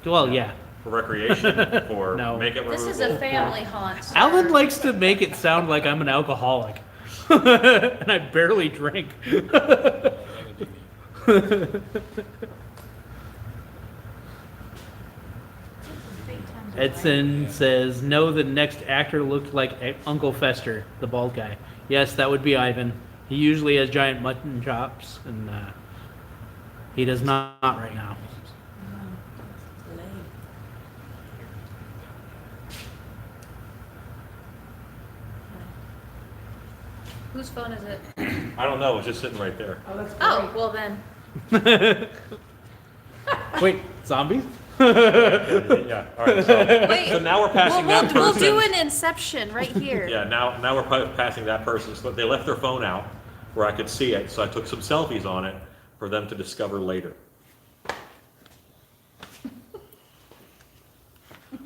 Well, yeah. For recreation, for No. makeup removal. This is a family haunt. sir. Alan likes to make it sound like I'm an alcoholic. And I barely drink. Edson says, no, the next actor looked like Uncle Fester, the bald guy. Yes, that would be Ivan. He usually has giant mutton chops, and he does not right now. Whose phone is it? I don't know, it's just sitting right there. Oh, well then. Wait, zombies? Yeah, all right, Wait. so now we're passing that person. We'll do an inception right here. Yeah, now we're passing that person. So they left their phone out where I could see it, so I took some selfies on it for them to discover later.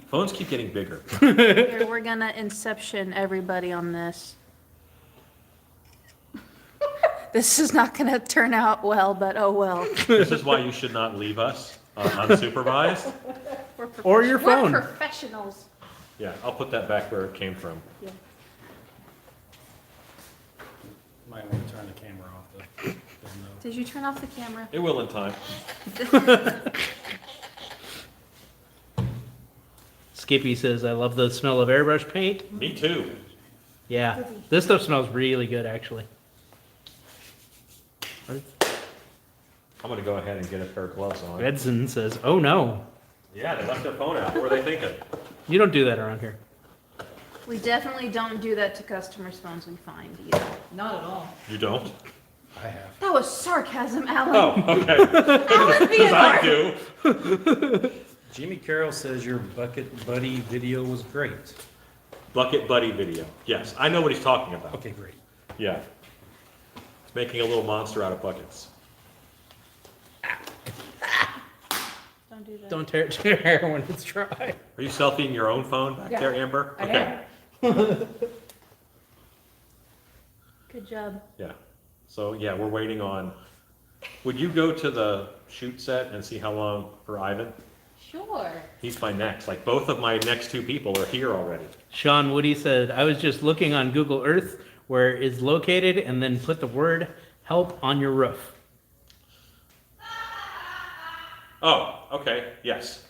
Phones keep getting bigger. Here, we're gonna inception everybody on this. This is not gonna turn out well, but oh well. This is why you should not leave us unsupervised. Or your phone. We're professionals. Yeah, I'll put that back where it came from. Might want to turn the camera off though. Did you turn off the camera? It will in time. Skippy says, I love the smell of airbrush paint. Me too. Yeah, this stuff smells really good, actually. I'm gonna go ahead and get a pair of gloves on. Edson says, oh no, Yeah, they left their phone out. What were they thinking? you don't do that around here. We definitely don't do that to customers' phones we find either. Not at all. You don't? I have. That was sarcasm, Alan. Oh, okay. Alan being Because I like, do. Jimmy Carroll says your Bucket Buddy video was great. Bucket Buddy video. Yes, I know what he's talking about. Okay, great. Yeah. It's making a little monster out of buckets. Don't do that. Don't tear it to your hair when it's dry. Are you selfieing your own phone back there, Amber? I Okay. Good job. Yeah. So, yeah, we're waiting on, would you go to the shoot set and see how long for Ivan? Sure. He's my next. Like, both of my next two people are here already. Sean Woody said, I was just looking on Google Earth where it's located and then put the word help on your roof. Oh, okay, yes.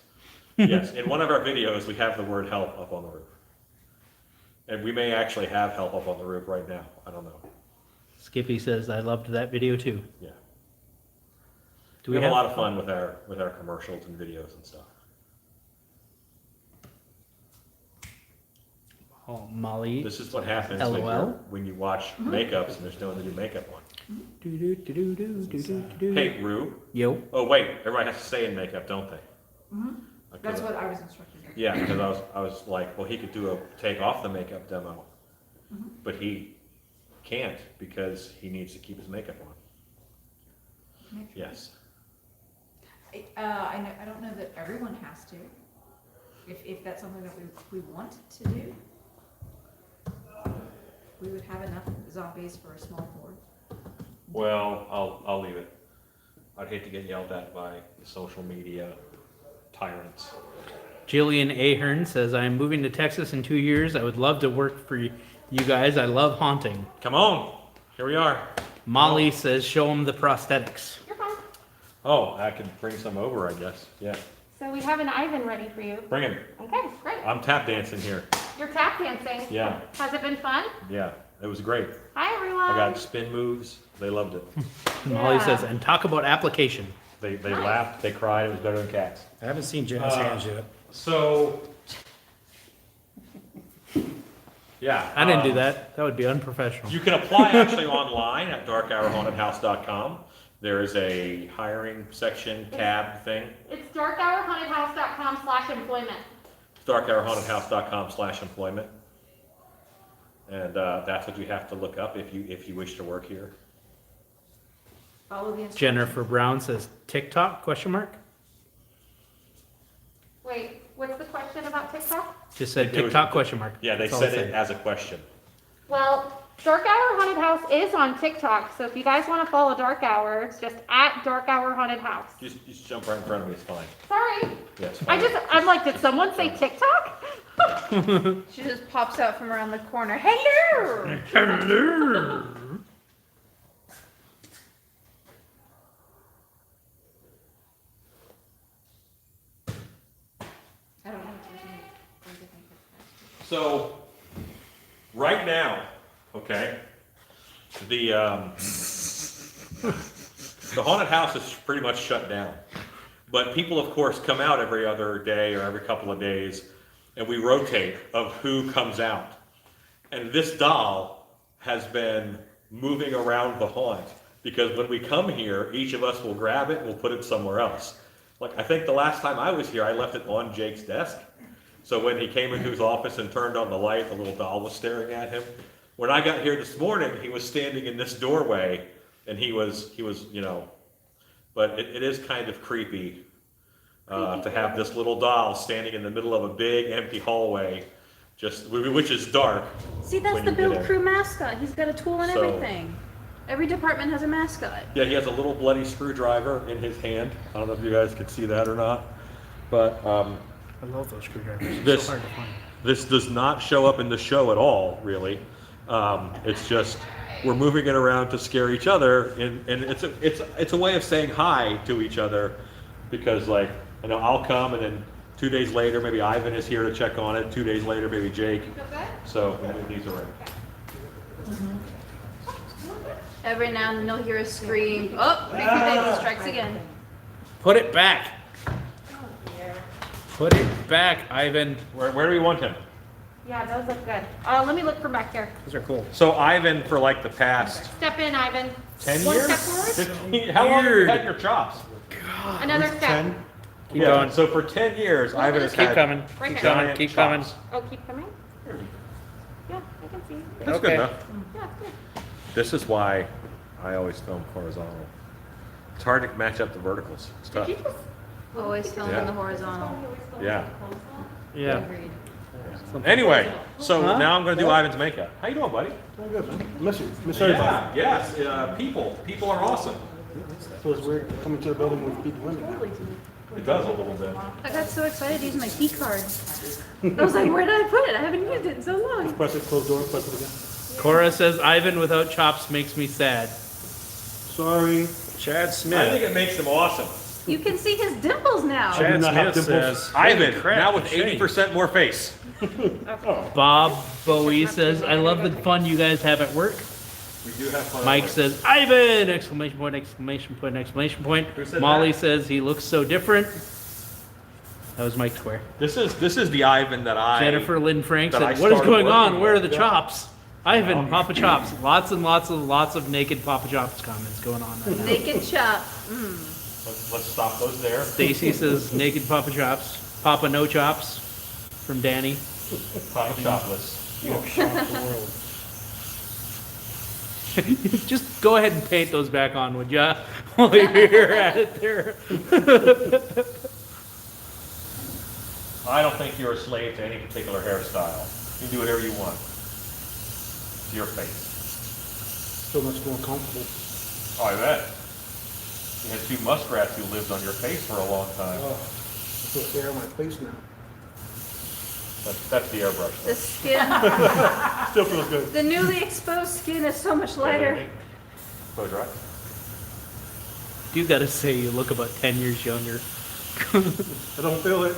Yes, in one of our videos, we have the word help up on the roof. And we may actually have help up on the roof right now. I don't know. Skippy says, I loved that video too. Yeah. Do We have a lot of fun with our commercials and videos and stuff. Oh, Molly. This is what happens LOL. when you watch makeups and there's no one to do makeup on. Do, do, do, do, do, do, do, do. Hey, Rue. Yo. Oh, wait, everybody has to stay in makeup, don't they? That's what I was instructed to do. Yeah, because I was like, well, he could do a take off the makeup demo, but he can't because he needs to keep his makeup on. Yes. I don't know that everyone has to. If that's something that we want to do, we would have enough zombies for a small board. Well, I'll leave it. I'd hate to get yelled at by the social media tyrants. Jillian Ahern says, I'm moving to Texas in 2 years. I would love to work for you guys. I love haunting. Come on, here we are. Molly says, show them the prosthetics. You're fine. Oh, I can bring some over, I guess. Yeah, So we have an Ivan ready for you. bring him. Okay, great. I'm tap dancing here. You're tap dancing. Yeah, Has it been fun? yeah, it was great. Hi, everyone. I got spin moves. They loved it. Molly Yeah. says, and talk about application. They laughed, they cried. It was better than cats. I haven't seen Jen's hands yet. So, yeah. I didn't do that. That would be unprofessional. You can apply actually online at darkhourhauntedhouse.com. There is a hiring section tab thing. It's darkhourhauntedhouse.com/employment. darkhourhauntedhouse.com/employment. And that's what you have to look up if you wish to work here. Follow the instructions. Jennifer Brown says, TikTok, question mark? Wait, what's the question about TikTok? Just said It was- TikTok, question mark. Yeah, they That's all said it it as a question. Well, Dark Hour Haunted House is on TikTok, so if you guys want to follow Dark Hour, it's just at Dark Hour Haunted House. Just jump right in front of me, it's fine. Sorry. Yeah, it's fine. I'm like, did someone say TikTok? She just pops out from around the corner. Hello! Hello. I don't know if there's anything. So, right now, okay, the haunted house is pretty much shut down. But people, of course, come out every other day or every couple of days, and we rotate of who comes out. And this doll has been moving around the haunt, because when we come here, each of us will grab it and we'll put it somewhere else. Like, I think the last time I was here, I left it on Jake's desk. So when he came into his office and turned on the light, the little doll was staring at him. When I got here this morning, he was standing in this doorway, and he was, you know, but it is kind of creepy to have this little doll standing in the middle of a big empty hallway, which is dark. See, that's when the you build get crew mascot. He's got a tool and So- everything. Every department has a mascot. Yeah, he has a little bloody screwdriver in his hand. I don't know if you guys can see that or not, but I love those screwdrivers. This- So hard to find. this does not show up in the show at all, really. It's just we're moving it around to scare each other, and it's a way of saying hi to each other, because like, you know, I'll come and then 2 days later maybe Ivan is here to check on it. 2 days later maybe Jake. So we move these around. Every now and then you'll hear a scream. Oh, creepy baby strikes again. Put it back. Put it back, Ivan. Where do we want him? Yeah, those look good. Let me look from back here. Those are cool. So Ivan, for like the past Step in, Ivan. 10 One years? step forward. 15, how long have you had your chops? Another step. Keep going. So for 10 years, Well, Ivan has keep had coming. Right Keep here. coming. giant Keep coming. chops. Oh, keep coming? Yeah, I can see. That's Okay. good enough. Yeah, it's good. This is why I always film horizontal. It's hard to match up the verticals. It's tough. Did you just? Always film Yeah. in the horizontal. Yeah. Yeah. Agreed. Anyway, so Huh? now I'm going to do Ivan's makeup. How you doing, buddy? Very good, man. Miss you. Miss everybody. Yeah, yes. People are awesome. Feels weird coming to a building with people in it. It does a little bit. I got so excited to use my key card. I was like, where did I put it? I haven't used it in so long. Press it, close door, press it again. Cora says, Ivan without chops makes me sad. Sorry. Chad I think Smith. it makes them awesome. You can see his dimples now. do Chad not have Smith dimples. says, Ivan, "Holy crap, now with the shade." 80% more face. Bob Bowie says, I love the fun you guys have at work. We do have fun. Mike says, Ivan! Exclamation point, exclamation point, exclamation point. Who said Molly that? says, he looks so different. That was Mike Square. This is the Ivan that I. Jennifer Lynn Frank that I said, "What is started going on? working Where are with." the chops?" Ivan, Papa Chops. Lots and lots of naked Papa Chops comments going on right now. Naked chop. Let's stop those there. Stacy says naked Papa Chops. Papa No Chops from Danny. Papa Chopless. You've shocked the world. Just go ahead and paint those back on, would ya? While you're at it there. I don't think you're a slave to any particular hairstyle. You can do whatever you want. To your face. So much more comfortable. Oh, I bet. You had 2 muskrats who lived on your face for a long time. Oh, I feel hair on my face now. That's the airbrush. The skin, Still feels good. the newly exposed skin is so much lighter. Close your eyes. You gotta say you look about 10 years younger. I don't feel it.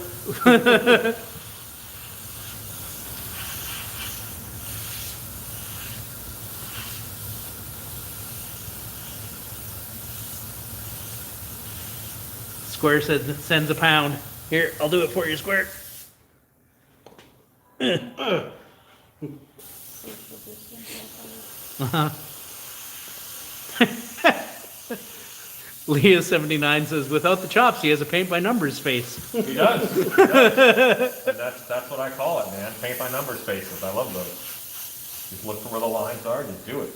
Square said sends a pound. Here, I'll do it for you, Square. Leah79 says, without the chops, he has a paint by numbers face. He does. He does. And that's what I call it, man. Paint by numbers faces. I love those. Just look for where the lines are and just do it.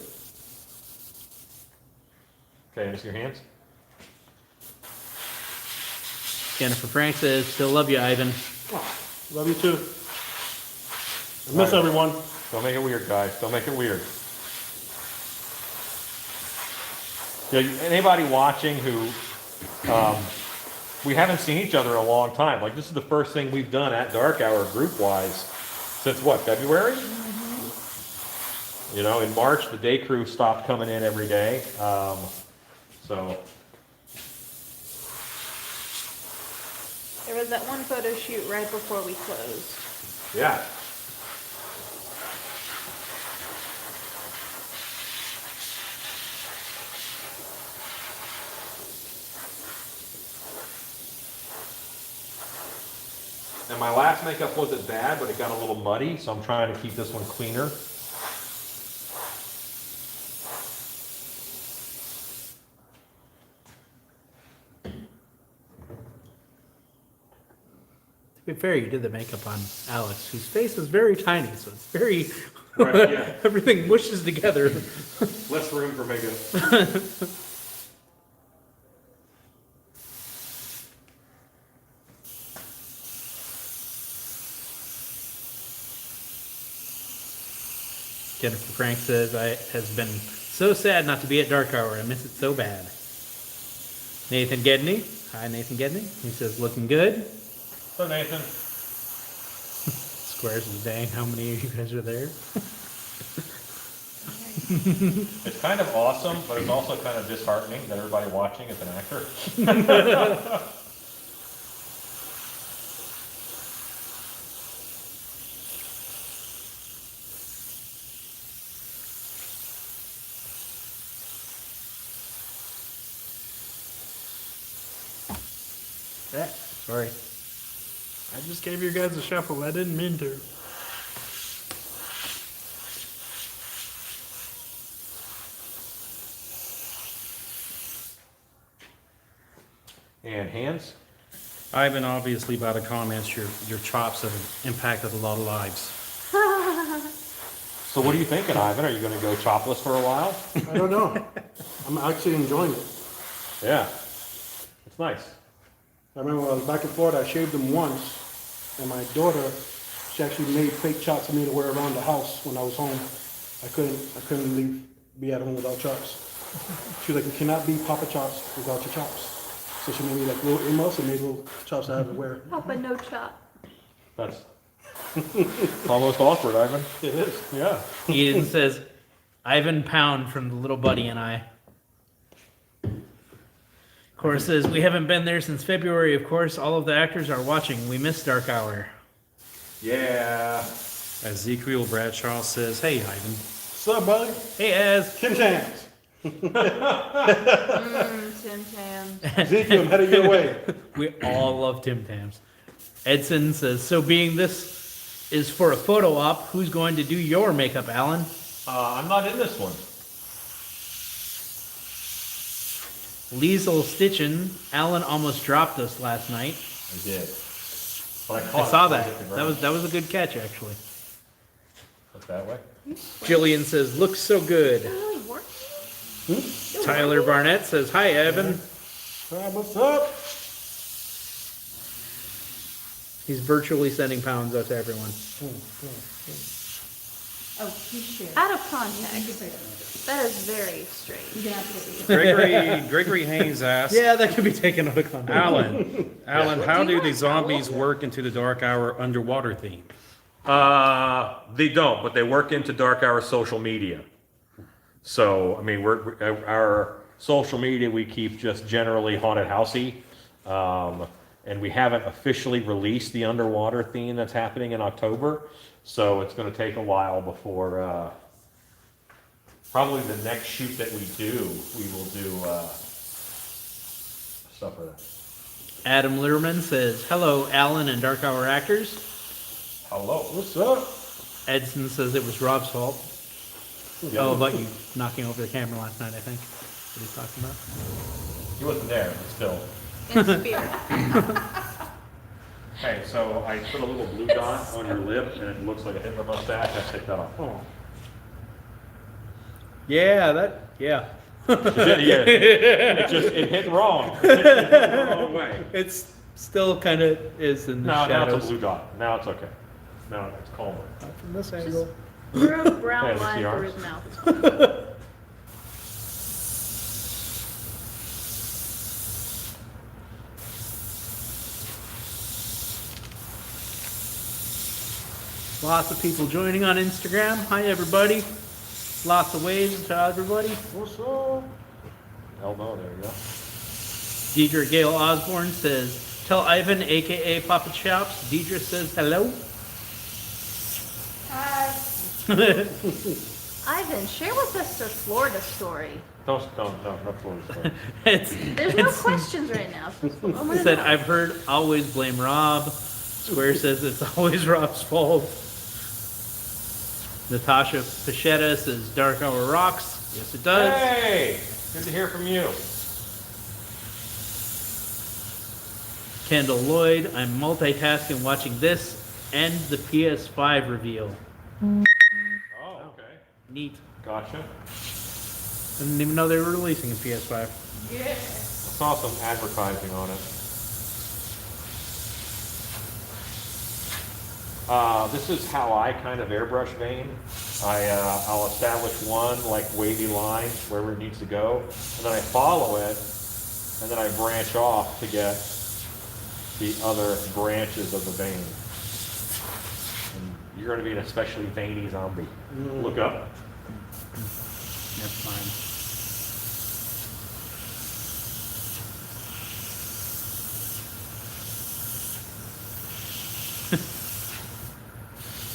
Okay, just your hands. Jennifer Frank says, still love you, Ivan. Love you too. I miss everyone. Don't make it weird, guys. Don't make it weird. Yeah, anybody watching who, we haven't seen each other in a long time. Like, this is the first thing we've done at Dark Hour group-wise since what, February? You know, in March, the day crew stopped coming in every day. So, There was that one photo shoot right before we closed. yeah. And my last makeup wasn't bad, but it got a little muddy, so I'm trying to keep this one cleaner. To be fair, you did the makeup on Alex, whose face is very tiny, so it's very, Right, yeah. everything mushes together. Less room for makeup. Jennifer Frank says, I has been so sad not to be at Dark Hour. I miss it so bad. Nathan Gedney. Hi, Nathan Gedney. He says, looking good. So Nathan. Squares is dang, how many of you guys are there? It's kind of awesome, but it's also kind of disheartening that everybody watching is an actor. Sorry. I just gave you guys a shuffle. I didn't mean to. And hands? Ivan, obviously by the comments, your chops have impacted a lot of lives. So what are you thinking, Ivan? Are you going to go chopless for a while? I don't know. I'm actually enjoying it. Yeah. It's nice. I remember when I was back in Florida, I shaved them once, and my daughter, she actually made fake chops for me to wear around the house when I was home. I couldn't be at home without chops. She was like, you cannot be Papa Chops without your chops. So she made me like little earmuffs and made little chops I had to wear. Papa no chop. That's almost awkward, Ivan. It is. Yeah. Eden says, Ivan Pound from the little buddy and I. Cora says, we haven't been there since February. Of course, all of the actors are watching. We miss Dark Hour. Yeah. Ezekiel Bradshaw says, hey, Ivan. What's up, buddy? Hey, Az. Tim Tams. Tim Tam. Ezekiel, I'm headed your way. We all love Tim Tams. Edson says, so being this is for a photo op, who's going to do your makeup, Alan? I'm not in this one. Liesel Stitchin, Alan almost dropped us last night. I did. But I caught saw it. that. That was a good catch, actually. Look that way. Jillian says, looks so good. Really working? Tyler Barnett says, hi, Evan. What's up? He's virtually sending pounds out to everyone. Oh, he's sharing. Out of context. That is very strange. Gregory Haynes asked, Yeah, that could be taken out of context. Alan, how do the zombies work into the Dark Hour underwater theme? They don't, but they work into Dark Hour social media. So, I mean, our social media, we keep just generally haunted housey. And we haven't officially released the underwater theme that's happening in October. So it's gonna take a while before, probably the next shoot that we do, we will do, stuff for that. Adam Litterman says, hello, Alan and Dark Hour actors. Hello. What's up? Edson says it was Rob's fault. Yeah. Oh, about you knocking over the camera last night, I think. What he's talking about. He wasn't there, but still. In spirit. Okay, so I put a little blue dot on your lip and it looks like a Hitler mustache. I take that off. Oh. Yeah. Yeah, it hit wrong. It hit the wrong way. It's still kind of is in the No, now shadows. it's a blue dot. Now it's okay. Now it's calmer. Not from this angle. Drew a brown Yeah, line the through arms. his mouth. Lots of people joining on Instagram. Hi, everybody. Lots of waves to everybody. What's up? Elbow, there you go. Deidre Gale Osborne says, tell Ivan, aka Papa Chops. Deidre says hello. Hi. Ivan, share with us the Florida story. Don't, not Florida. There's no questions right now. So He said, I've heard always blame Rob. Square says it's always Rob's fault. Natasha Pachetta says Dark Hour rocks. Yes, it does. Hey, good to hear from you. Kendall Lloyd, I'm multitasking watching this and the PS5 reveal. Oh, okay. Neat. Gotcha. Didn't even know they were releasing a PS5. I saw some advertising on it. This is how I kind of airbrush vein. I'll establish one like wavy line wherever it needs to go, and then I follow it, and then I branch off to get the other branches of the vein. And you're going to be an especially veiny zombie. Look up. That's fine.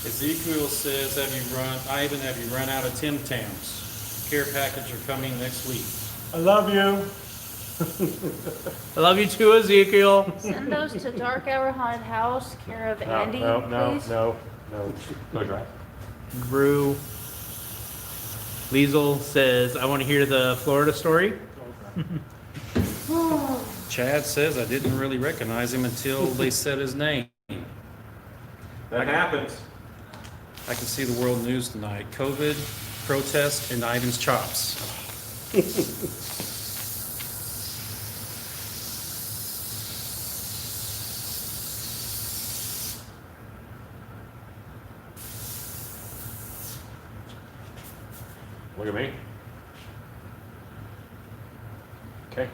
Ezekiel says, Ivan, have you run out of Tim Tams? Care package are coming next week. I love you. I love you too, Ezekiel. send those to Dark Hour Haunted House, care of Andy, please. No. Go drive. Drew Liesel says, I want to hear the Florida story. Chad says, I didn't really recognize him until they said his name. That happens. I can see the world news tonight. COVID, protest, and Ivan's chops. Look at me. Okay.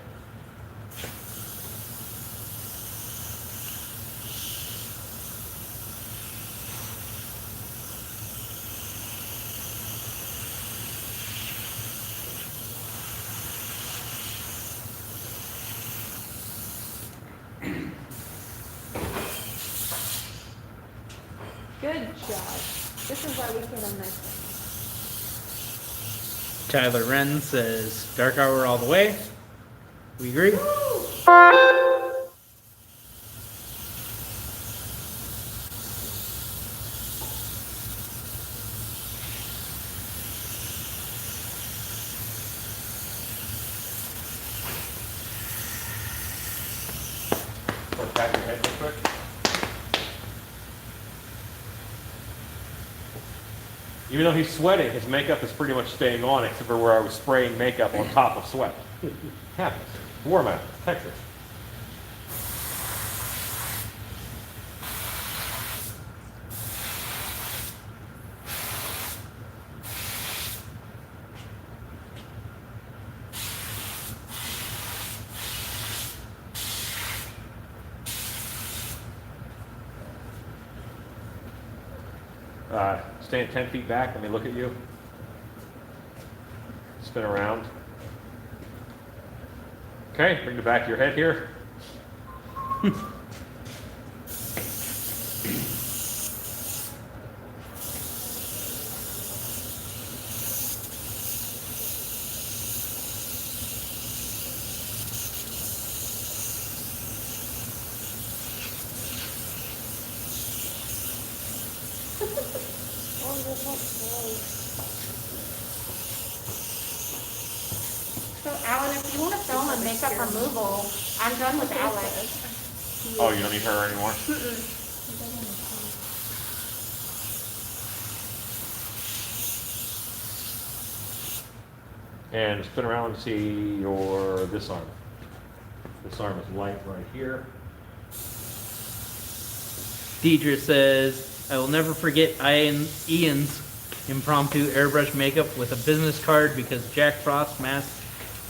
Good job. This is why we put on nice things. Tyler Wren says, Dark Hour all the way. We agree. Even though he's sweating, his makeup is pretty much staying on, except for where I was spraying makeup on top of sweat. Happens. Warm out, Texas. Stand 10 feet back, let me look at you. Spin around. Okay, bring the back of your head here. So Alan, if you want to film a makeup removal, I'm done with Alex. Oh, you don't need her anymore? And spin around and see your, this arm. This arm is light right here. Deidre says, I will never forget Ian's impromptu airbrush makeup with a business card because Jack Frost mask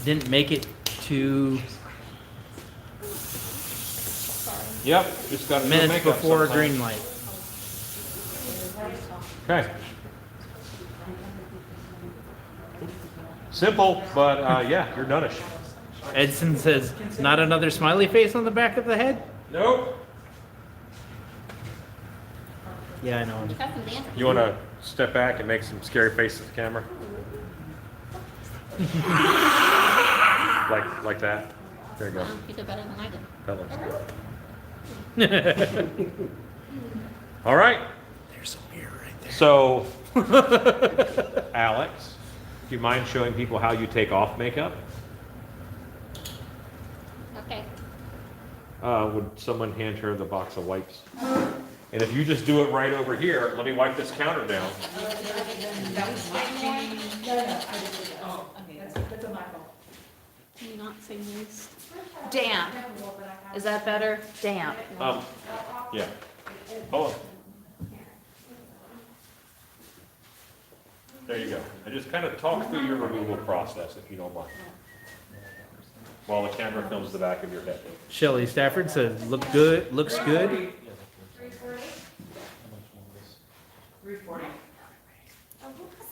didn't make it to Yep, just got to do minutes makeup before sometime. green light. Okay. Simple, but yeah, you're done-ish. Edson says, not another smiley face on the back of the head? Nope. Yeah, I know. Got some dancing. You want to step back and make some scary faces at the camera? like that? There you go. You did better than I did. That looks good. All right. There's a mirror right there. So, Alex, do you mind showing people how you take off makeup? Okay. Would someone hand her the box of wipes? And if you just do it right over here, let me wipe this counter down. Can you not say moist? Damp. Is that better? Damp. Yeah. Hold on. There you go. And just kind of talk through your removal process, if you don't mind. While the camera films the back of your head. Shelley Stafford says, looks good.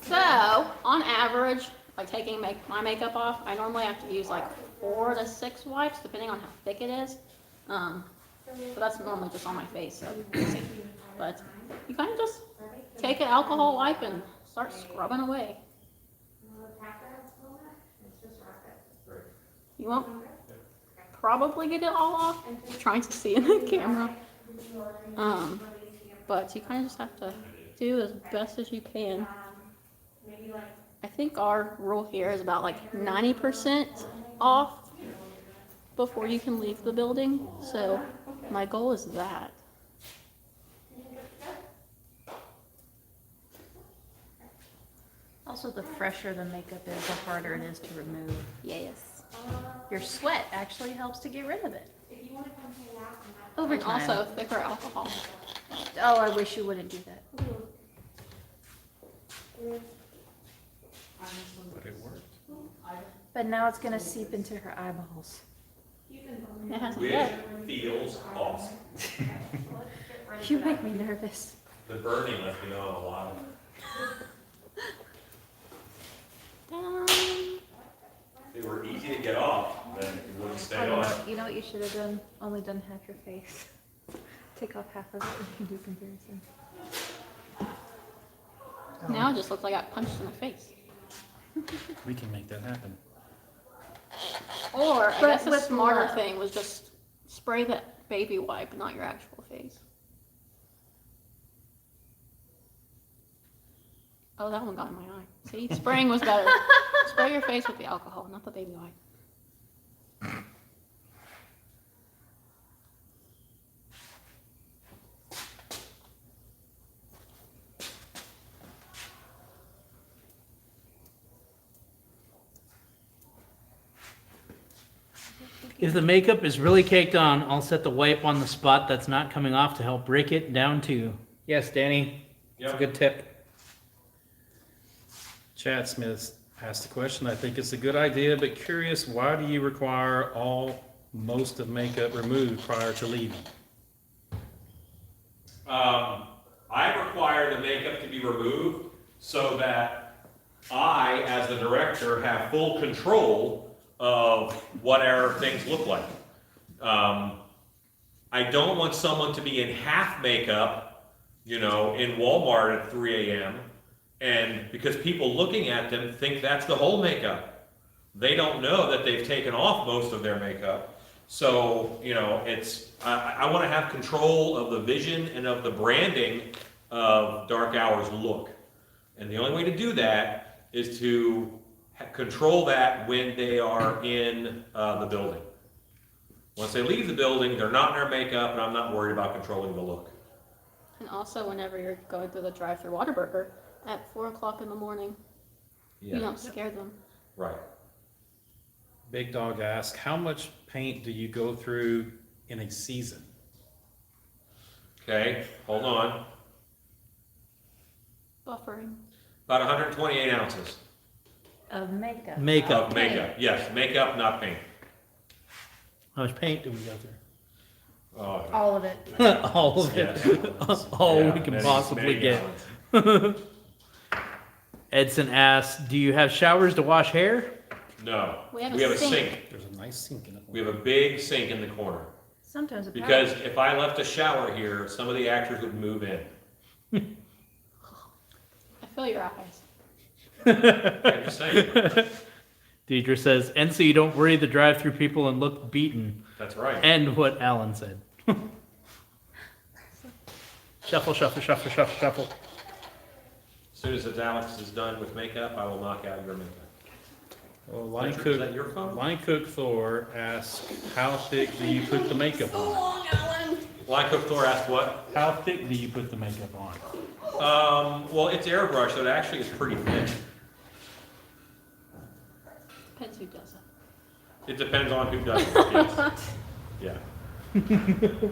So, on average, like taking my makeup off, I normally have to use like 4 to 6 wipes, depending on how thick it is. But that's normally just on my face, so easy. But you kind of just take an alcohol wipe and start scrubbing away. You won't probably get it all off, trying to see in the camera. But you kind of just have to do as best as you can. I think our rule here is about like 90% off before you can leave the building. So my goal is that. Also, the fresher the makeup is, the harder it is to remove. Yes. Your sweat actually helps to get rid of it. Over And time. also thicker alcohol. Oh, I wish you wouldn't do that. But it worked. But now it's gonna seep into her eyeballs. It hasn't yet. Feels awesome. You make me nervous. The burning left me on a lot of. They were easy to get off, then it wouldn't stay on. You know what you should have done? Only done half your face. Take off half of it and do comparison. Now it just looks like I got punched in the face. We can make that happen. Or I But guess a with smarter love. thing was just spray that baby wipe, not your actual face. Oh, that one got in my eye. See, spraying was better. Spray your face with the alcohol, not the baby wipe. If the makeup is really caked on, I'll set the wipe on the spot that's not coming off to help break it down too. Yes, Danny, it's a Yep. good tip. Chad Smith asked a question. I think it's a good idea, but curious, why do you require most of makeup removed prior to leaving? I require the makeup to be removed so that I, as the director, have full control of whatever things look like. I don't want someone to be in half makeup, in Walmart at 3 a.m. And because people looking at them think that's the whole makeup. They don't know that they've taken off most of their makeup. So, I want to have control of the vision and of the branding of Dark Hour's look. And the only way to do that is to control that when they are in the building. Once they leave the building, they're not in their makeup, and I'm not worried about controlling the look. And also, whenever you're going through the drive-through Whataburger at 4 o'clock in the morning, you don't scare them. Right. Big Dog asked, how much paint do you go through in a season? Okay, hold on. Buffering. About 128 ounces Of makeup. Makeup. of makeup. Yes, makeup, not paint. How much paint do we go through? Oh, All of it. All of it. yes. All Yeah, we can many- possibly many get. gallons. Edson asks, do you have showers to wash hair? No, We have a we have a sink. sink. There's a nice sink in it. We have a big sink in the corner. Sometimes a Because if I left a shower here, some of the actors would move in. I feel your eyes. I'm just saying. Deidre says, and so you don't worry the drive-through people and look beaten. That's right. And what Alan said. Shuffle, shuffle, shuffle, shuffle, shuffle. As soon as Alex is done with makeup, I will knock out your makeup. Well, Is that your phone? Line Cook Thor asked, how thick do you put the makeup on? Line Cook Thor asked what? How thick do you put the makeup on? Well, it's airbrush, so it actually is pretty thin. Depends who does it. It depends on who does it. Yes. Yeah.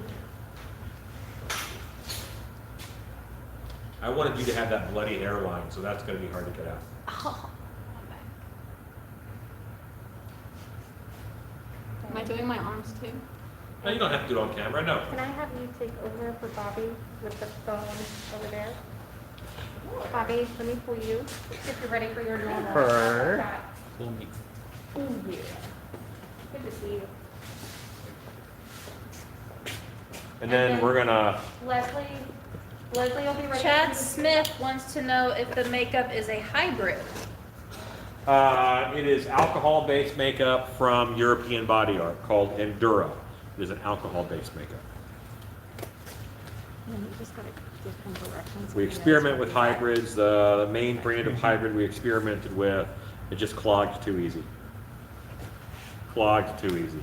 I wanted you to have that bloody hairline, so that's gonna be hard to get out. Oh, am I doing my arms too? No, you don't have to do it on camera, no. Can I have you take over for Bobby with the phone over there? Bobby, let me pull you, if you're ready for your normal. Her. shot. Pull me. Ooh, yeah. Good to see you. And then we're gonna, Leslie will be ready. Chad Smith wants to know if the makeup is a hybrid. it is alcohol-based makeup from European Body Art called Endura. It is an alcohol-based makeup. And you just gotta give him the reference. We experiment with hybrids. The main brand of hybrid we experimented with, it just clogged too easy. Clogged too easy.